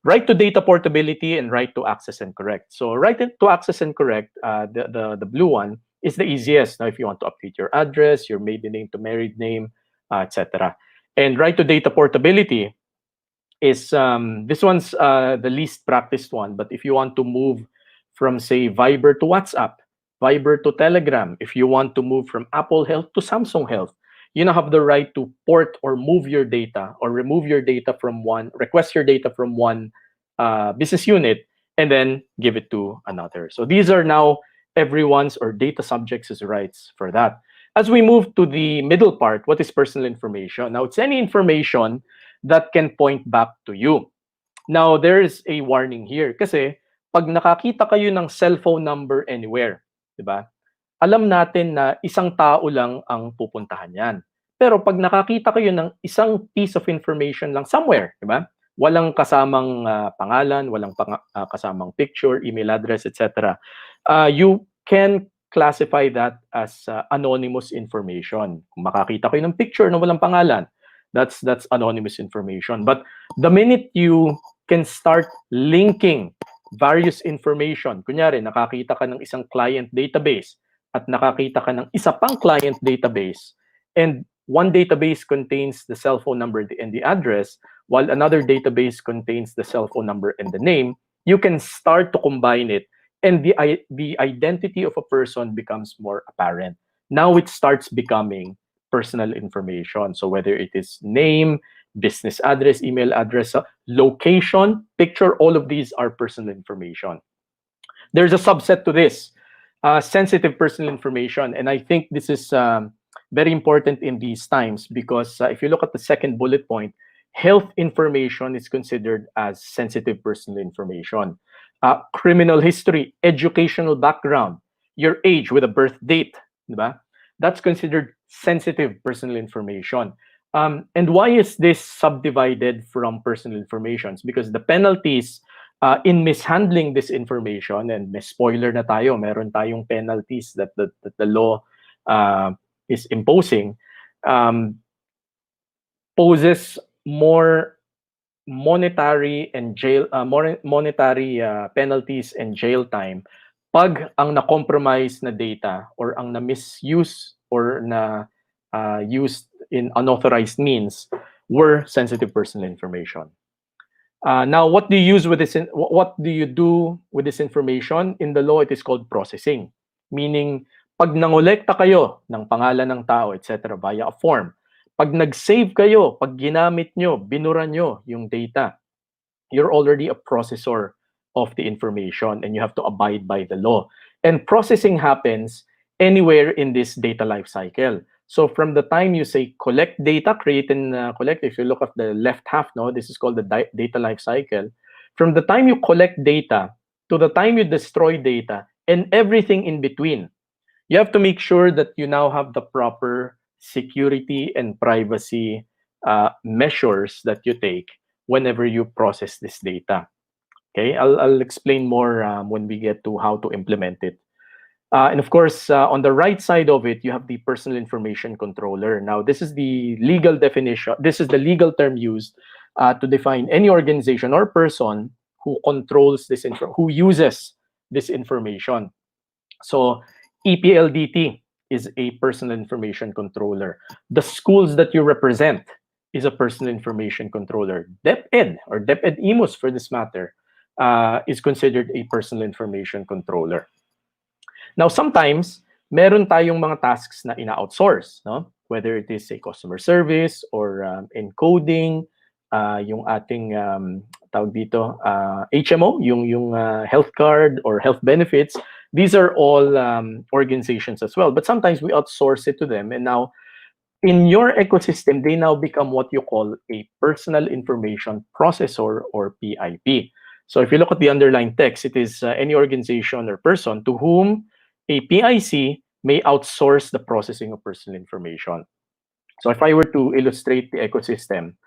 Speaker 6: Right to data portability and right to access and correct. So right to access and correct, the blue one, is the easiest. Now, if you want to update your address, your maiden name to married name, etc. And right to data portability is this one's the least practiced one. But if you want to move from, say, Viber to WhatsApp, Viber to Telegram, if you want to move from Apple Health to Samsung Health, you now have the right to port or move your data or remove your data from one, request your data from one business unit and then give it to another. So these are now everyone's or data subjects' rights for that. As we move to the middle part, what is personal information? Now, it's any information that can point back to you. Now, there is a warning here kasi pag nakakita kayo ng cellphone number anywhere, di ba? Alam natin na isang tao lang ang pupuntahan yan. Pero pag nakakita kayo ng isang piece of information lang somewhere, di ba? Walang kasamang pangalan, walang kasamang picture, email address, etc. You can classify that as anonymous information. Kung makakita kayo ng picture na walang pangalan, that's anonymous information. But the minute you can start linking various information, kunyari nakakita ka ng isang client database at nakakita ka ng isa pang client database, and one database contains the cell phone number and the address, while another database contains the cell phone number and the name, you can start to combine it, and the identity of a person becomes more apparent. Now it starts becoming personal information. So whether it is name, business address, email address, location, picture, all of these are personal information. There's a subset to this, sensitive personal information. And I think this is very important in these times because if you look at the second bullet point, health information is considered as sensitive personal information. Criminal history, educational background, your age with a birth date, diba? That's considered sensitive personal information. And why is this subdivided from personal information? Because the penalties in mishandling this information, and may spoiler na tayo, meron tayong penalties that the law is imposing, poses more monetary and jail monetary penalties and jail time pag ang na-compromise na data or ang na-misuse or na used in unauthorized means were sensitive personal information. Now, what do you use with this? What do you do with this information? In the law, it is called processing. Meaning, pag nangolekta kayo ng pangalan ng tao, etc. via a form, pag nag-save kayo, pag ginamit nyo, binura nyo yung data, you're already a processor of the information and you have to abide by the law. And processing happens anywhere in this data life cycle. So from the time you say collect data, create and collect, if you look at the left half, no, this is called the data life cycle. From the time you collect data to the time you destroy data and everything in between, you have to make sure that you now have the proper security and privacy measures that you take whenever you process this data. Okay, I'll explain more when we get to how to implement it. And of course, on the right side of it, you have the personal information controller. Now, this is the legal definition. This is the legal term used to define any organization or person who controls this who uses this information. So, EPLDT is a personal information controller. The schools that you represent is a personal information controller. DepEd or DepEd Imus, for this matter, is considered a personal information controller. Now, sometimes, meron tayong mga tasks na ina-outsource, no? Whether it is a customer service or encoding, yung ating tawag dito, HMO, yung health card or health benefits. These are all organizations as well. But sometimes we outsource it to them. And now, in your ecosystem, they now become what you call a personal information processor or PIP. So if you look at the underlying text, it is any organization or person to whom a PIC may outsource the processing of personal information. So if I were to illustrate the ecosystem,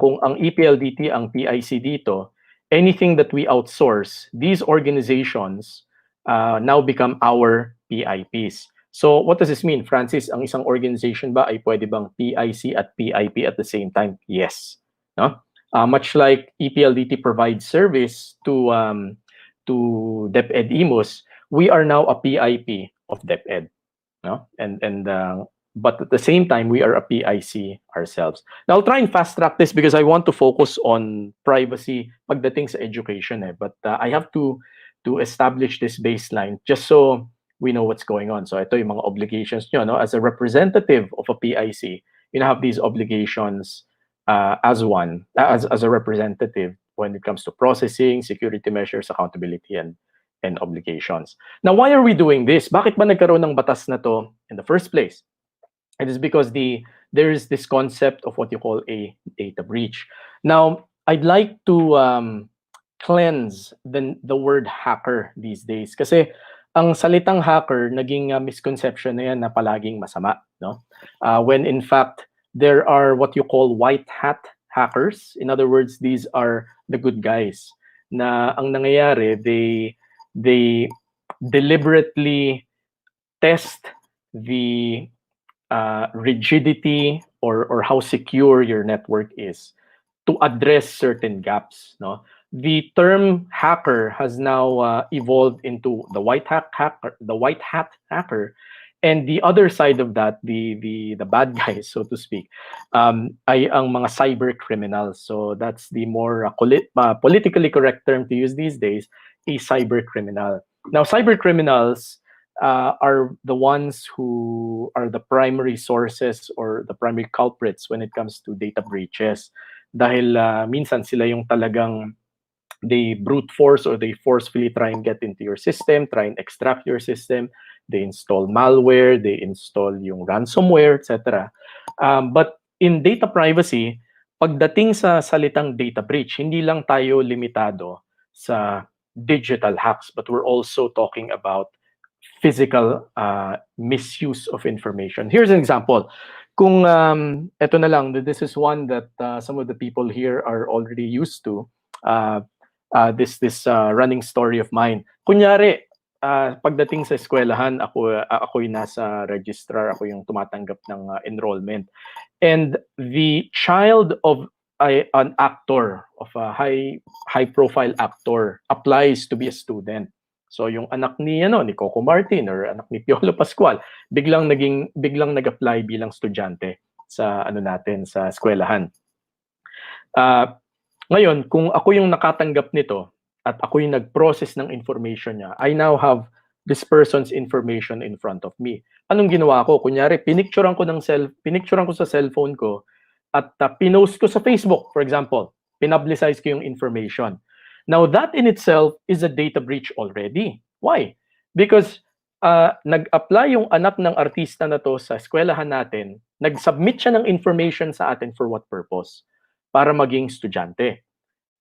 Speaker 6: kung ang EPLDT ang PIC dito, anything that we outsource, these organizations now become our PIPs. So what does this mean? Francis, ang isang organization ba ay pwede bang PIC at PIP at the same time? Yes. No? Much like EPLDT provides service to DepEd Imus, we are now a PIP of DepEd. No? But at the same time, we are a PIC ourselves. Now, I'll try and fast track this because I want to focus on privacy pagdating sa education. But I have to establish this baseline just so we know what's going on. So ito yung mga obligations nyo, no? As a representative of a PIC, you have these obligations as a representative when it comes to processing, security measures, accountability, and obligations. Now, why are we doing this? Bakit ba nagkaroon ng batas na to in the first place? It is because there is this concept of what you call a data breach. Now, I'd like to cleanse the word hacker these days kasi ang salitang hacker naging misconception na yan na palaging masama, no? When in fact there are what you call white hat hackers. In other words, these are the good guys na ang nangyayari, they deliberately test the rigidity or how secure your network is to address certain gaps, no? The term hacker has now evolved into the white hat hacker, and the other side of that, the bad guys, so to speak, ay ang mga cyber criminals. So that's the more politically correct term to use these days, a cyber criminal. Now, cyber criminals are the ones who are the primary sources or the primary culprits when it comes to data breaches. Dahil minsan sila yung talagang they brute force or they forcefully try and get into your system, try and extract your system. They install malware, they install yung ransomware, etc. But in data privacy, pagdating sa salitang data breach, hindi lang tayo limitado sa digital hacks, but we're also talking about physical misuse of information. Here's an example. Kung eto na lang, this is one that some of the people here are already used to. This running story of mine. Kunyari, pagdating sa eskwelahan, ako'y nasa registrar, ako yung tumatanggap ng enrollment. And the child of an actor, of a high-profile actor, applies to be a student. So yung anak ni Coco Martin or anak ni Piolo Pascual, biglang nag-apply bilang estudyante sa sa eskwelahan. Ngayon, kung ako yung nakatanggap nito at ako yung nag-process ng information niya, I now have this person's information in front of me. Anong ginawa ko? Kunyari, pinicturean ko sa cellphone ko at pinost ko sa Facebook, for example. Pinublicize ko yung information. Now, that in itself is a data breach already. Why? Because nag-apply yung anak ng artista na to sa eskwelahan natin, nag-submit siya ng information sa atin for what purpose? Para maging estudyante.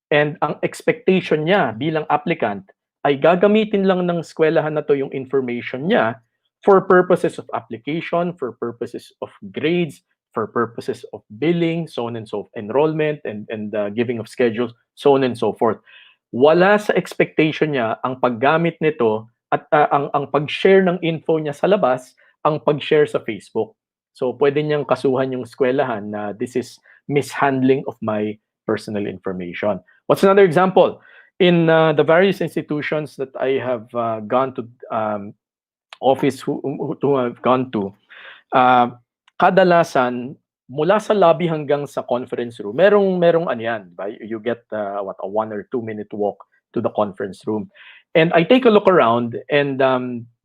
Speaker 6: And ang expectation niya bilang applicant ay gagamitin lang ng eskwelahan na to yung information niya for purposes of application, for purposes of grades, for purposes of billing, so on and so forth, enrollment and giving of schedules, so on and so forth. Wala sa expectation niya ang paggamit nito at ang pag-share ng info niya sa labas, ang pag-share sa Facebook. So pwede niyang kasuhan yung eskwelahan na this is mishandling of my personal information. What's another example? In the various institutions that I have gone to, office who have gone to, kadalasan mula sa lobby hanggang sa conference room, merong ano yan, you get a 1 or 2 minute walk to the conference room. And I take a look around and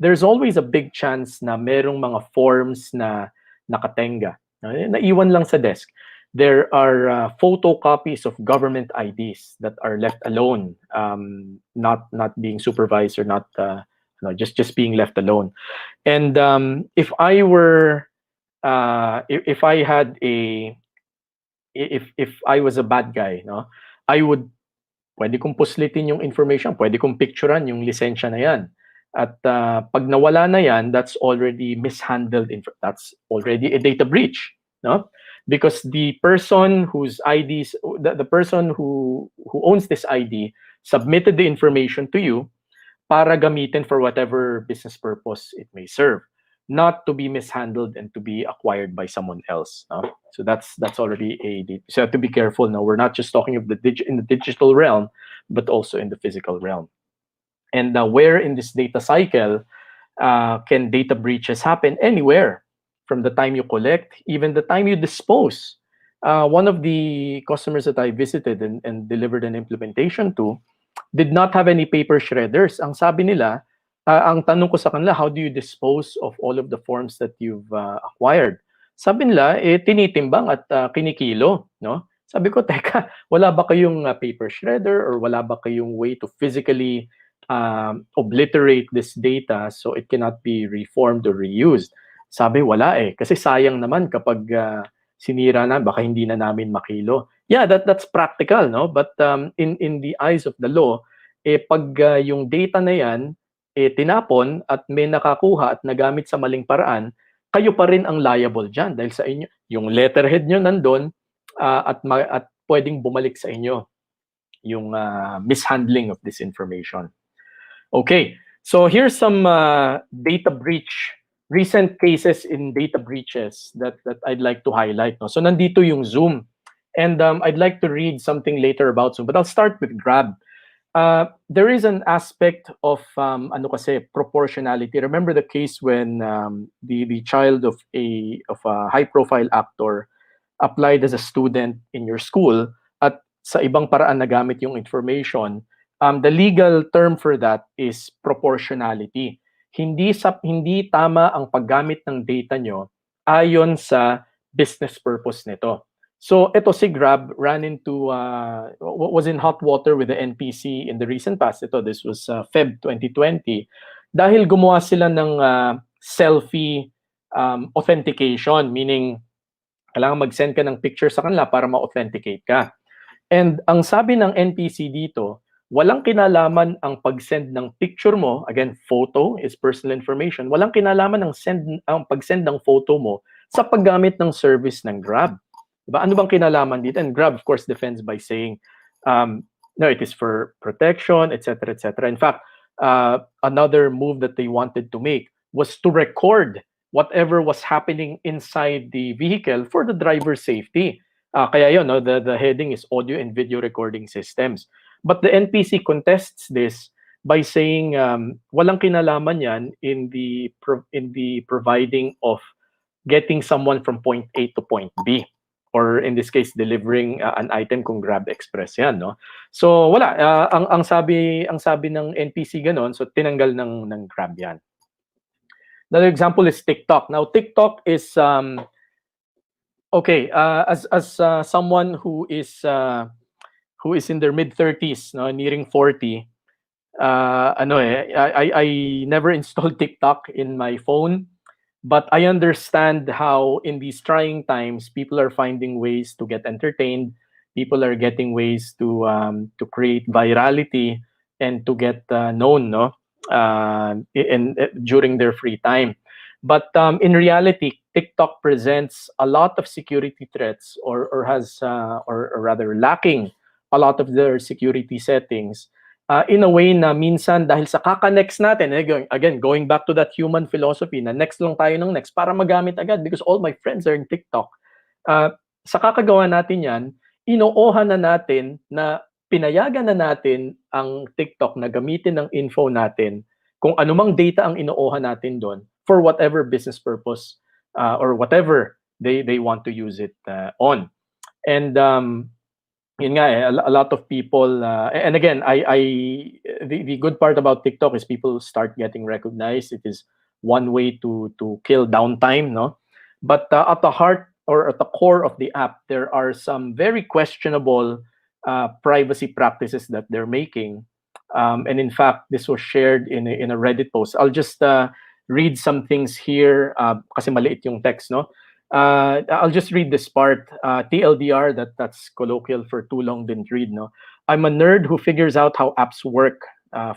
Speaker 6: there's always a big chance na merong mga forms na nakatenga, naiwan lang sa desk. There are photocopies of government IDs that are left alone, not being supervised or not just being left alone. And if I was a bad guy, I would pwede kong puslitin yung information, pwede kong picturean yung lisensya na yan. At pag nawala na yan, that's already mishandled. That's already a data breach, no? Because the person whose IDs, the person who owns this ID submitted the information to you para gamitin for whatever business purpose it may serve, not to be mishandled and to be acquired by someone else. No? So that's already so you have to be careful. Now we're not just talking of in the digital realm, but also in the physical realm. And where in this data cycle can data breaches happen? Anywhere. From the time you collect, even the time you dispose. One of the customers that I visited and delivered an implementation to did not have any paper shredders. Ang sabi nila, ang tanong ko sa kanila, how do you dispose of all of the forms that you've acquired? Sabi nila, tinitimbang at kinikilo, no? Sabi ko, teka, wala ba kayong paper shredder or wala ba kayong way to physically obliterate this data so it cannot be reformed or reused? Sabi, wala kasi sayang naman kapag sinira na, baka hindi na namin makilo. Yeah, that's practical, no? But in the eyes of the law, pag yung data na yan, tinapon at may nakakuha at nagamit sa maling paraan, kayo pa rin ang liable dyan dahil sa inyo, yung letterhead nyo nandun at pwedeng bumalik sa inyo yung mishandling of this information. Okay, so here's some data breach, recent cases in data breaches that I'd like to highlight. No? So nandito yung Zoom. And I'd like to read something later about Zoom, but I'll start with Grab. There is an aspect of proportionality. Remember the case when the child of a high-profile actor applied as a student in your school at sa ibang paraan nagamit yung information. The legal term for that is proportionality. Hindi tama ang paggamit ng data nyo ayon sa business purpose nito. So ito si Grab ran into was in hot water with the NPC in the recent past. This was Feb 2020 dahil gumawa sila ng selfie authentication, meaning kailangan mag-send ka ng picture sa kanila para ma-authenticate ka. And ang sabi ng NPC dito, walang kinalaman ang pag-send ng picture mo, again, photo is personal information, walang kinalaman ang pag-send ng photo mo sa paggamit ng service ng Grab. Diba? Ano bang kinalaman dito? And Grab, of course, defends by saying, no, it is for protection, etc., etc. In fact, another move that they wanted to make was to record whatever was happening inside the vehicle for the driver's safety. Kaya yun, no, the heading is audio and video recording systems. But the NPC contests this by saying walang kinalaman yan in the providing of getting someone from point A to point B. Or in this case, delivering an item kung Grab Express yan, no? So wala, ang sabi ng NPC ganon, so tinanggal ng Grab yan. Another example is TikTok. Now TikTok is okay, as someone who is in their mid-30s, no, nearing 40, I never installed TikTok in my phone. But I understand how in these trying times, people are finding ways to get entertained. People are getting ways to create virality and to get known, no, during their free time. But in reality, TikTok presents a lot of security threats, or rather lacking a lot of their security settings. In a way na minsan dahil sa kaka-next natin, again, going back to that human philosophy na next lang tayo ng next para magamit agad because all my friends are in TikTok. Sa kakagawa natin yan, inoohan na natin na pinayagan na natin ang TikTok na gamitin ng info natin kung anumang data ang inoohan natin doon for whatever business purpose or whatever they want to use it on. And yun nga, a lot of people, and again, the good part about TikTok is people start getting recognized. It is one way to kill downtime, no? But at the heart or at the core of the app, there are some very questionable privacy practices that they're making. And in fact, this was shared in a Reddit post. I'll just read some things here kasi maliit yung text, no? I'll just read this part. TLDR, that's colloquial for too long didn't read, no? I'm a nerd who figures out how apps work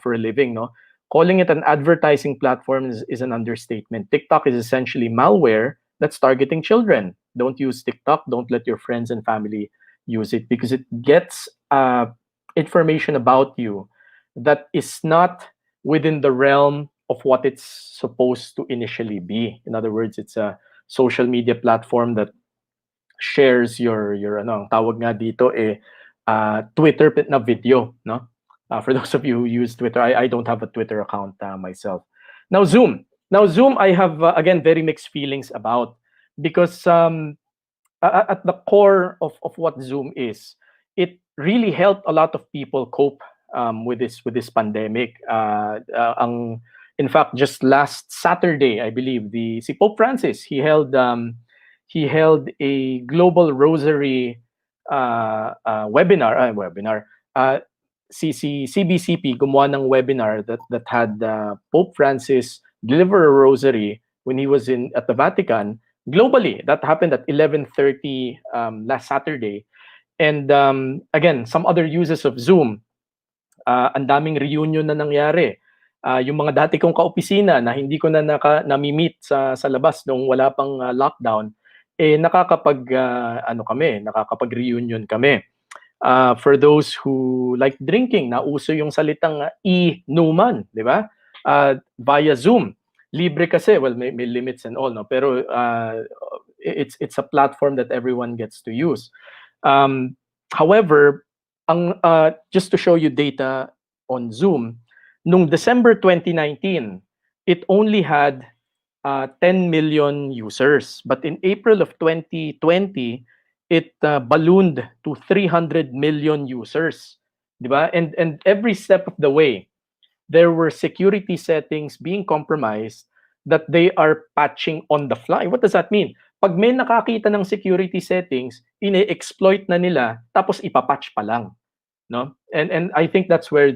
Speaker 6: for a living, no? Calling it an advertising platform is an understatement. TikTok is essentially malware that's targeting children. Don't use TikTok. Don't let your friends and family use it because it gets information about you that is not within the realm of what it's supposed to initially be. In other words, it's a social media platform that shares your ang tawag nga dito Twitter na video, no? For those of you who use Twitter, I don't have a Twitter account myself. Now Zoom, I have again very mixed feelings about because at the core of what Zoom is, it really helped a lot of people cope with this pandemic. In fact, just last Saturday, I believe, si Pope Francis, he held a global rosary webinar. Si CBCP gumawa ng webinar that had Pope Francis deliver a rosary when he was at the Vatican globally. That happened at 11:30 last Saturday. And again, some other uses of Zoom. Ang daming reunion na nangyari. Yung mga dati kong kaopisina na hindi ko na nami-meet sa labas nung wala pang lockdown, nakakapag-reunion kami. For those who like drinking, nauso yung salitang inuman, di ba? Via Zoom. Libre kasi, well, may limits and all, no? Pero it's a platform that everyone gets to use. However, just to show you data on Zoom, nung December 2019, it only had 10 million users. But in April of 2020, it ballooned to 300 million users. Diba? And every step of the way, there were security settings being compromised that they are patching on the fly. What does that mean? Pag may nakakita ng security settings, ine-exploit na nila, tapos ipapatch pa lang. No? And I think that's where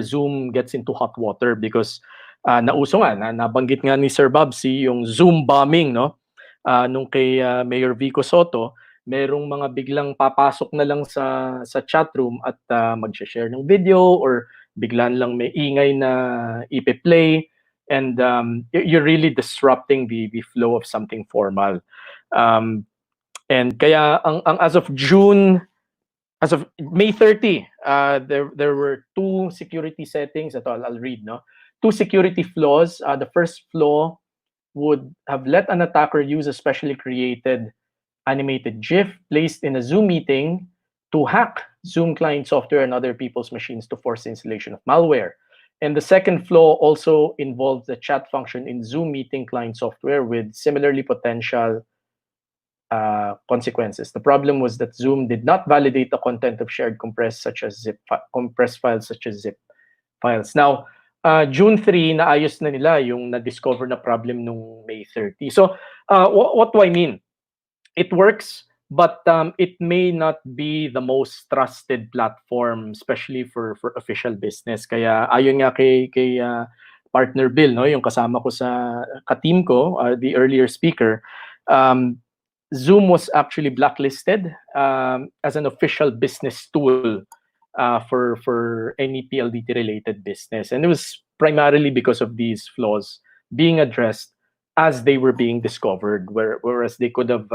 Speaker 6: Zoom gets into hot water because nauso nga, nabanggit nga ni Sir Babsi yung Zoom bombing, no? Nung kay Mayor Vico Soto, merong mga biglang papasok na lang sa chat room at mag-share ng video or biglan lang may ingay na ipe-play, and you're really disrupting the flow of something formal. And kaya as of May 30, there were two security settings that I'll read, no? Two security flaws. The first flaw would have let an attacker use a specially created animated GIF placed in a Zoom meeting to hack Zoom client software and other people's machines to force the installation of malware. And the second flaw also involves the chat function in Zoom meeting client software with similarly potential consequences. The problem was that Zoom did not validate the content of shared compressed files such as zip files. Now, June 3, naayos na nila yung na-discover na problem nung May 30. So, what do I mean? It works, but it may not be the most trusted platform, especially for official business. Kaya ayon nga kay partner Bill, no, yung kasama ko sa ka-team ko, the earlier speaker, Zoom was actually blacklisted as an official business tool for any PLDT related business, and it was primarily because of these flaws being addressed as they were being discovered, whereas they could have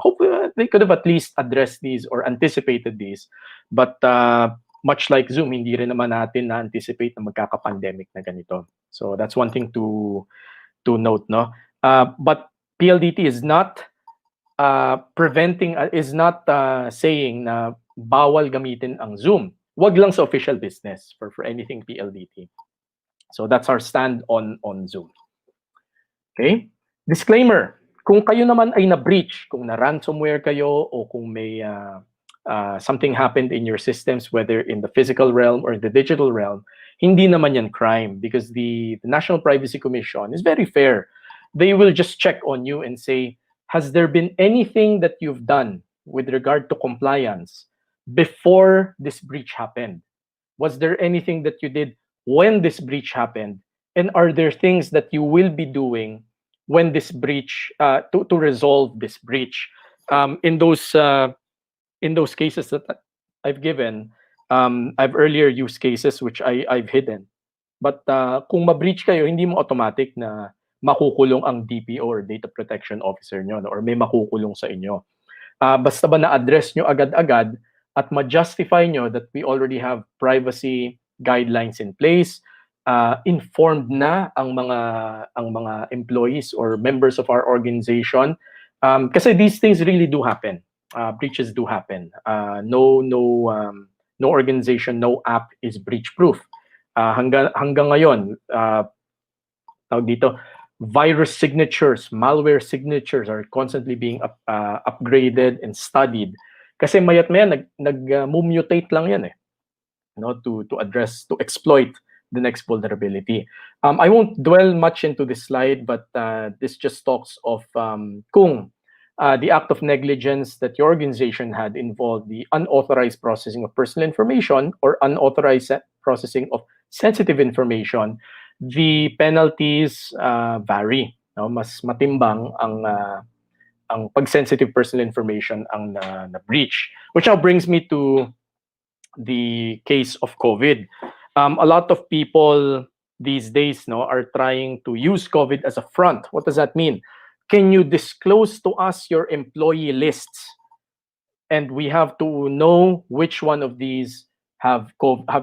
Speaker 6: hopefully they could have at least addressed these or anticipated these, but much like Zoom, hindi rin naman natin na-anticipate na magkaka-pandemic na ganito. So that's one thing to note, no? But PLDT is not saying na bawal gamitin ang Zoom. Wag lang sa official business for anything PLDT. So that's our stand on Zoom. Okay? Disclaimer, kung kayo naman ay na-breach, kung na-ransomware kayo o kung may something happened in your systems, whether in the physical realm or the digital realm, hindi naman yan crime because the National Privacy Commission is very fair. They will just check on you and say, has there been anything that you've done with regard to compliance before this breach happened? Was there anything that you did when this breach happened? And are there things that you will be doing when this breach, to resolve this breach? In those cases that I've given, I've earlier used cases which I've hidden. But kung ma-breach kayo, hindi mo automatic na makukulong ang DPO or Data Protection Officer nyo, no? Or may makukulong sa inyo. Basta ba na-address nyo agad-agad at ma-justify nyo that we already have privacy guidelines in place, informed na ang mga employees or members of our organization, kasi these things really do happen. Breaches do happen. No organization, no app is breach proof. Hanggang ngayon, tawag dito, virus signatures, malware signatures are constantly being upgraded and studied. Kasi mayat maya nag-mutate lang yan, no, to exploit the next vulnerability. I won't dwell much into this slide, but this just talks of kung the act of negligence that your organization had involved the unauthorized processing of personal information or unauthorized processing of sensitive information, the penalties vary. No? Mas matimbang ang pag-sensitive personal information ang na-breach. Which now brings me to the case of COVID. A lot of people these days are trying to use COVID as a front. What does that mean? Can you disclose to us your employee lists? And we have to know which one of these have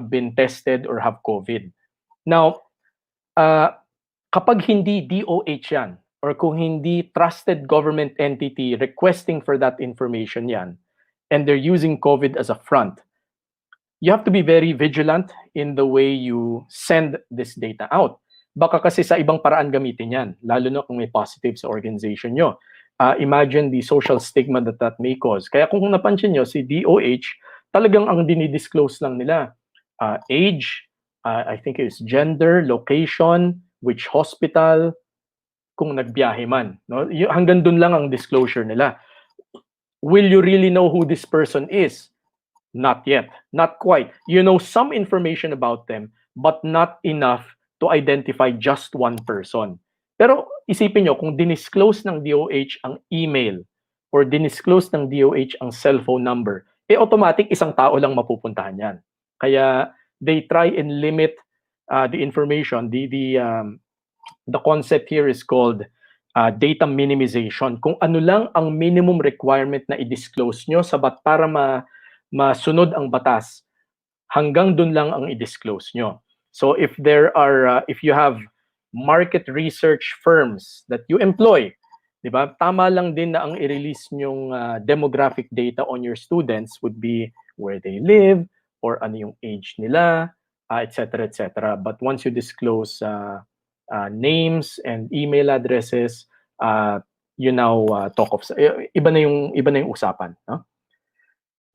Speaker 6: been tested or have COVID. Now, kapag hindi DOH yan, or kung hindi trusted government entity requesting for that information yan, and they're using COVID as a front, you have to be very vigilant in the way you send this data out. Baka kasi sa ibang paraan gamitin yan, lalo na kung may positive sa organization nyo. Imagine the social stigma that may cause. Kaya kung napansin nyo, si DOH, talagang ang dinidisclose lang nila, age, I think it's gender, location, which hospital, kung nagbiyahe man. No? Hanggang dun lang ang disclosure nila. Will you really know who this person is? Not yet. Not quite. You know some information about them, but not enough to identify just one person. Pero isipin nyo, kung dinisclose ng DOH ang email or dinisclose ng DOH ang cellphone number, automatic isang tao lang mapupuntahan yan. Kaya they try and limit the information. The concept here is called data minimization. Kung ano lang ang minimum requirement na i-disclose nyo para masunod ang batas, hanggang dun lang ang i-disclose nyo. So if you have market research firms that you employ, di ba? Tama lang din na ang i-release nyong demographic data on your students would be where they live or ano yung age nila, etc., etc. But once you disclose names and email addresses, you now talk of iba na yung usapan, no?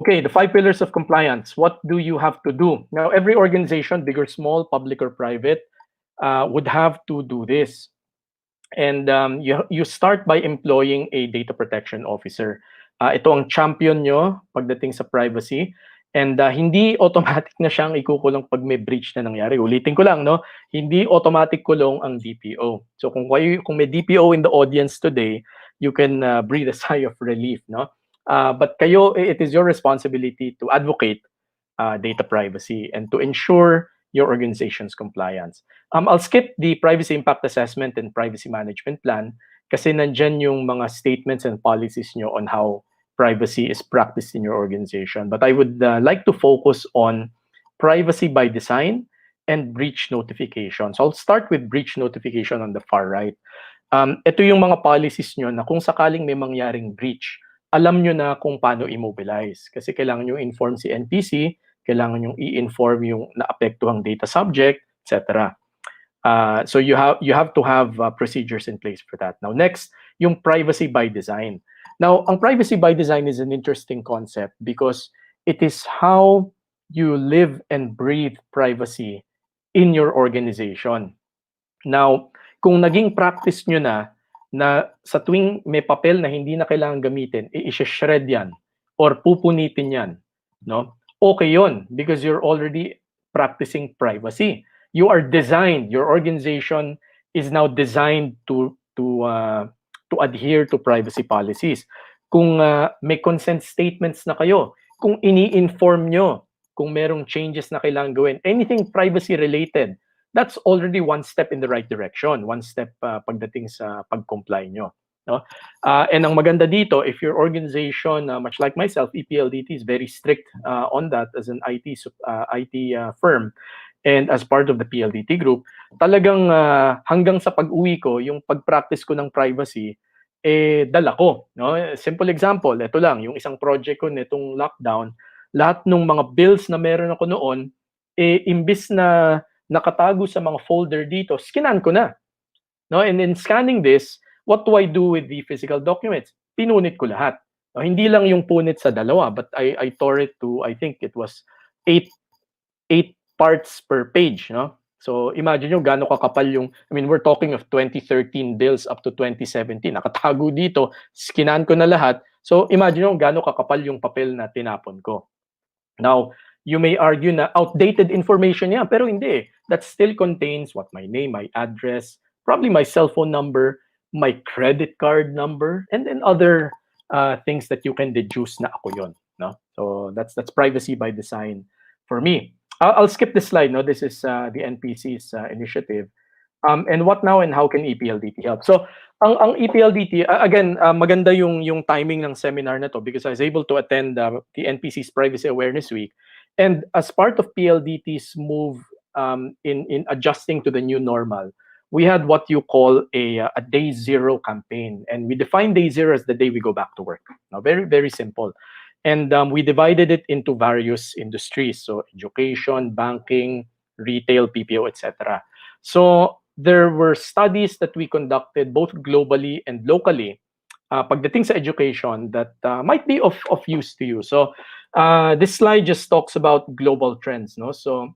Speaker 6: Okay, the 5 pillars of compliance. What do you have to do? Now, every organization, big or small, public or private, would have to do this. And you start by employing a data protection officer. Ito ang champion nyo pagdating sa privacy. And hindi automatic na siyang ikukulong pag may breach na nangyari. Ulitin ko lang, no? Hindi automatic kulong ang DPO. So kung may DPO in the audience today, you can breathe a sigh of relief, no? But kayo, it is your responsibility to advocate data privacy and to ensure your organization's compliance. I'll skip the privacy impact assessment and privacy management plan kasi nandyan yung mga statements and policies nyo on how privacy is practiced in your organization. But I would like to focus on privacy by design and breach notification. So I'll start with breach notification on the far right. Ito yung mga policies nyo na kung sakaling may mangyaring breach, alam nyo na kung paano immobilize. Kasi kailangan nyo inform si NPC, kailangan nyo i-inform yung naapektuhang data subject, etc. So you have to have procedures in place for that. Now next, yung privacy by design. Now, ang privacy by design is an interesting concept because it is how you live and breathe privacy in your organization. Now, kung naging practice nyo na sa tuwing may papel na hindi na kailangan gamitin, i-shred yan or pupunitin yan, no? Okay yun because you're already practicing privacy. You are designed, your organization is now designed to adhere to privacy policies. Kung may consent statements na kayo, kung ini-inform nyo, kung merong changes na kailangan gawin, anything privacy related, that's already one step in the right direction, one step pagdating sa pag-comply nyo. No? And ang maganda dito, if your organization, much like myself, EPLDT is very strict on that as an IT firm, and as part of the PLDT group, talagang hanggang sa pag-uwi ko, yung pag-practice ko ng privacy, dala ko. No? Simple example, ito lang, yung isang project ko nitong lockdown, lahat ng mga bills na meron ako noon, imbis na nakatago sa mga folder dito, skinan ko na. No? And in scanning this, what do I do with the physical documents? Pinunit ko lahat. No? Hindi lang yung punit sa dalawa, but I tore it to, I think it was 8 parts per page. No? So imagine nyo gaano kakapal yung, I mean, we're talking of 2013 bills up to 2017. Nakatago dito, skinan ko na lahat. So imagine nyo gaano kakapal yung papel na tinapon ko. Now, you may argue na outdated information yan, pero hindi. That still contains what my name, my address, probably my cell phone number, my credit card number, and then other things that you can deduce na ako yun. No? So that's privacy by design for me. I'll skip this slide. No, this is the NPC's initiative. And what now and how can EPLDT help? So, ang EPLDT, again, maganda yung timing ng seminar na to because I was able to attend the NPC's Privacy Awareness Week. And as part of PLDT's move in adjusting to the new normal, we had what you call a day zero campaign. And we define day zero as the day we go back to work. Now, very, very simple. And we divided it into various industries. So education, banking, retail, PPO, etc. So there were studies that we conducted both globally and locally pagdating sa education that might be of use to you. So this slide just talks about global trends. No? So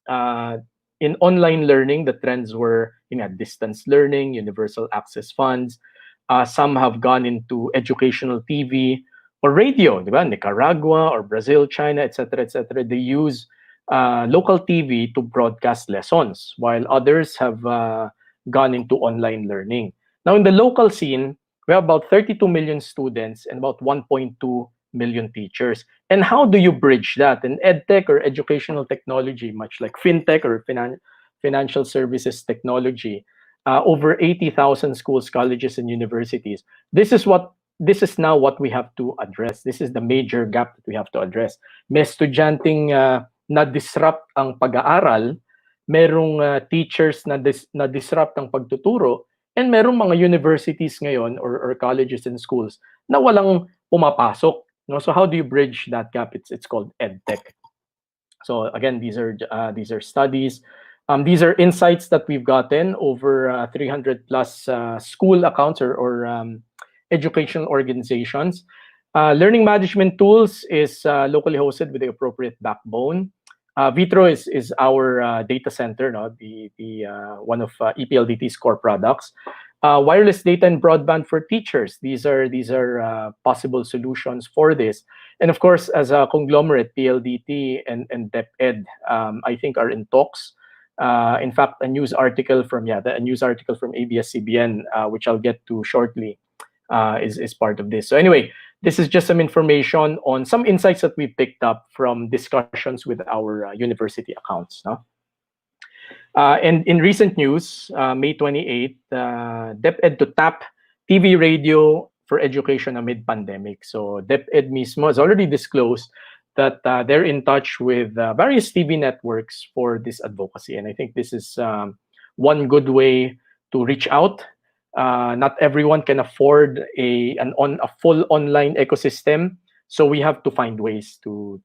Speaker 6: in online learning, the trends were distance learning, universal access funds. Some have gone into educational TV or radio, diba? Nicaragua or Brazil, China, etc., etc. They use local TV to broadcast lessons, while others have gone into online learning. Now, in the local scene, we have about 32 million students and about 1.2 million teachers. And how do you bridge that? In EdTech or educational technology, much like FinTech or financial services technology, over 80,000 schools, colleges, and universities. This is now what we have to address. This is the major gap that we have to address. May estudyanteng na-disrupt ang pag-aaral, merong teachers na-disrupt ang pagtuturo, and merong mga universities ngayon or colleges and schools na walang pumapasok. No? So how do you bridge that gap? It's called EdTech. So again, these are studies. These are insights that we've gotten over 300 plus school accounts or educational organizations. Learning management tools is locally hosted with the appropriate backbone. Vitro is our data center, no? the one of EPLDT's core products. Wireless data and broadband for teachers. These are possible solutions for this. And of course, as a conglomerate, PLDT and DepEd, I think are in talks. In fact, a news article from ABS-CBN, which I'll get to shortly, is part of this. So anyway, this is just some information on some insights that we picked up from discussions with our university accounts. No? And in recent news, May 28th, DepEd to tap TV radio for education amid pandemic. So DepEd mismo has already disclosed that they're in touch with various TV networks for this advocacy. And I think this is one good way to reach out. Not everyone can afford a full online ecosystem. So we have to find ways to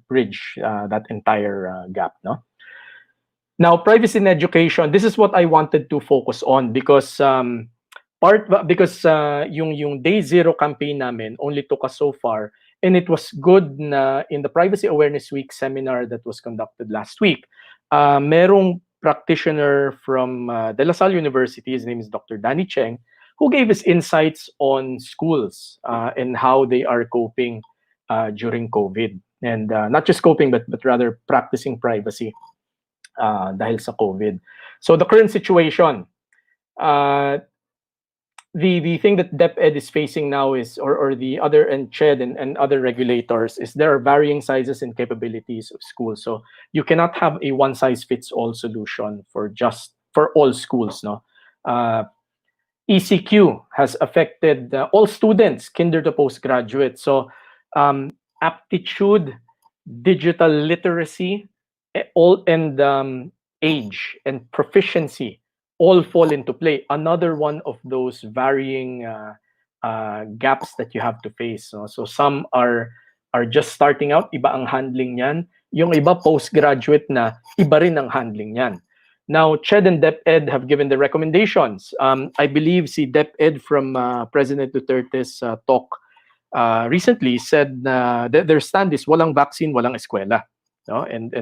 Speaker 6: bridge that entire gap. No? Now, privacy in education, this is what I wanted to focus on because yung Day Zero campaign namin only took us so far. And it was good na in the Privacy Awareness Week seminar that was conducted last week, merong practitioner from De La Salle University, his name is Dr. Danny Cheng, who gave us insights on schools and how they are coping during COVID. And not just coping, but rather practicing privacy dahil sa COVID. So the current situation, the thing that DepEd is facing now is, or the other, and CHED and other regulators, is there are varying sizes and capabilities of schools. So you cannot have a one-size-fits-all solution for all schools. No, ECQ has affected all students, kinder to postgraduate. So aptitude, digital literacy, and age and proficiency all fall into play. Another one of those varying gaps that you have to face. No? So some are just starting out, iba ang handling niyan. Yung iba postgraduate na, iba rin ang handling niyan. Now, CHED and DepEd have given the recommendations. I believe si DepEd from President Duterte's talk recently said that their stand is walang vaccine, walang eskwela. No? And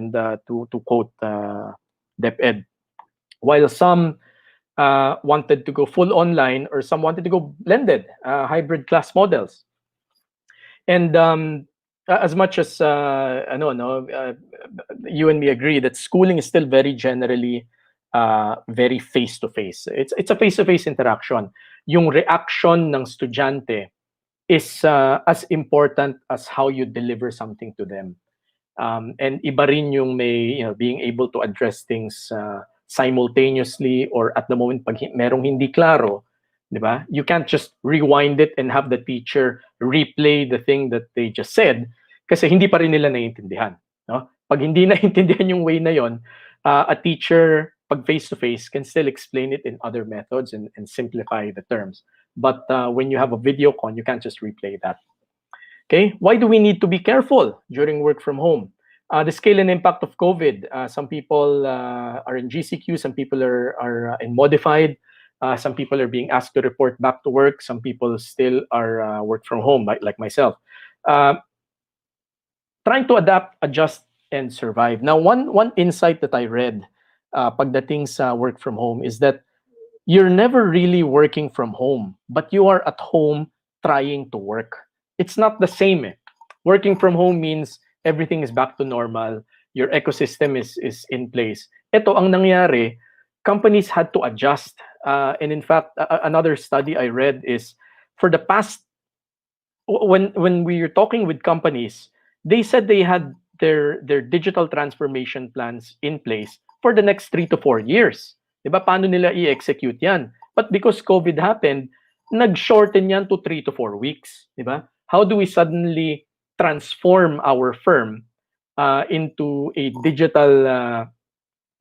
Speaker 6: to quote DepEd. While some wanted to go full online, or some wanted to go blended, hybrid class models. And as much as you and me agree that schooling is still very generally very face-to-face. It's a face-to-face interaction. Yung reaction ng estudyante is as important as how you deliver something to them. And iba rin yung being able to address things simultaneously, or at the moment pag merong hindi klaro, di ba? You can't just rewind it and have the teacher replay the thing that they just said kasi hindi pa rin nila naiintindihan, no? Pag hindi naiintindihan yung way na yon, a teacher pag face-to-face can still explain it in other methods and simplify the terms. But when you have a video con, you can't just replay that. Okay, why do we need to be careful during work from home? The scale and impact of COVID. Some people are in GCQ, some people are in modified, some people are being asked to report back to work, some people still are work from home, like myself. Trying to adapt, adjust, and survive. Now, one insight that I read pagdating sa work from home is that you're never really working from home, but you are at home trying to work. It's not the same. Working from home means everything is back to normal. Your ecosystem is in place. Ito ang nangyari, companies had to adjust. And in fact, another study I read is for the past, when we were talking with companies, they said they had their digital transformation plans in place for the next 3 to 4 years. Diba? Paano nila i-execute yan? But because COVID happened, nag-shorten yan to 3 to 4 weeks. Diba? How do we suddenly transform our firm into a digital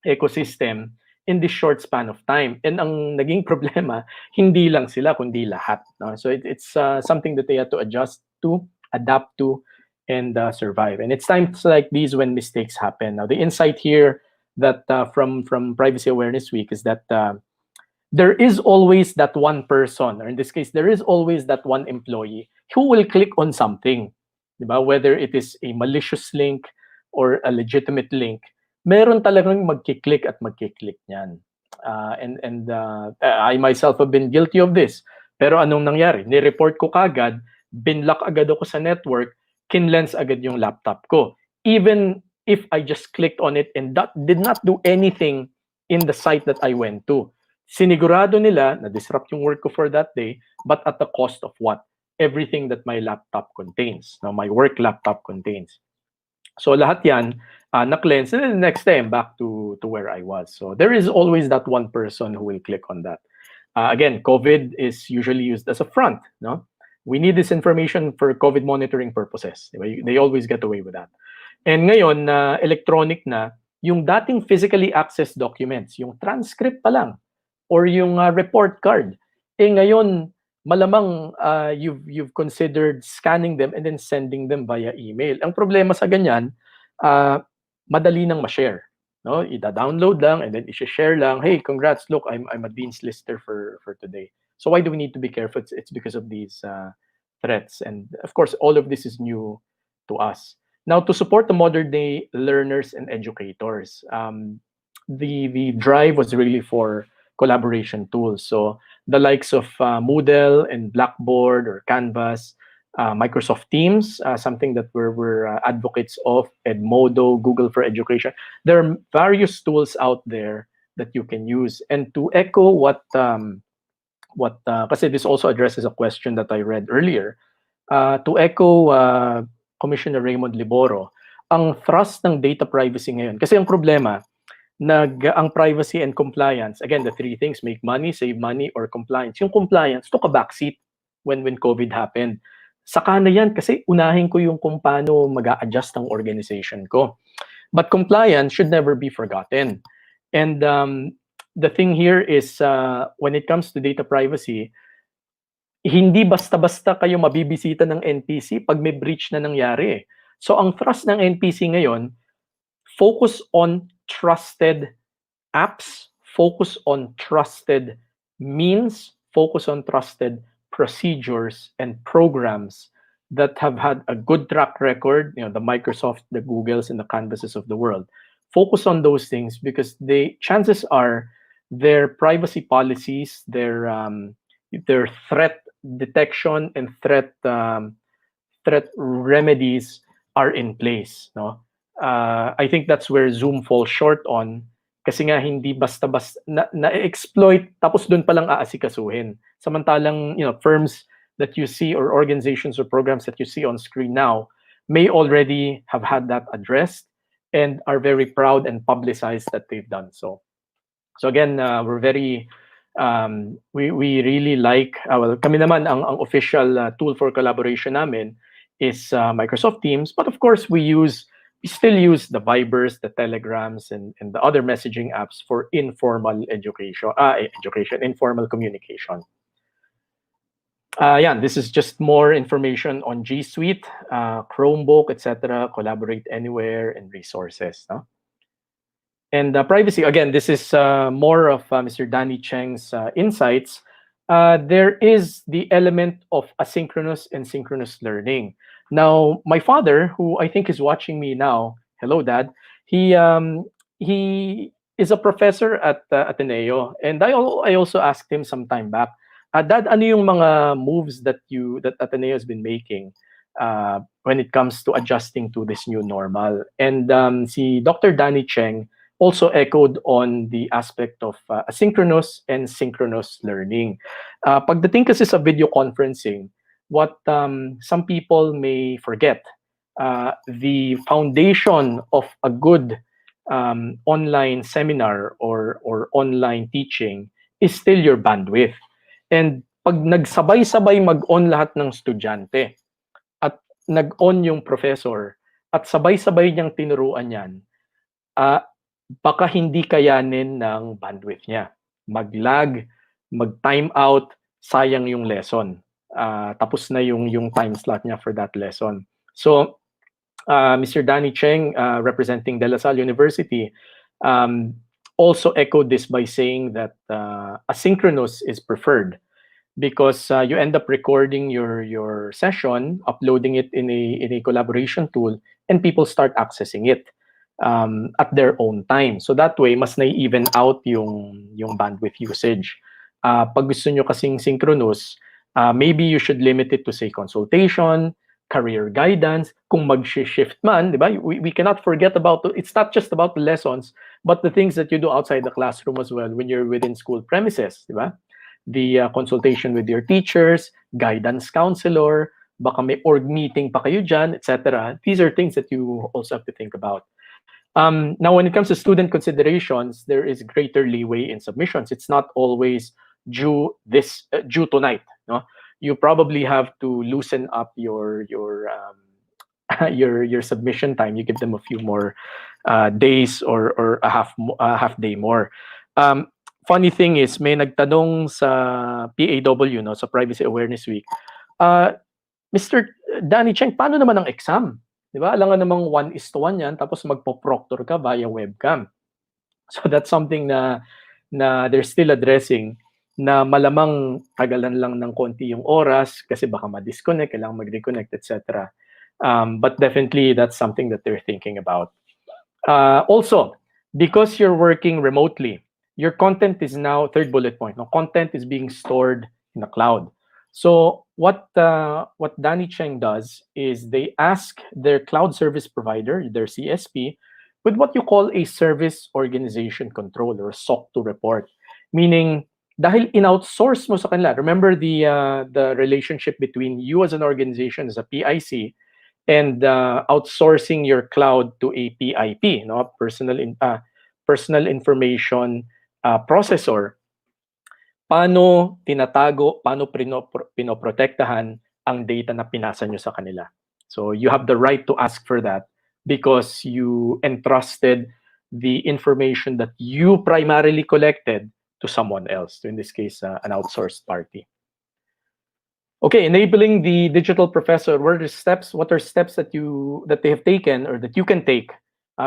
Speaker 6: ecosystem in this short span of time? And ang naging problema, hindi lang sila, kundi lahat. No? So it's something that they had to adjust to, adapt to, and survive. And it's times like these when mistakes happen. Now, the insight here that from Privacy Awareness Week is that there is always that one person, or in this case, there is always that one employee who will click on something. Diba? Whether it is a malicious link or a legitimate link, meron talagang magkiklik at magkiklik niyan. And I myself have been guilty of this. Pero anong nangyari? Ni-report ko kagad, binlock agad ako sa network, kinlens agad yung laptop ko. Even if I just clicked on it and did not do anything in the site that I went to. Sinigurado nila na disrupt yung work ko for that day, but at the cost of what? Everything that my laptop contains. Now, my work laptop contains. So lahat yan, na-cleanse, and then the next day I'm back to where I was. So there is always that one person who will click on that. Again, COVID is usually used as a front. No, we need this information for COVID monitoring purposes. They always get away with that. And ngayon, electronic na, yung dating physically accessed documents, yung transcript pa lang, or yung report card, ngayon, malamang you've considered scanning them and then sending them via email. Ang problema sa ganyan, madali nang ma-share. No? Ida-download lang and then i-share lang, hey, congrats, look, I'm a Dean's Lister for today. So why do we need to be careful? It's because of these threats. And of course, all of this is new to us. Now, to support the modern day learners and educators, the drive was really for collaboration tools. So the likes of Moodle and Blackboard or Canvas, Microsoft Teams, something that we're advocates of, Edmodo, Google for Education. There are various tools out there that you can use. And to echo what kasi this also addresses a question that I read earlier, to echo Commissioner Raymond Liboro, ang thrust ng data privacy ngayon, kasi ang problema, ang privacy and compliance, again, the three things, make money, save money, or compliance. Yung compliance took a backseat when COVID happened. Saka na yan, kasi unahin ko yung kung paano mag-a-adjust ang organization ko. But compliance should never be forgotten. And the thing here is, when it comes to data privacy, hindi basta-basta kayo mabibisita ng NPC pag may breach na nangyari. So ang thrust ng NPC ngayon, focus on trusted apps, focus on trusted means, focus on trusted procedures and programs that have had a good track record, the Microsoft, the Googles, and the Canvases of the world. focus on those things because chances are their privacy policies, their threat detection and threat remedies are in place, no? I think that's where Zoom falls short on, kasi nga hindi basta-basta na-exploit tapos doon pa lang aasikasuhin. Samantalang, firms that you see or organizations or programs that you see on screen now may already have had that addressed and are very proud and publicized that they've done so. So again, we're very we really like, well, kami naman ang official tool for collaboration namin is Microsoft Teams, but of course we still use the Vibers, the Telegrams, and the other messaging apps for informal informal communication. Yeah, this is just more information on G Suite, Chromebook, etc. Collaborate anywhere and resources. No? And privacy, again, this is more of Mr. Danny Cheng's insights. There is the element of asynchronous and synchronous learning. Now, my father, who I think is watching me now, hello, Dad, he is a professor at Ateneo, and I also asked him some time back, Dad, ano yung mga moves that Ateneo has been making when it comes to adjusting to this new normal? And si Dr. Danny Cheng also echoed on the aspect of asynchronous and synchronous learning. Pagdating kasi sa video conferencing, what some people may forget, the foundation of a good online seminar or online teaching is still your bandwidth. And pag nagsabay-sabay mag-on lahat ng estudyante at nag-on yung professor at sabay-sabay niyang tinuruan yan, baka hindi kayanin ng bandwidth niya. Mag-lag, mag-time out, sayang yung lesson. Tapos na yung time slot niya for that lesson. So, Mr. Danny Cheng, representing De La Salle University, also echoed this by saying that asynchronous is preferred because you end up recording your session, uploading it in a collaboration tool, and people start accessing it at their own time. So that way, mas na-even out yung bandwidth usage. Pag gusto nyo kasing synchronous, maybe you should limit it to, say, consultation, career guidance, kung mag-shift man, di ba? We cannot forget about, it's not just about the lessons, but the things that you do outside the classroom as well when you're within school premises, di ba? The consultation with your teachers, guidance counselor, baka may org meeting pa kayo dyan, etc. These are things that you also have to think about. Now, when it comes to student considerations, there is greater leeway in submissions. It's not always due tonight. No? You probably have to loosen up your submission time. You give them a few more days or a half day more. Funny thing is, may nagtanong sa PAW, no, sa Privacy Awareness Week, Mr. Danny Cheng, paano naman ang exam? Di ba? Alam nga namang 1:1 yan, tapos magpo-proctor ka via webcam. So that's something na they're still addressing, na malamang tagalan lang ng konti yung oras kasi baka ma-disconnect, kailangan mag-reconnect, etc. But definitely that's something that they're thinking about. Also, because you're working remotely, your content is now, third bullet point, no, content is being stored in the cloud. So what Danny Cheng does is they ask their cloud service provider, their CSP, with what you call a service organization control or SOC 2 report. Meaning, dahil in-outsource mo sa kanila, remember the relationship between you as an organization, as a PIC, and outsourcing your cloud to a PIP, no, personal information processor. Paano tinatago, paano pinoprotektahan ang data na pinasa nyo sa kanila. So you have the right to ask for that because you entrusted the information that you primarily collected to someone else, so in this case, an outsourced party. Okay, enabling the digital professor. What are steps that they have taken or that you can take?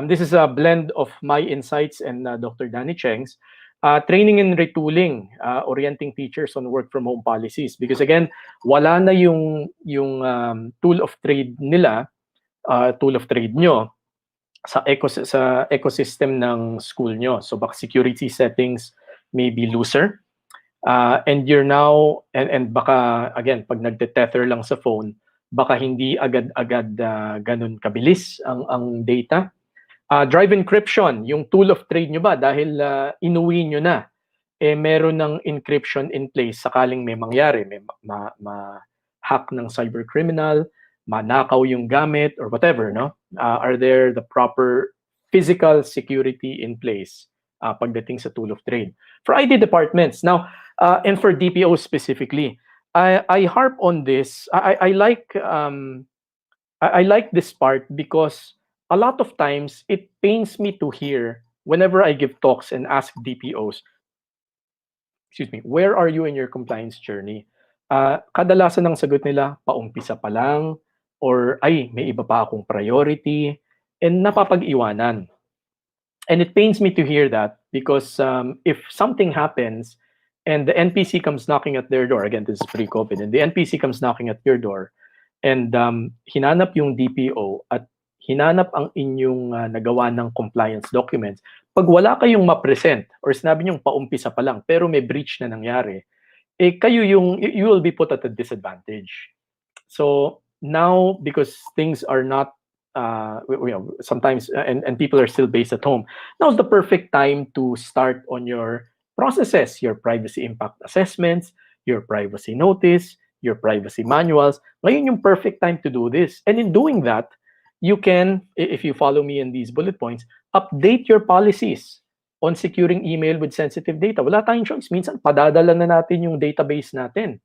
Speaker 6: This is a blend of my insights and Dr. Danny Cheng's. Training and retooling, orienting teachers on work from home policies. Because again, wala na yung tool of trade nila, tool of trade nyo, sa ecosystem ng school nyo. So baka security settings may be looser. And you're now, and baka, again, pag nagte-tether lang sa phone, baka hindi agad-agad ganun kabilis ang data. Drive encryption, yung tool of trade nyo ba, dahil inuwi nyo na, meron ng encryption in place sakaling may mangyari, may ma-hack ng cybercriminal, manakaw yung gamit, or whatever, no? Are there the proper physical security in place pagdating sa tool of trade? For IT departments, now, and for DPO specifically, I harp on this. I like this part because a lot of times it pains me to hear whenever I give talks and ask DPOs, excuse me, where are you in your compliance journey? Kadalasan ng sagot nila, paumpisa pa lang, or ay, may iba pa akong priority, and napapag-iwanan. And it pains me to hear that because if something happens and the NPC comes knocking at their door, again, this is pre-COVID, and the NPC comes knocking at your door, and hinanap yung DPO at hinanap ang inyong nagawa ng compliance documents, pag wala kayong ma-present or sinabi niyong paumpisa pa lang pero may breach na nangyari, you will be put at a disadvantage. So now, because things are not sometimes and people are still based at home, now's the perfect time to start on your processes, your privacy impact assessments, your privacy notice, your privacy manuals. Ngayon yung perfect time to do this. And in doing that, you can, if you follow me in these bullet points, update your policies on securing email with sensitive data. Wala tayong choice. Minsan, padadala na natin yung database natin.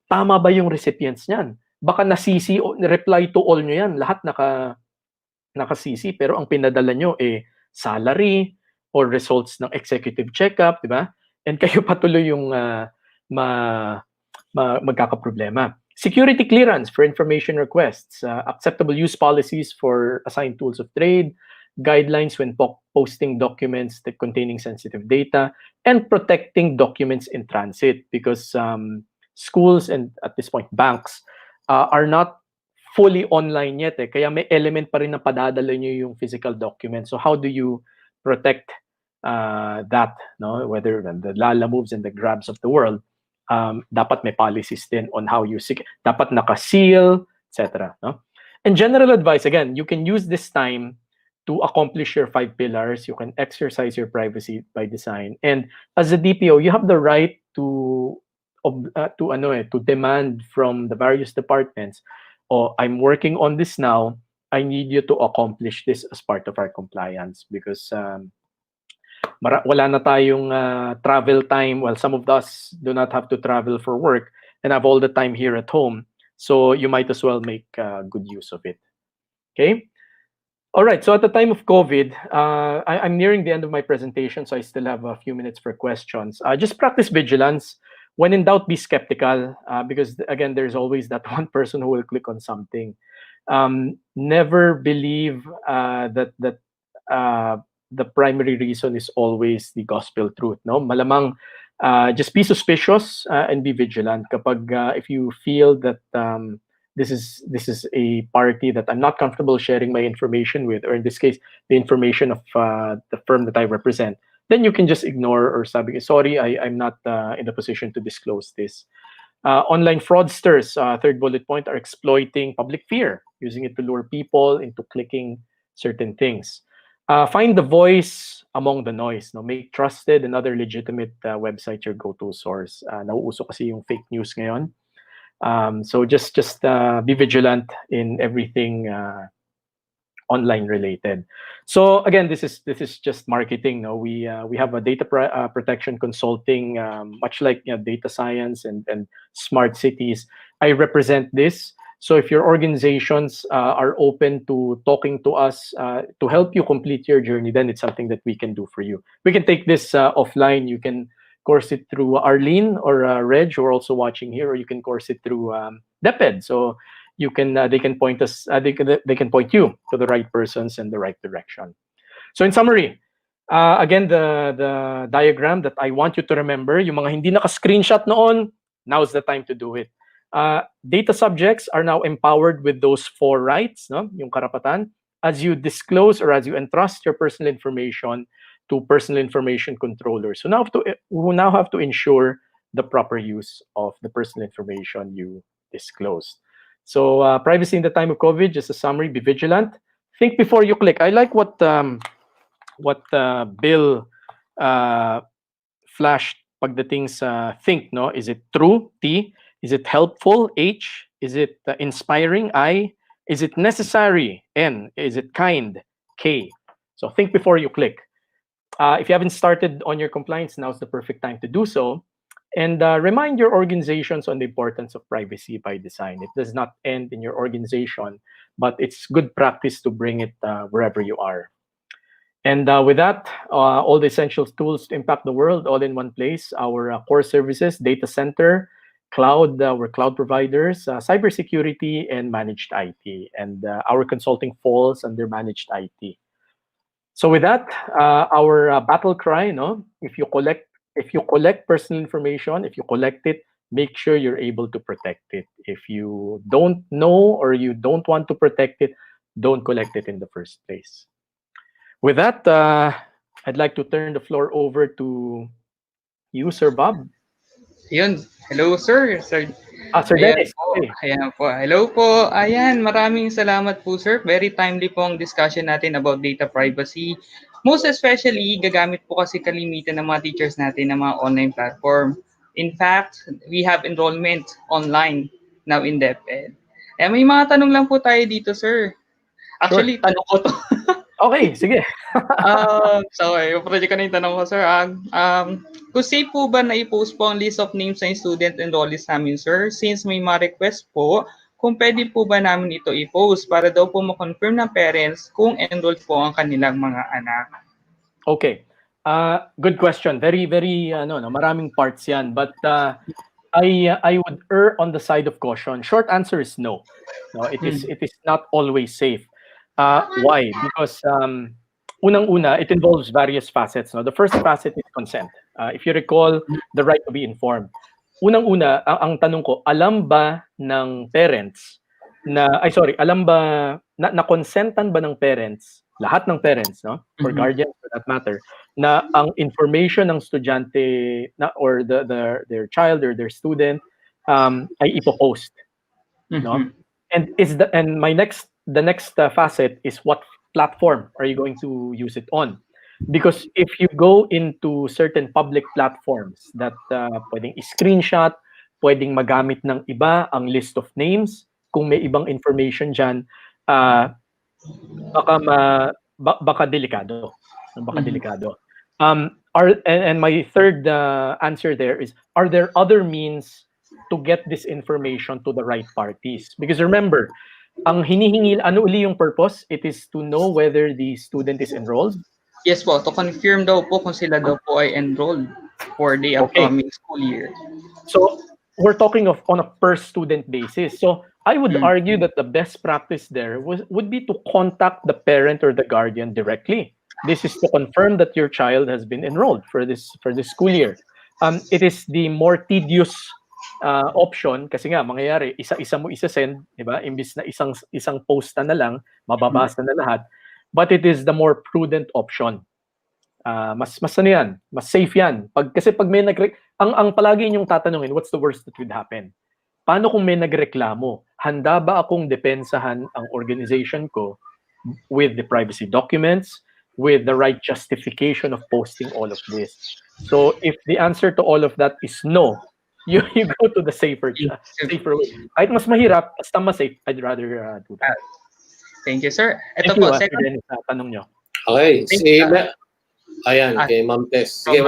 Speaker 6: Tama ba yung recipients niyan? Baka na-CC, reply to all nyo yan. Lahat naka-CC, pero ang pinadala nyo salary or results ng executive checkup, di ba? And kayo patuloy yung magkakaproblema. Security clearance for information requests, acceptable use policies for assigned tools of trade, guidelines when posting documents that containing sensitive data, and protecting documents in transit because schools and at this point banks are not fully online yet. Kaya may element pa rin na padadala nyo yung physical documents. So how do you protect that? No? Whether the Lala moves and the grabs of the world, dapat may policies din on how you dapat naka-seal, etc. No? And general advice, again, you can use this time to accomplish your 5 pillars. You can exercise your privacy by design. And as a DPO, you have the right to demand from the various departments, I'm working on this now, I need you to accomplish this as part of our compliance because wala na tayong travel time. Well, some of us do not have to travel for work and have all the time here at home. So you might as well make good use of it. Okay? All right, so at the time of COVID, I'm nearing the end of my presentation, so I still have a few minutes for questions. Just practice vigilance. When in doubt, be skeptical because, again, there's always that one person who will click on something. Never believe that the primary reason is always the gospel truth. No, malamang just be suspicious and be vigilant. Kapag if you feel that this is a party that I'm not comfortable sharing my information with, or in this case, the information of the firm that I represent, then you can just ignore or sabi, sorry, I'm not in the position to disclose this. Online fraudsters, third bullet point, are exploiting public fear, using it to lure people into clicking certain things. Find the voice among the noise. No? Make trusted and other legitimate websites your go-to source. Nauuso kasi yung fake news ngayon. So just be vigilant in everything online related. So again, this is just marketing. No, we have a data protection consulting, much like data science and smart cities. I represent this. So if your organizations are open to talking to us to help you complete your journey, then it's something that we can do for you. We can take this offline. You can course it through Arlene or Reg, who are also watching here, or you can course it through DepEd. So you can they can point us they can point you to the right persons and the right direction. So in summary, again, the diagram that I want you to remember, yung mga hindi naka-screenshot noon, now's the time to do it. Data subjects are now empowered with those 4 rights, no? Yung karapatan. as you disclose or as you entrust your personal information to personal information controllers who now have to ensure the proper use of the personal information you disclosed. So privacy in the time of COVID, just a summary: be vigilant, think before you click. I like what Bill flashed pagdating sa think, no? Is it true? T. Is it helpful? H. Is it inspiring? I. Is it necessary? N. Is it kind? K. So think before you click. If you haven't started on your compliance, now's the perfect time to do so. And remind your organizations on the importance of privacy by design. It does not end in your organization, but it's good practice to bring it wherever you are. And with that, all the essential tools to impact the world all in one place: our core services, data center, cloud, we're cloud providers, cybersecurity, and managed IT. And our consulting falls under managed IT. So with that, our battle cry, no? If you collect personal information, if you collect it, make sure you're able to protect it. If you don't know or you don't want to protect it, don't collect it in the first place. With that, I'd like to turn the floor over to you, Sir Bob.
Speaker 3: Yun. Hello, sir. Sir
Speaker 6: Sir
Speaker 3: Ayan
Speaker 6: Dennis.
Speaker 3: po.
Speaker 6: Okay.
Speaker 3: Ayan po. Hello po. Ayan, maraming salamat po, sir. Very timely po ang discussion natin about data privacy. Most especially, gagamit po kasi kalimitan ng mga teachers natin ng mga online platform. In fact, we have enrollment online now in DepEd. May mga tanong lang po tayo dito, sir. Actually, tanong ko to.
Speaker 6: Okay, sige.
Speaker 3: Sorry, project ko na yung tanong ko, sir. Kung safe po ba na i-post po ang list of names ng student enrollees namin, sir? Since may mga request po, kung pwede po ba namin ito i-post para daw po ma-confirm ng parents kung enrolled po ang kanilang mga anak?
Speaker 6: Okay. Good question. Very, very, maraming parts yan. But I would err on the side of caution. Short answer is no. No, it is not always safe. Why? Because unang-una, it involves various facets. No? The first facet is consent. If you recall, the right to be informed. Unang-una, ang tanong ko, alam ba ng parents alam ba, na-consentan ba ng parents, lahat ng parents, no? Or guardians for that matter, na ang information ng estudyante or their child or their student ay ipopost, no? And the next facet is what platform are you going to use it on? Because if you go into certain public platforms that pwedeng screenshot, pwedeng magamit ng iba ang list of names, kung may ibang information dyan, baka delikado. Baka delikado. And my third answer there is, are there other means to get this information to the right parties? Because remember, ang hinihingi, ano uli yung purpose? It is to know whether the student is enrolled.
Speaker 3: Yes po, to confirm daw po kung sila daw po ay enrolled for the upcoming school year.
Speaker 6: So we're talking of on a per student basis. So I would argue that the best practice there would be to contact the parent or the guardian directly. This is to confirm that your child has been enrolled for this school year. It is the more tedious option kasi nga mangyayari isa-isa mo isa-send, di ba? Imbis na isang post na lang, mababasa na lahat. But it is the more prudent option. Mas ano yan, mas safe yan. Kasi pag may ang palagi ninyong tatanungin, what's the worst that would happen? Paano kung may nagreklamo? Handa ba akong depensahan ang organization ko with the privacy documents, with the right justification of posting all of this? So if the answer to all of that is no, you go to the safer way. Kahit mas mahirap, basta mas safe, I'd rather do that.
Speaker 3: Thank you, sir.
Speaker 6: Ito po, second tanong nyo.
Speaker 2: Okay, kay Ma'am Tess. Sige,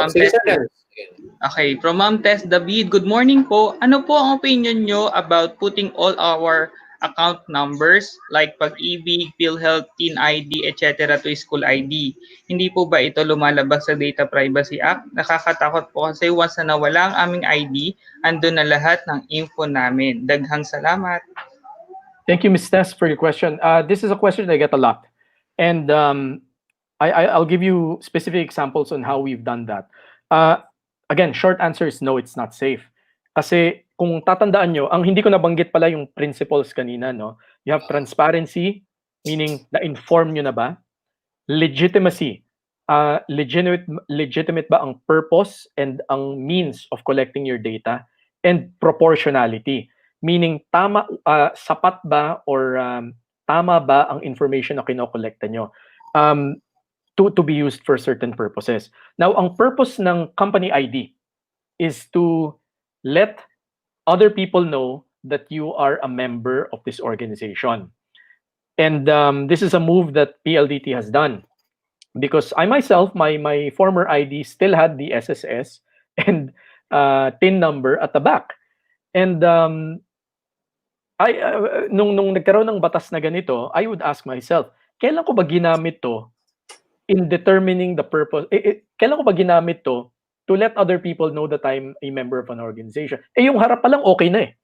Speaker 3: Okay, from Ma'am Tess David, good morning po. Ano po ang opinion nyo about putting all our account numbers like Pag-ibig, PhilHealth, Teen ID, etc. to school ID? Hindi po ba ito lumalabas sa Data Privacy Act? Nakakatakot po kasi once na nawala ang aming ID, andun na lahat ng info namin. Daghang salamat.
Speaker 6: Thank you, Ms. Tess, for your question. This is a question I get a lot. And I'll give you specific examples on how we've done that. Again, short answer is no, it's not safe. Kasi kung tatandaan nyo, ang hindi ko nabanggit pala yung principles kanina, no? You have transparency, Meaning, na-inform nyo na ba? Legitimacy. Legitimate ba ang purpose and ang means of collecting your data? And proportionality. Meaning, sapat ba or tama ba ang information na kinokolekta nyo to be used for certain purposes? Now, ang purpose ng company ID is to let other people know that you are a member of this organization. And this is a move that PLDT has done. Because I myself, my former ID still had the SSS and TIN number at the back. And nung nagkaroon ng batas na ganito, I would ask myself, kailan ko ba ginamit to in determining the purpose? Kailan ko ba ginamit to let other people know that I'm a member of an organization? Yung harap pa lang okay na eh.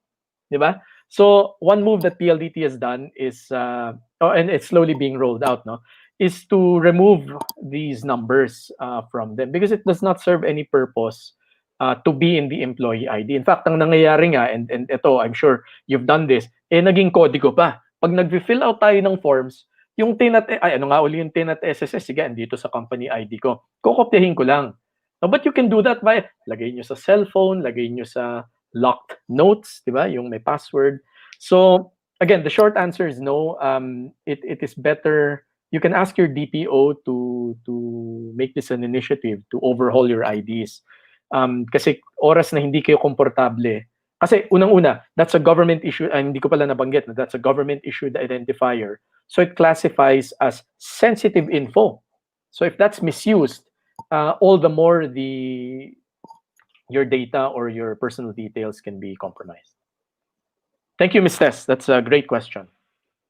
Speaker 6: Di ba? So one move that PLDT has done is, and it's slowly being rolled out, no, is to remove these numbers from them because it does not serve any purpose to be in the employee ID. In fact, ang nangyayari nga, and ito, I'm sure you've done this, naging kodigo pa. Pag nag-fill out tayo ng forms, yung TIN at, yung TIN at SSS, sige, andito sa company ID ko. Kokopyahin ko lang. No, but you can do that by, lagay nyo sa cellphone, lagay nyo sa locked notes, di ba? Yung may password. So, again, the short answer is no. It is better. You can ask your DPO to make this an initiative to overhaul your IDs. Kasi oras na hindi kayo komportable. Kasi unang-una, that's a government issue. Hindi ko pala nabanggit na that's a government issued identifier. So it classifies as sensitive info. So if that's misused, all the more your data or your personal details can be compromised. Thank you, Ms. Tess. That's a great question.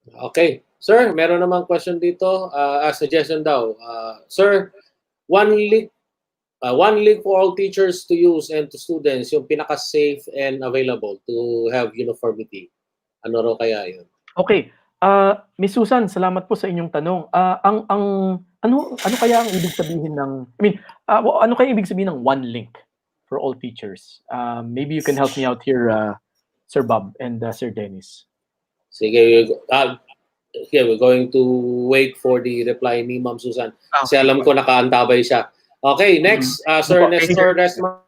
Speaker 2: Okay. Sir, meron namang question dito. Suggestion daw. Sir, one link for all teachers to use and to students, yung pinaka-safe and available to have uniformity. Ano raw kaya yun?
Speaker 6: Okay. Ms. Susan, salamat po sa inyong tanong. Ano kaya ang ibig sabihin ng, ano kaya ibig sabihin ng one link for all teachers? Maybe you can help me out here, Sir Bob and Sir Dennis.
Speaker 2: Sige, we're going to wait for the reply ni Ma'am Susan. Kasi alam ko nakaantabay siya. Okay, next, Sir Nestor Resma.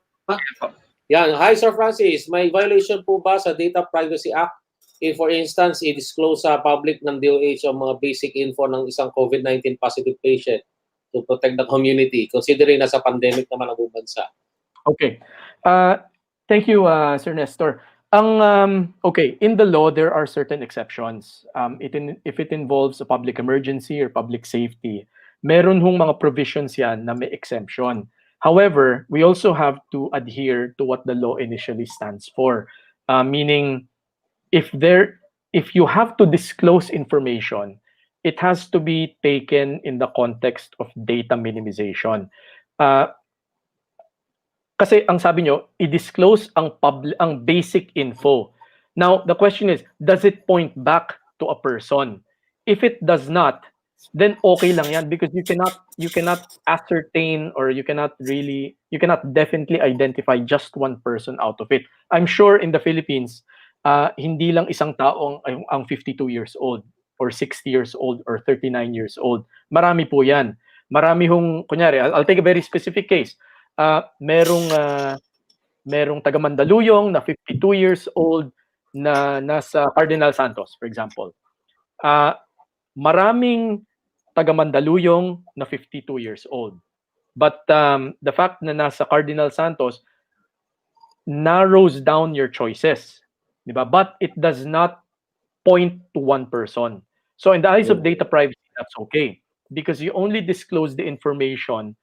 Speaker 2: Yan. Hi, Sir Francis. May violation po ba sa Data Privacy Act? If, for instance, i-disclose sa public ng DOH ang mga basic info ng isang COVID-19 positive patient to protect the community, considering na sa pandemic naman ang bansa.
Speaker 6: Okay. Thank you, Sir Nestor. Okay, in the law, there are certain exceptions. If it involves a public emergency or public safety, meron hong mga provisions yan na may exemption. However, we also have to adhere to what the law initially stands for. Meaning, if you have to disclose information, it has to be taken in the context of data minimization. Kasi ang sabi nyo, i-disclose ang basic info. Now, the question is, does it point back to a person? If it does not, then okay lang yan because you cannot ascertain or you cannot definitely identify just one person out of it. I'm sure in the Philippines, hindi lang isang tao ang 52 years old or 60 years old or 39 years old. Marami po yan. Marami hong, kunyari, I'll take a very specific case. Merong taga Mandaluyong na 52 years old na nasa Cardinal Santos, for example. Maraming taga Mandaluyong na 52 years old. But the fact na nasa Cardinal Santos narrows down your choices, diba? But it does not point to one person. So in the eyes of data privacy, that's okay because you only disclose the information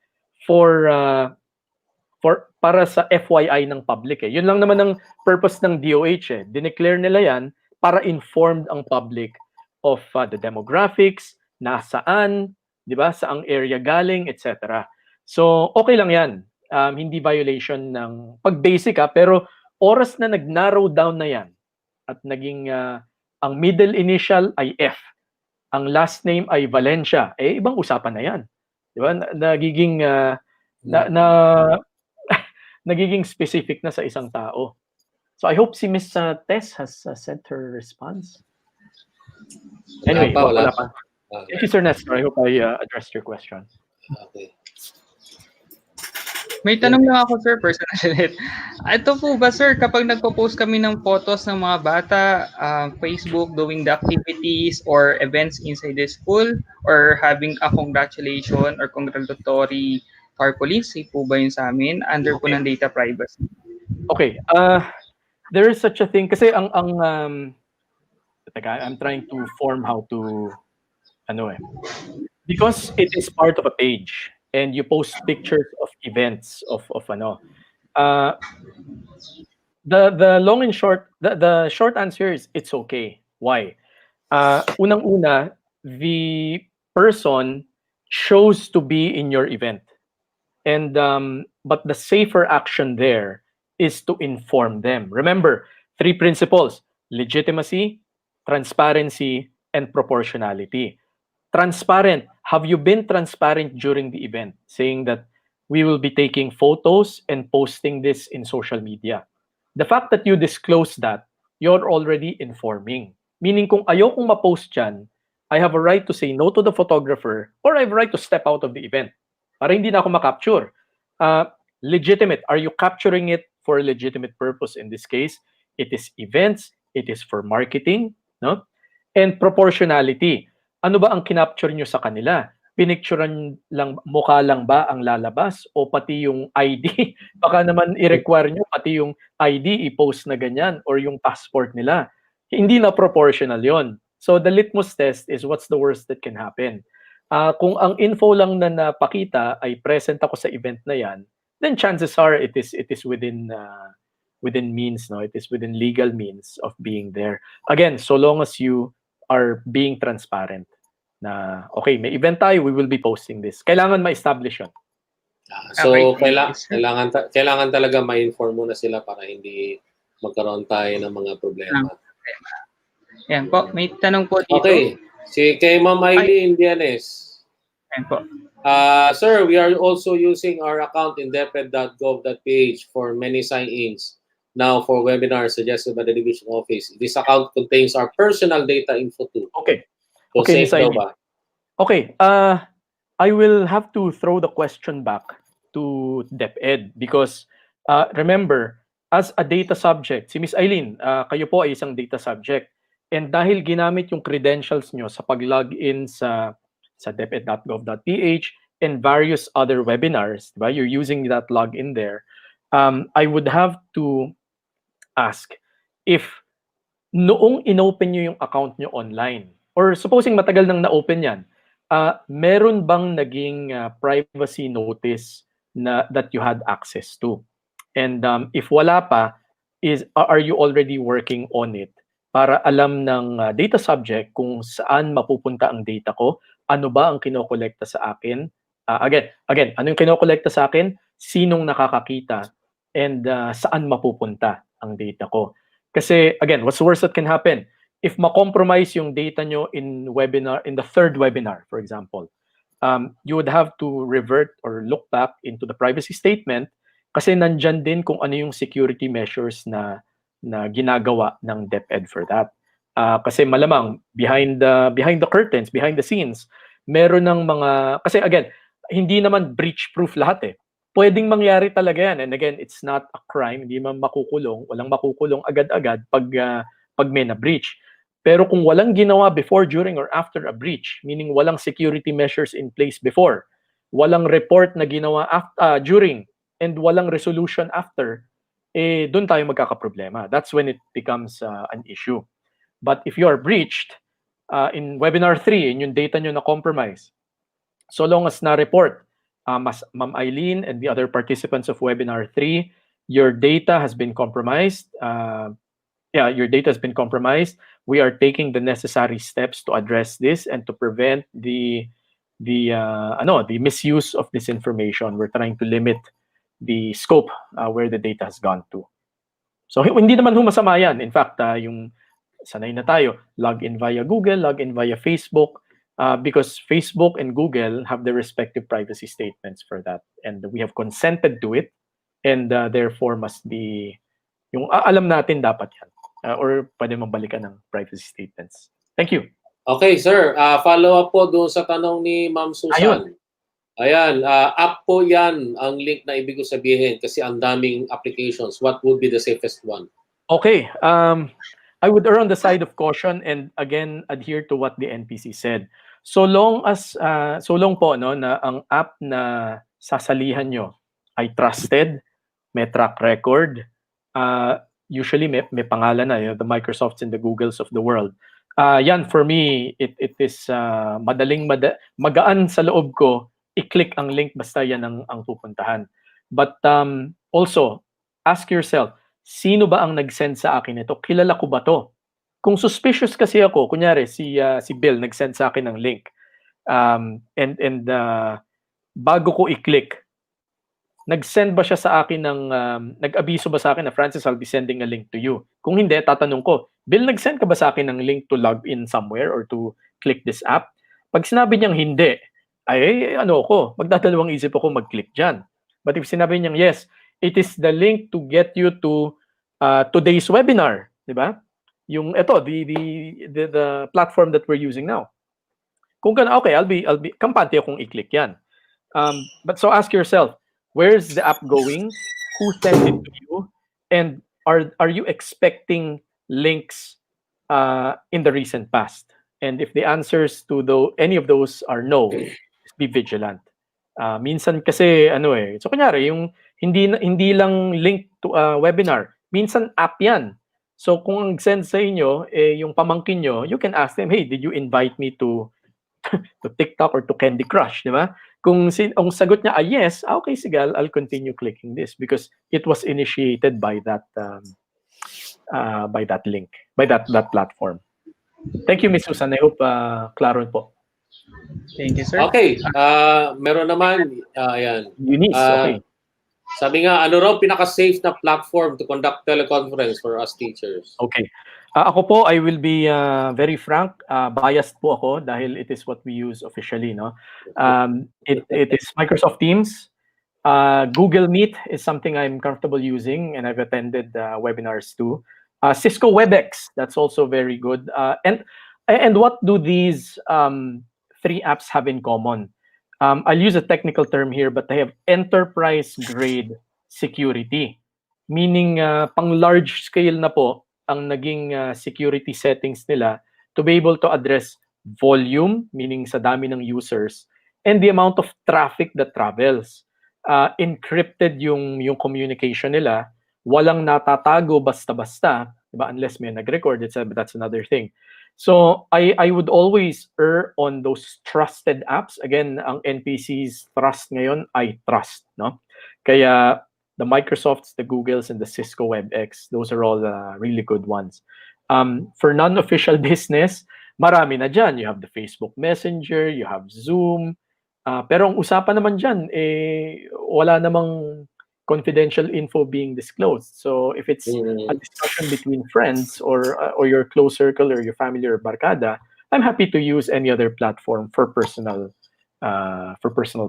Speaker 6: para sa FYI ng public. Yun lang naman ang purpose ng DOH. Dineclare nila yan para informed ang public of the demographics, nasaan, di ba, saang area galing, etc. So, okay lang yan. Hindi violation ng pag-basic pero oras na nag-narrow down na yan at naging ang middle initial ay F, ang last name ay Valencia, ibang usapan na yan. Di ba? Nagiging nagiging specific na sa isang tao. So I hope si Ms. Tess has sent her response. Anyway,
Speaker 2: wala pa.
Speaker 6: Thank you, Sir Nestor. I hope I addressed your question.
Speaker 2: Okay.
Speaker 3: May tanong lang ako, sir, personal ulit. Ito po ba, sir, kapag nagpo-post kami ng photos ng mga bata, Facebook, doing the activities or events inside the school, or having a congratulation or congratulatory tarpaulin, safe po ba yun sa amin? Under po ng data privacy.
Speaker 6: Okay. There is such a thing kasi teka, I'm trying to form how to because it is part of a page and you post pictures of events of the long and short, the short answer is it's okay. Why? Unang-una, the person chose to be in your event. And but the safer action there is to inform them. Remember, 3 principles: legitimacy, transparency, and proportionality. Transparent. Have you been transparent during the event, saying that we will be taking photos and posting this in social media? The fact that you disclose that, you're already informing. Meaning kung ayokong ma-post yan, I have a right to say no to the photographer or I have a right to step out of the event para hindi na ako makapture. Legitimate. Are you capturing it for a legitimate purpose? In this case, it is events, it is for marketing, no? And proportionality. Ano ba ang kinapture nyo sa kanila? Pinicturean lang, mukha lang ba ang lalabas o pati yung ID? Baka naman i-require nyo pati yung ID i-post na ganyan or yung passport nila. Hindi na proportional yon. So the litmus test is what's the worst that can happen. Kung ang info lang na napakita ay present ako sa event na yan, then chances are it is within means, no? It is within legal means of being there. Again, so long as you are being transparent na okay, may event tayo, we will be posting this. Kailangan ma-establish yun.
Speaker 2: So
Speaker 3: Okay.
Speaker 2: kailangan talaga ma-inform muna sila para hindi magkaroon tayo ng mga problema.
Speaker 3: Yan po, may tanong po dito.
Speaker 2: Okay. Si kay Ma'am Eileen Dianes.
Speaker 3: Yan po.
Speaker 2: Sir, we are also using our account in deped.gov.ph for many sign-ins now for webinars suggested by the Division Office. This account contains our personal data info too.
Speaker 6: Okay.
Speaker 2: So
Speaker 6: Okay,
Speaker 2: safe daw ba?
Speaker 6: Okay. I will have to throw the question back to DepEd because remember, as a data subject, si Miss Eileen, kayo po ay isang data subject. And dahil ginamit yung credentials nyo sa pag-login sa deped.gov.ph and various other webinars, diba? You're using that login there. I would have to ask if noong inopen nyo yung account nyo online, or supposing matagal nang na-open yan, meron bang naging privacy notice that you had access to? And if wala pa, are you already working on it para alam ng data subject kung saan mapupunta ang data ko, ano ba ang kinokolekta sa akin? Again, ano yung kinokolekta sa akin? Sinong nakakakita? And saan mapupunta ang data ko? Kasi again, what's the worst that can happen? If ma-compromise yung data nyo in the third webinar, for example, you would have to revert or look back into the privacy statement kasi nandyan din kung ano yung security measures na ginagawa ng DepEd for that. Kasi malamang behind the curtains, behind the scenes, meron ng mga, kasi again, hindi naman breach-proof lahat eh. Pwedeng mangyari talaga yan. And again, it's not a crime, hindi man makukulong, walang makukulong agad-agad pag may na-breach. Pero kung walang ginawa before, during, or after a breach, meaning walang security measures in place before, walang report na ginawa during, and walang resolution after, doon tayo magkakaproblema. That's when it becomes an issue. But if you are breached, in webinar 3, in yung data nyo na compromise, so long as na-report, Ma'am Eileen and the other participants of webinar 3, your data has been compromised. Your data has been compromised. We are taking the necessary steps to address this and to prevent the misuse of this information. We're trying to limit the scope where the data has gone to. So hindi naman masama yan. In fact, yung sanay na tayo, log in via Google, log in via Facebook, because Facebook and Google have their respective privacy statements for that. And we have consented to it, and therefore must be, yung alam natin dapat yan. Or pwede mabalikan ng privacy statements. Thank you.
Speaker 2: Okay, sir. Follow up po doon sa tanong ni Ma'am Susan. Ayan, app po yan ang link na ibig ko sabihin kasi ang daming applications. What would be the safest one?
Speaker 6: Okay. I would err on the side of caution and again adhere to what the NPC said. So long po no na ang app na sasalihan nyo ay trusted, may track record, usually may pangalan na, the Microsofts and the Googles of the world. Yan for me it is magaan sa loob ko i-click ang link basta yan ang pupuntahan. But also ask yourself, sino ba ang nag-send sa akin ito? Kilala ko ba to? Kung suspicious kasi ako, kunyari si Bill nag-send sa akin ng link. And bago ko i-click, nag-send ba siya sa akin ng nag-abiso ba sa akin na Francis, I'll be sending a link to you. Kung hindi, tatanong ko, Bill, nag-send ka ba sa akin ng link to log in somewhere or to click this app? Pag sinabi niyang hindi, ay magdadalawang isip ako mag-click dyan. But if sinabi niyang yes, it is the link to get you to today's webinar, di ba? Yung ito, the platform that we're using now. Kung gano'n, okay, I'll be kampante akong i-click yan. But so ask yourself, where's the app going? Who sent it to you? And are you expecting links in the recent past? And if the answers to any of those are no, be vigilant. Minsan kasi so kunyari yung hindi lang link to a webinar, minsan app yan. So kung send sa inyo yung pamangkin nyo, you can ask them, hey, did you invite me to TikTok or to Candy Crush, di ba? Kung ang sagot niya yes, okay, sige, I'll continue clicking this because it was initiated by that link, by that platform. Thank you, Ms. Susan. I hope klaro po.
Speaker 3: Thank you, sir.
Speaker 2: Okay, meron naman, ayan.
Speaker 6: Eunice, okay.
Speaker 2: Sabi nga, ano raw pinaka-safe na platform to conduct teleconference for us teachers?
Speaker 6: Okay. Ako po, I will be very frank. Biased po ako dahil it is what we use officially. No? It is Microsoft Teams. Google Meet is something I'm comfortable using and I've attended webinars too. Cisco WebEx, that's also very good. And what do these three apps have in common? I'll use a technical term here, but they have enterprise-grade security. Meaning, pang large scale na po ang naging security settings nila to be able to address volume, meaning sa dami ng users, and the amount of traffic that travels. Encrypted yung communication nila, walang natatago basta-basta, diba? Unless may nag-record, but that's another thing. So I would always err on those trusted apps. Again, ang NPC's trust ngayon ay trust, no? Kaya the Microsofts, the Googles, and the Cisco WebEx, those are all really good ones. For non-official business, marami na dyan. You have the Facebook Messenger, you have Zoom. Pero ang usapan naman dyan, wala namang confidential info being disclosed. So if it's a discussion between friends or your close circle or your family or barkada, I'm happy to use any other platform for personal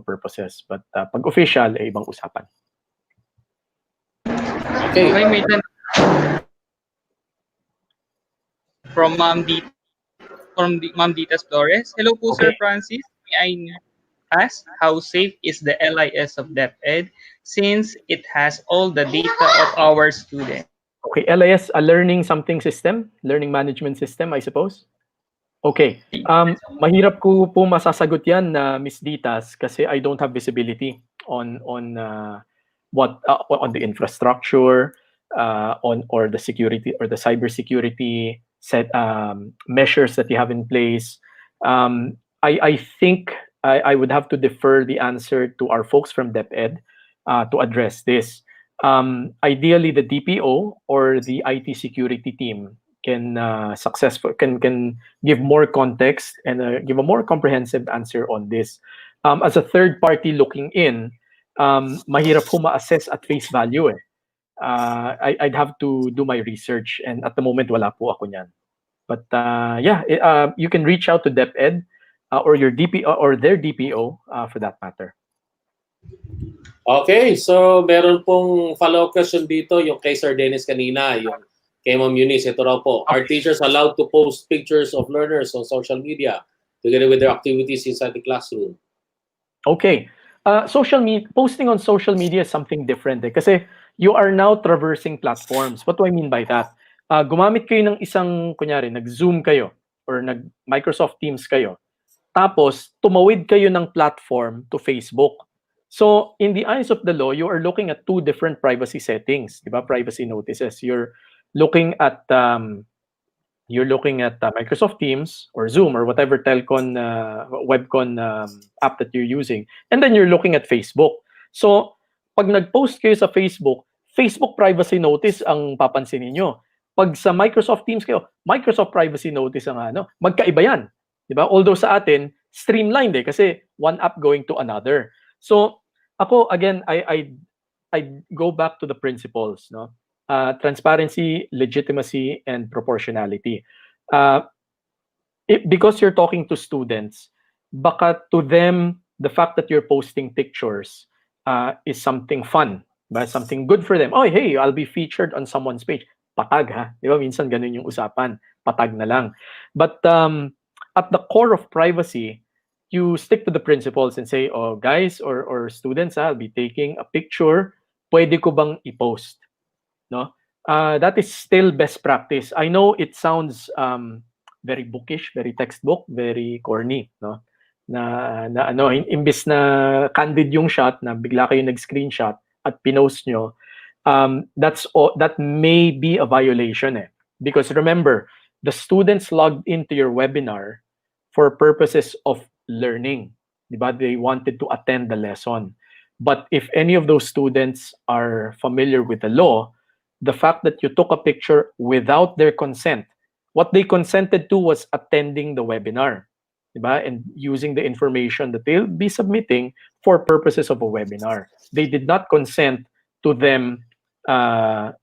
Speaker 6: purposes. But pag official, ibang usapan.
Speaker 2: Okay.
Speaker 3: May from Ma'am Dita Flores. Hello po,
Speaker 6: Okay.
Speaker 3: Sir Francis. May I ask how safe is the LIS of DepEd since it has all the data of our students?
Speaker 6: Okay, LIS, a learning management system, I suppose. Okay. Mahirap ko po masasagot yan, Ms. Ditas, kasi I don't have visibility on the infrastructure, or the security or the cybersecurity measures that you have in place. I think I would have to defer the answer to our folks from DepEd to address this. Ideally, the DPO or the IT security team can give more context and give a more comprehensive answer on this. As a third party looking in, mahirap po ma-assess at face value. I'd have to do my research, and at the moment wala po ako niyan. But you can reach out to DepEd or your DPO or their DPO for that matter.
Speaker 2: Okay, so meron pong follow-up question dito, yung kay Sir Dennis kanina, yung kay Ma'am Eunice, ito raw po. Are teachers allowed to post pictures of learners on social media together with their activities inside the classroom?
Speaker 6: Okay. Posting on social media is something different kasi you are now traversing platforms. What do I mean by that? Gumamit kayo ng isang, kunyari, nag-Zoom kayo or nag-Microsoft Teams kayo. Tapos, tumawid kayo ng platform to Facebook. So, in the eyes of the law, you are looking at two different privacy settings, di ba? Privacy notices. You're looking at Microsoft Teams or Zoom or whatever telcon, webcon app that you're using. And then you're looking at Facebook. So, pag nag-post kayo sa Facebook, Facebook privacy notice ang papansin niyo. Pag sa Microsoft Teams kayo, Microsoft privacy notice ang magkaiba yan. Diba? Although sa atin, streamlined kasi one app going to another. So, ako, again, I go back to the principles, no? Transparency, legitimacy, and proportionality. Because you're talking to students, baka to them, the fact that you're posting pictures is something fun, diba? Something good for them. Oh, hey, I'll be featured on someone's page. Patag, ha? Diba? Minsan ganun yung usapan. Patag na lang. But at the core of privacy, you stick to the principles and say, oh, guys or students, I'll be taking a picture. Pwede ko bang i-post? No? That is still best practice. I know it sounds very bookish, very textbook, very corny, no? Imbis na candid yung shot, na bigla kayo nag-screenshot at pinost nyo, that may be a violation because remember, the students logged into your webinar for purposes of learning, diba? They wanted to attend the lesson. But if any of those students are familiar with the law, the fact that you took a picture without their consent, what they consented to was attending the webinar, diba? And using the information that they'll be submitting for purposes of a webinar. They did not consent to them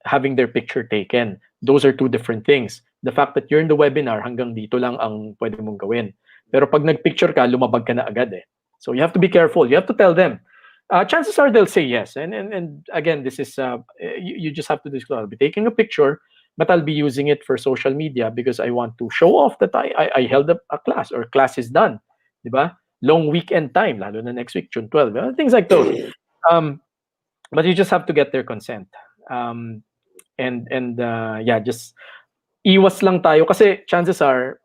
Speaker 6: having their picture taken. Those are two different things. The fact that you're in the webinar, hanggang dito lang ang pwede mong gawin. Pero pag nag-picture ka, lumabag ka na agad So you have to be careful. You have to tell them. Chances are they'll say yes. And again, this is, you just have to disclose. I'll be taking a picture, but I'll be using it for social media because I want to show off that I held a class or class is done. Diba? Long weekend time, lalo na next week, June 12. Things like those. But you just have to get their consent. Just iwas lang tayo kasi chances are,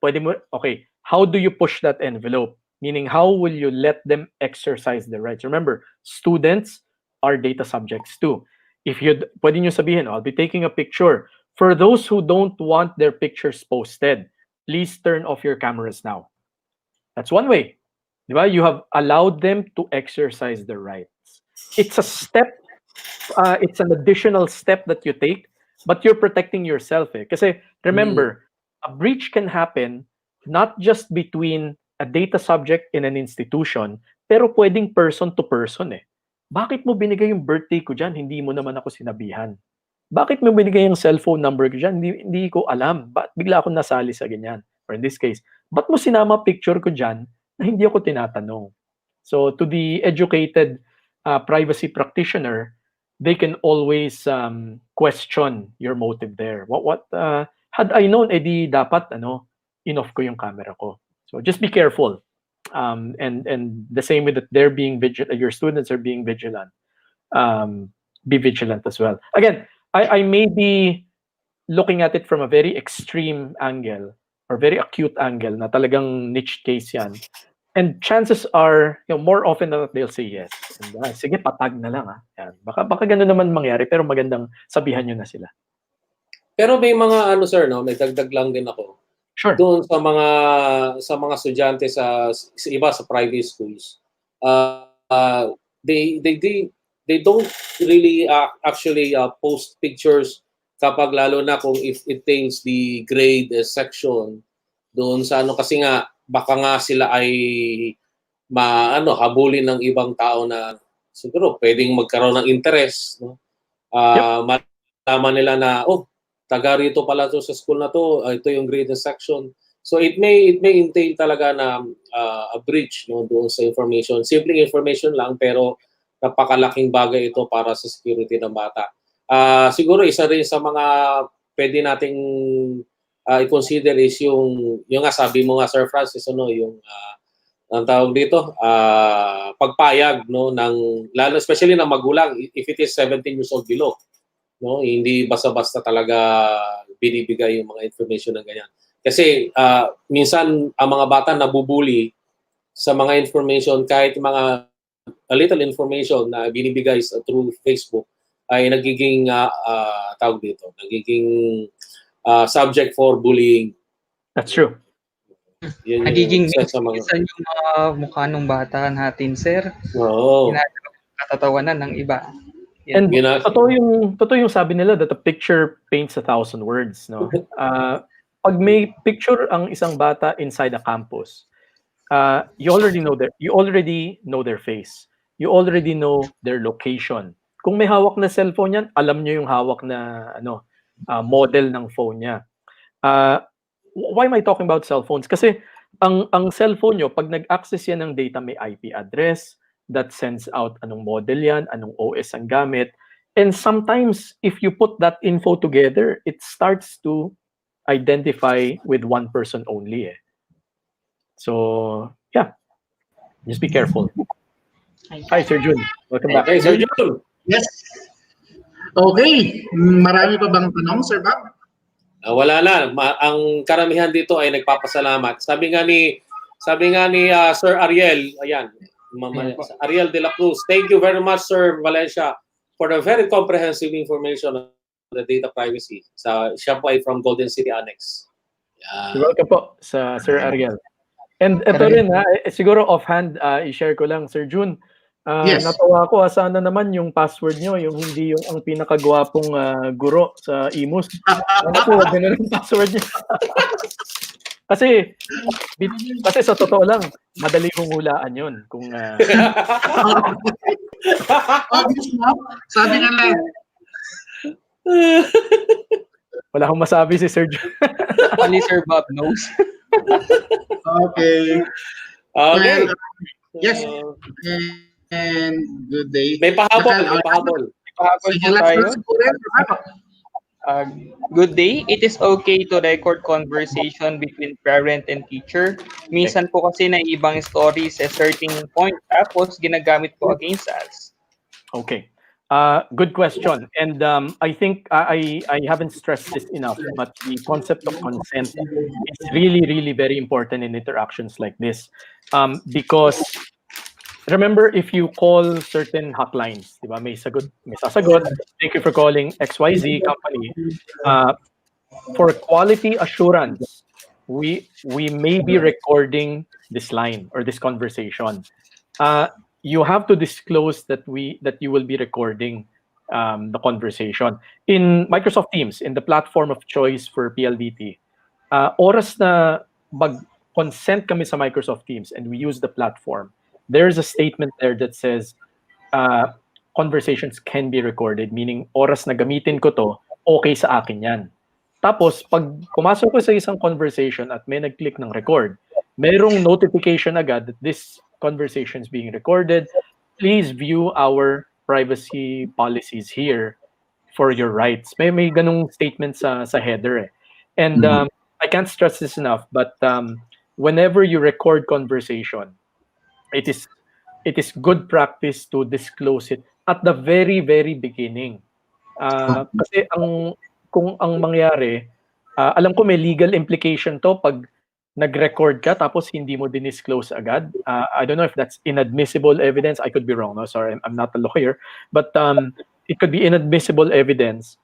Speaker 6: okay, how do you push that envelope? Meaning, how will you let them exercise their rights? Remember, students are data subjects too. Pwede nyo sabihin, I'll be taking a picture. For those who don't want their pictures posted, please turn off your cameras now. That's one way. Diba? You have allowed them to exercise their rights. It's a step, it's an additional step that you take, but you're protecting yourself. Kasi remember, a breach can happen not just between a data subject in an institution, pero pwedeng person to person Bakit mo binigay yung birthday ko dyan? Hindi mo naman ako sinabihan. Bakit mo binigay yung cellphone number ko dyan? Hindi ko alam. Ba't bigla akong nasali sa ganyan? Or in this case, ba't mo sinama picture ko dyan na hindi ako tinatanong? So to the educated privacy practitioner, they can always question your motive there. Had I known, edi dapat in-off ko yung camera ko. So just be careful. And the same way that they're being vigilant, your students are being vigilant. Be vigilant as well. Again, I may be looking at it from a very extreme angle or very acute angle na talagang niche case yan. And chances are, more often than not, they'll say yes. And, sige, patag na lang. Yan. Baka ganun naman mangyari, pero magandang sabihan nyo na sila.
Speaker 2: Pero may mga sir, may dagdag lang din ako.
Speaker 6: Sure.
Speaker 2: Doon sa mga estudyante sa iba sa private schools, they don't really actually post pictures kapag lalo na kung if it tails the grade section doon sa kasi nga baka nga sila ay habulin ng ibang tao na siguro pwedeng magkaroon ng interest, no? Malaman nila na taga rito pala to sa school na to, ito yung grade section. So it may entail talaga na a breach, no, doon sa information. Simpleng information lang pero napakalaking bagay ito para sa security ng bata. Siguro isa rin sa mga pwede nating i-consider is yung nga sabi mo nga Sir Francis, ano, yung ang tawag dito, pagpayag, no, ng lalo especially ng magulang if it is 17 years old below, no, hindi basta-basta talaga binibigay yung mga information ng ganyan. Kasi minsan ang mga bata nabubuli sa mga information, kahit mga a little information na binibigay through Facebook ay nagiging tawag dito, nagiging subject for bullying.
Speaker 6: That's true.
Speaker 2: Yan
Speaker 3: Nagiging
Speaker 2: isa sa mga
Speaker 3: minsan yung mga mukha ng bata natin, sir.
Speaker 2: Oo.
Speaker 3: Katatawanan ng iba.
Speaker 6: And
Speaker 2: Gina-
Speaker 6: totoo yung sabi nila that a picture paints 1,000 words, no? Pag may picture ang isang bata inside a campus, you already know their face. You already know their location. Kung may hawak na cellphone yan, alam niyo yung hawak na model ng phone niya. Why am I talking about cell phones? Kasi ang cellphone nyo, pag nag-access yan ng data, may IP address that sends out anong model yan, anong OS ang gamit. And sometimes, if you put that info together, it starts to identify with one person only. So, yeah. Just be careful. Hi, Sir Jun. Welcome back.
Speaker 2: Okay, Sir Jun.
Speaker 1: Yes. Okay. Marami pa bang tanong, Sir Bob?
Speaker 2: Wala na. Ang karamihan dito ay nagpapasalamat. Sabi nga ni Sir Ariel, ayan, Ariel de la Cruz, thank you very much, Sir Valencia, for the very comprehensive information on the data privacy. Siya po ay from Golden City Annex.
Speaker 6: You're welcome po sa Sir Ariel. And ito rin, siguro offhand, i-share ko lang, Sir Jun.
Speaker 1: Yes.
Speaker 6: Natawa ko, sana naman yung password nyo, yung hindi yung ang pinakagwapong guro sa Imus. Ano po, ganun yung password nyo. kasi sa totoo lang, madali kong hulaan yun. Kung,
Speaker 1: Obvious mo? Sabi nga lang.
Speaker 6: wala akong masabi si Sir Jun.
Speaker 3: Only Sir Bob knows.
Speaker 1: Okay.
Speaker 2: Okay.
Speaker 1: Yes. And good day.
Speaker 2: May pahabol.
Speaker 1: Sige, let's go.
Speaker 3: Good day. It is okay to record conversation between parent and teacher. Minsan po kasi na ibang stories sa certain point tapos ginagamit po against us.
Speaker 6: Okay. Good question. And I think I haven't stressed this enough, but the concept of consent is really, really very important in interactions like this. Because remember, if you call certain hotlines, diba, may sasagot, thank you for calling XYZ company. For quality assurance, we may be recording this line or this conversation. You have to disclose that you will be recording the conversation. In Microsoft Teams, in the platform of choice for PLDT, oras na mag-consent kami sa Microsoft Teams and we use the platform, there's a statement there that says conversations can be recorded, meaning oras na gamitin ko to, okay sa akin yan. Tapos, pag pumasok ko sa isang conversation at may nag-click ng record, merong notification agad that this conversation is being recorded. Please view our privacy policies here for your rights. May ganung statement sa header. And I can't stress this enough, but whenever you record conversation, it is good practice to disclose it at the very, very beginning. Kasi kung ang mangyari, alam ko may legal implication to pag nag-record ka tapos hindi mo disclose agad. I don't know if that's inadmissible evidence. I could be wrong. No, sorry, I'm not a lawyer. But it could be inadmissible evidence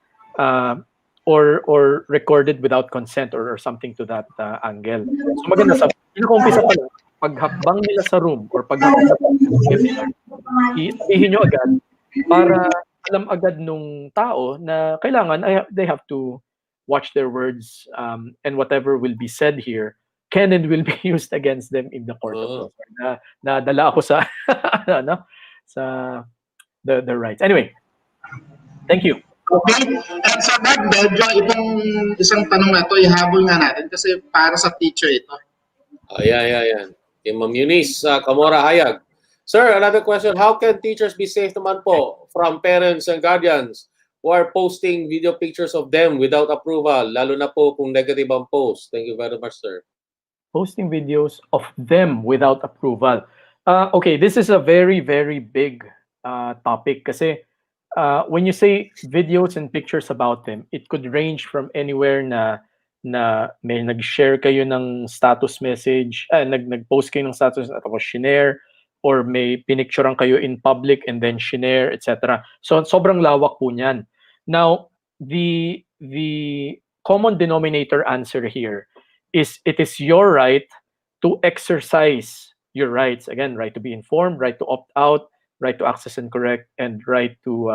Speaker 6: or recorded without consent or something to that angle. So maganda sa pinaka-umpisa pa lang, paghakbang nila sa room or paghakbang i-ihin nyo agad para alam agad nung tao na kailangan they have to watch their words and whatever will be said here can and will be used against them in the court of law. Nadala ako sa sa the rights. Anyway, thank you.
Speaker 1: Okay. At sa medyo itong isang tanong na to, ihabol nga natin kasi para sa teacher ito.
Speaker 2: Yan. Kay Ma'am Eunice Camora Hayag. Sir, another question. How can teachers be safe naman po from parents and guardians who are posting video pictures of them without approval, lalo na po kung negative ang post. Thank you very much, sir.
Speaker 6: Posting videos of them without approval. Okay, this is a very, very big topic kasi when you say videos and pictures about them, it could range from anywhere na may nag-share kayo ng status message, nag-post kayo ng status tapos shinare, or may pinicturean kayo in public and then shinare, etc. So sobrang lawak po niyan. Now, the common denominator answer here is it is your right to exercise your rights. Again, right to be informed, right to opt out, right to access and correct, and right to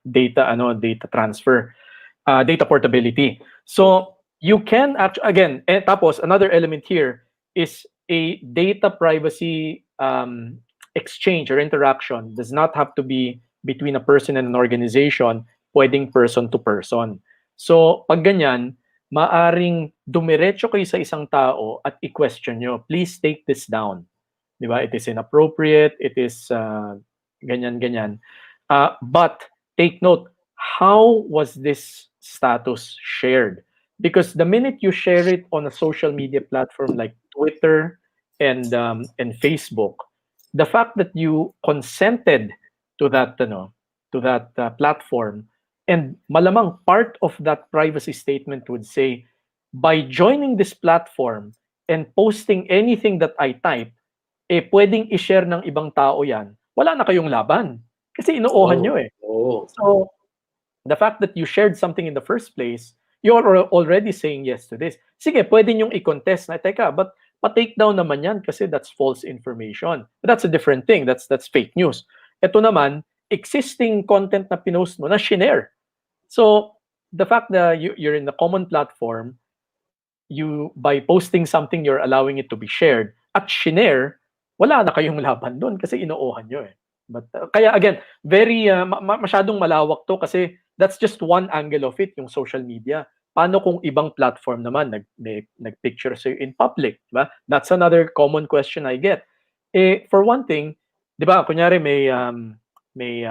Speaker 6: data transfer, data portability. So you can actually, again, tapos another element here is a data privacy exchange or interaction does not have to be between a person and an organization, pwedeng person to person. So pag ganyan, maaring dumiretso kayo sa isang tao at i-question nyo, please take this down. Diba? It is inappropriate, it is ganyan. But take note, how was this status shared? Because the minute you share it on a social media platform like Twitter and Facebook, the fact that you consented to that platform, and malamang part of that privacy statement would say, by joining this platform and posting anything that I type, pwedeng i-share ng ibang tao yan. Wala na kayong laban. Kasi inuohan nyo eh.
Speaker 2: Oh.
Speaker 6: So, the fact that you shared something in the first place, you're already saying yes to this. Sige, pwede nyong i-contest na, teka, but pa-take down naman yan kasi that's false information. But that's a different thing. That's fake news. Ito naman, existing content na pinost mo na shinare. So, the fact that you're in the common platform, by posting something, you're allowing it to be shared. At shinare, wala na kayong laban doon kasi inuohan nyo eh. But kaya again, very masyadong malawak to kasi that's just one angle of it, yung social media. Paano kung ibang platform naman nag-picture sa'yo in public, diba? That's another common question I get. For one thing, diba, kunyari may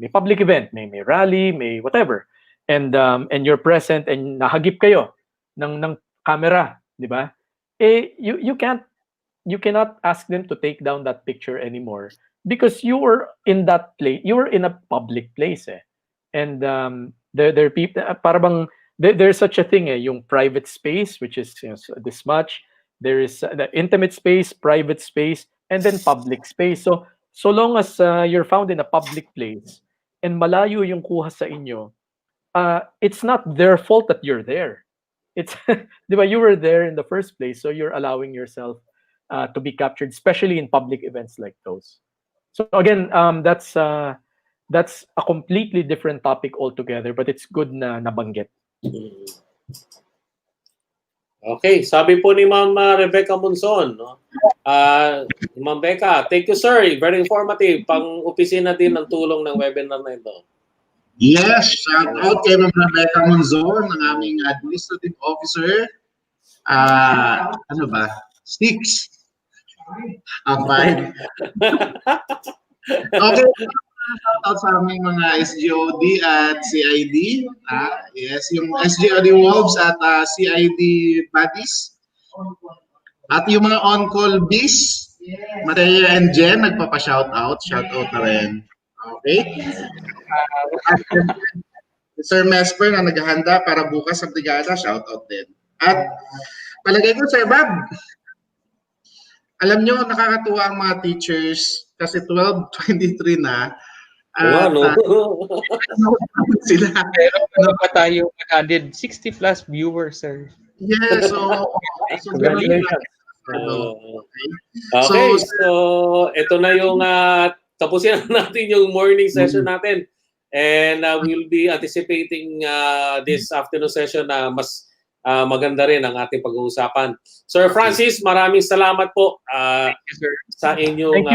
Speaker 6: public event, may rally, may whatever, and you're present and nahagip kayo ng camera, diba? You cannot ask them to take down that picture anymore because you were in that place, you were in a public place and there are people parang there's such a thing yung private space, which is this much. There is the intimate space, private space, and then public space. So long as you're found in a public place and malayo yung kuha sa inyo, it's not their fault that you're there. It's diba, you were there in the first place, so you're allowing yourself to be captured, especially in public events like those. So again, that's a completely different topic altogether, but it's good na nabanggit.
Speaker 2: Okay, sabi po ni Ma'am Rebecca Monzon, no? Ma'am Becca, thank you sir, very informative. Pang-opisina din ng tulong ng webinar na ito.
Speaker 1: Yes, shout out kay Ma'am Rebecca Monzon, ng aming administrative officer. Ano ba? 6. 5. Okay. Shout out sa aming mga SGOD at CID. Yes, yung SGOD Wolves at CID Buddies. At yung mga on-call bees, Matea and Jen, nagpapa-shout out. Shout out na rin. Okay? Sir Mesper na naghahanda para bukas sa brigada, shout out din. At palagay ko, Sir Bob, alam nyo, nakakatuwa ang mga teachers kasi 12:23 na.
Speaker 3: Sila. Pero pa tayo 160 plus viewers, sir.
Speaker 1: Yes, so
Speaker 2: okay, so ito na yung tapusin natin yung morning session natin. And we'll be anticipating this afternoon session na mas maganda rin ang ating pag-uusapan. Sir Francis, maraming salamat po sa inyong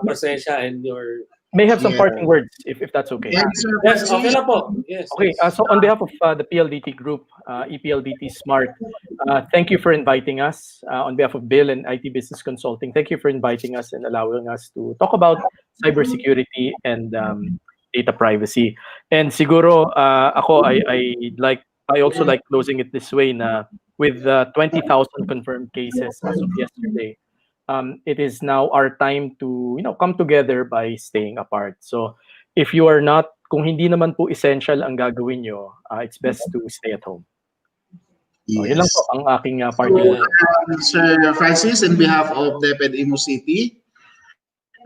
Speaker 2: presensya and your...
Speaker 6: May have some parting words, if that's okay.
Speaker 2: Yes, okay na po. Yes.
Speaker 6: Okay, so on behalf of the PLDT group, EPLDT Smart, thank you for inviting us. On behalf of Bill and IT Business Consulting, thank you for inviting us and allowing us to talk about cybersecurity and data privacy. And siguro ako I also like closing it this way na with 20,000 confirmed cases as of yesterday, it is now our time to come together by staying apart. So if you are not, kung hindi naman po essential ang gagawin nyo, it's best to stay at home. So, yun lang po ang aking parting word.
Speaker 1: Sir Francis, in behalf of DepEd Imus City,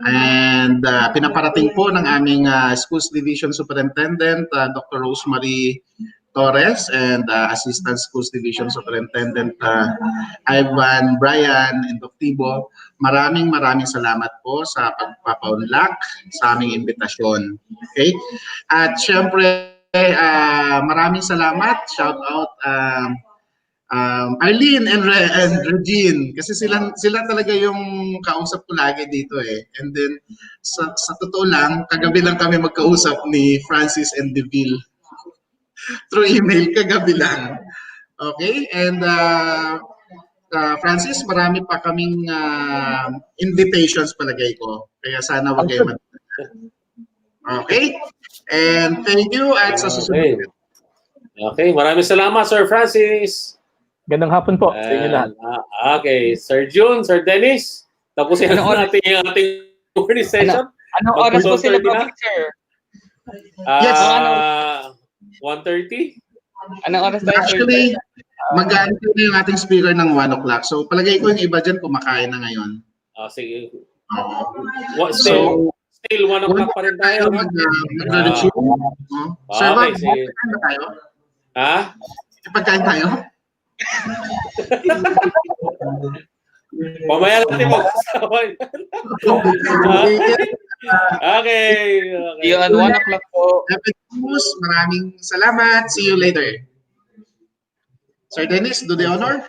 Speaker 1: and pinaparating po ng aming Schools Division Superintendent, Dr. Rosemary Torres, and Assistant Schools Division Superintendent Ivan Brian Indoctivo. Maraming salamat po sa pagpapaunlak sa aming imbitasyon. Okay? At syempre, maraming salamat. Shout out Arlene and Regine, kasi sila talaga yung kausap ko lagi dito eh. And then sa totoo lang, kagabi lang kami magkausap ni Francis and Deville through email, kagabi lang. Okay? And Francis, marami pa kaming invitations palagay ko. Kaya sana wag kayo Okay? And thank you at sa susunod.
Speaker 2: Okay, maraming salamat Sir Francis.
Speaker 6: Gandang hapon po sa inyo lahat.
Speaker 2: Okay, Sir June, Sir Dennis, tapusin natin yung ating morning session.
Speaker 3: Anong oras po sila public, sir?
Speaker 1: Yes.
Speaker 2: 1:30?
Speaker 3: Anong oras tayo?
Speaker 1: Actually, mag-aantay na yung ating speaker ng 1 o'clock. So palagay ko yung iba dyan kumakain na ngayon.
Speaker 2: Sige. Still 1 o'clock pa rin tayo.
Speaker 1: Sir,
Speaker 2: okay, sige.
Speaker 1: Pagkain na tayo? Pagkain tayo?
Speaker 2: Mamaya natin mag-usapan. Okay.
Speaker 3: Yun, 1 o'clock po.
Speaker 1: Maraming salamat. See you later. Sir Dennis, do the honor.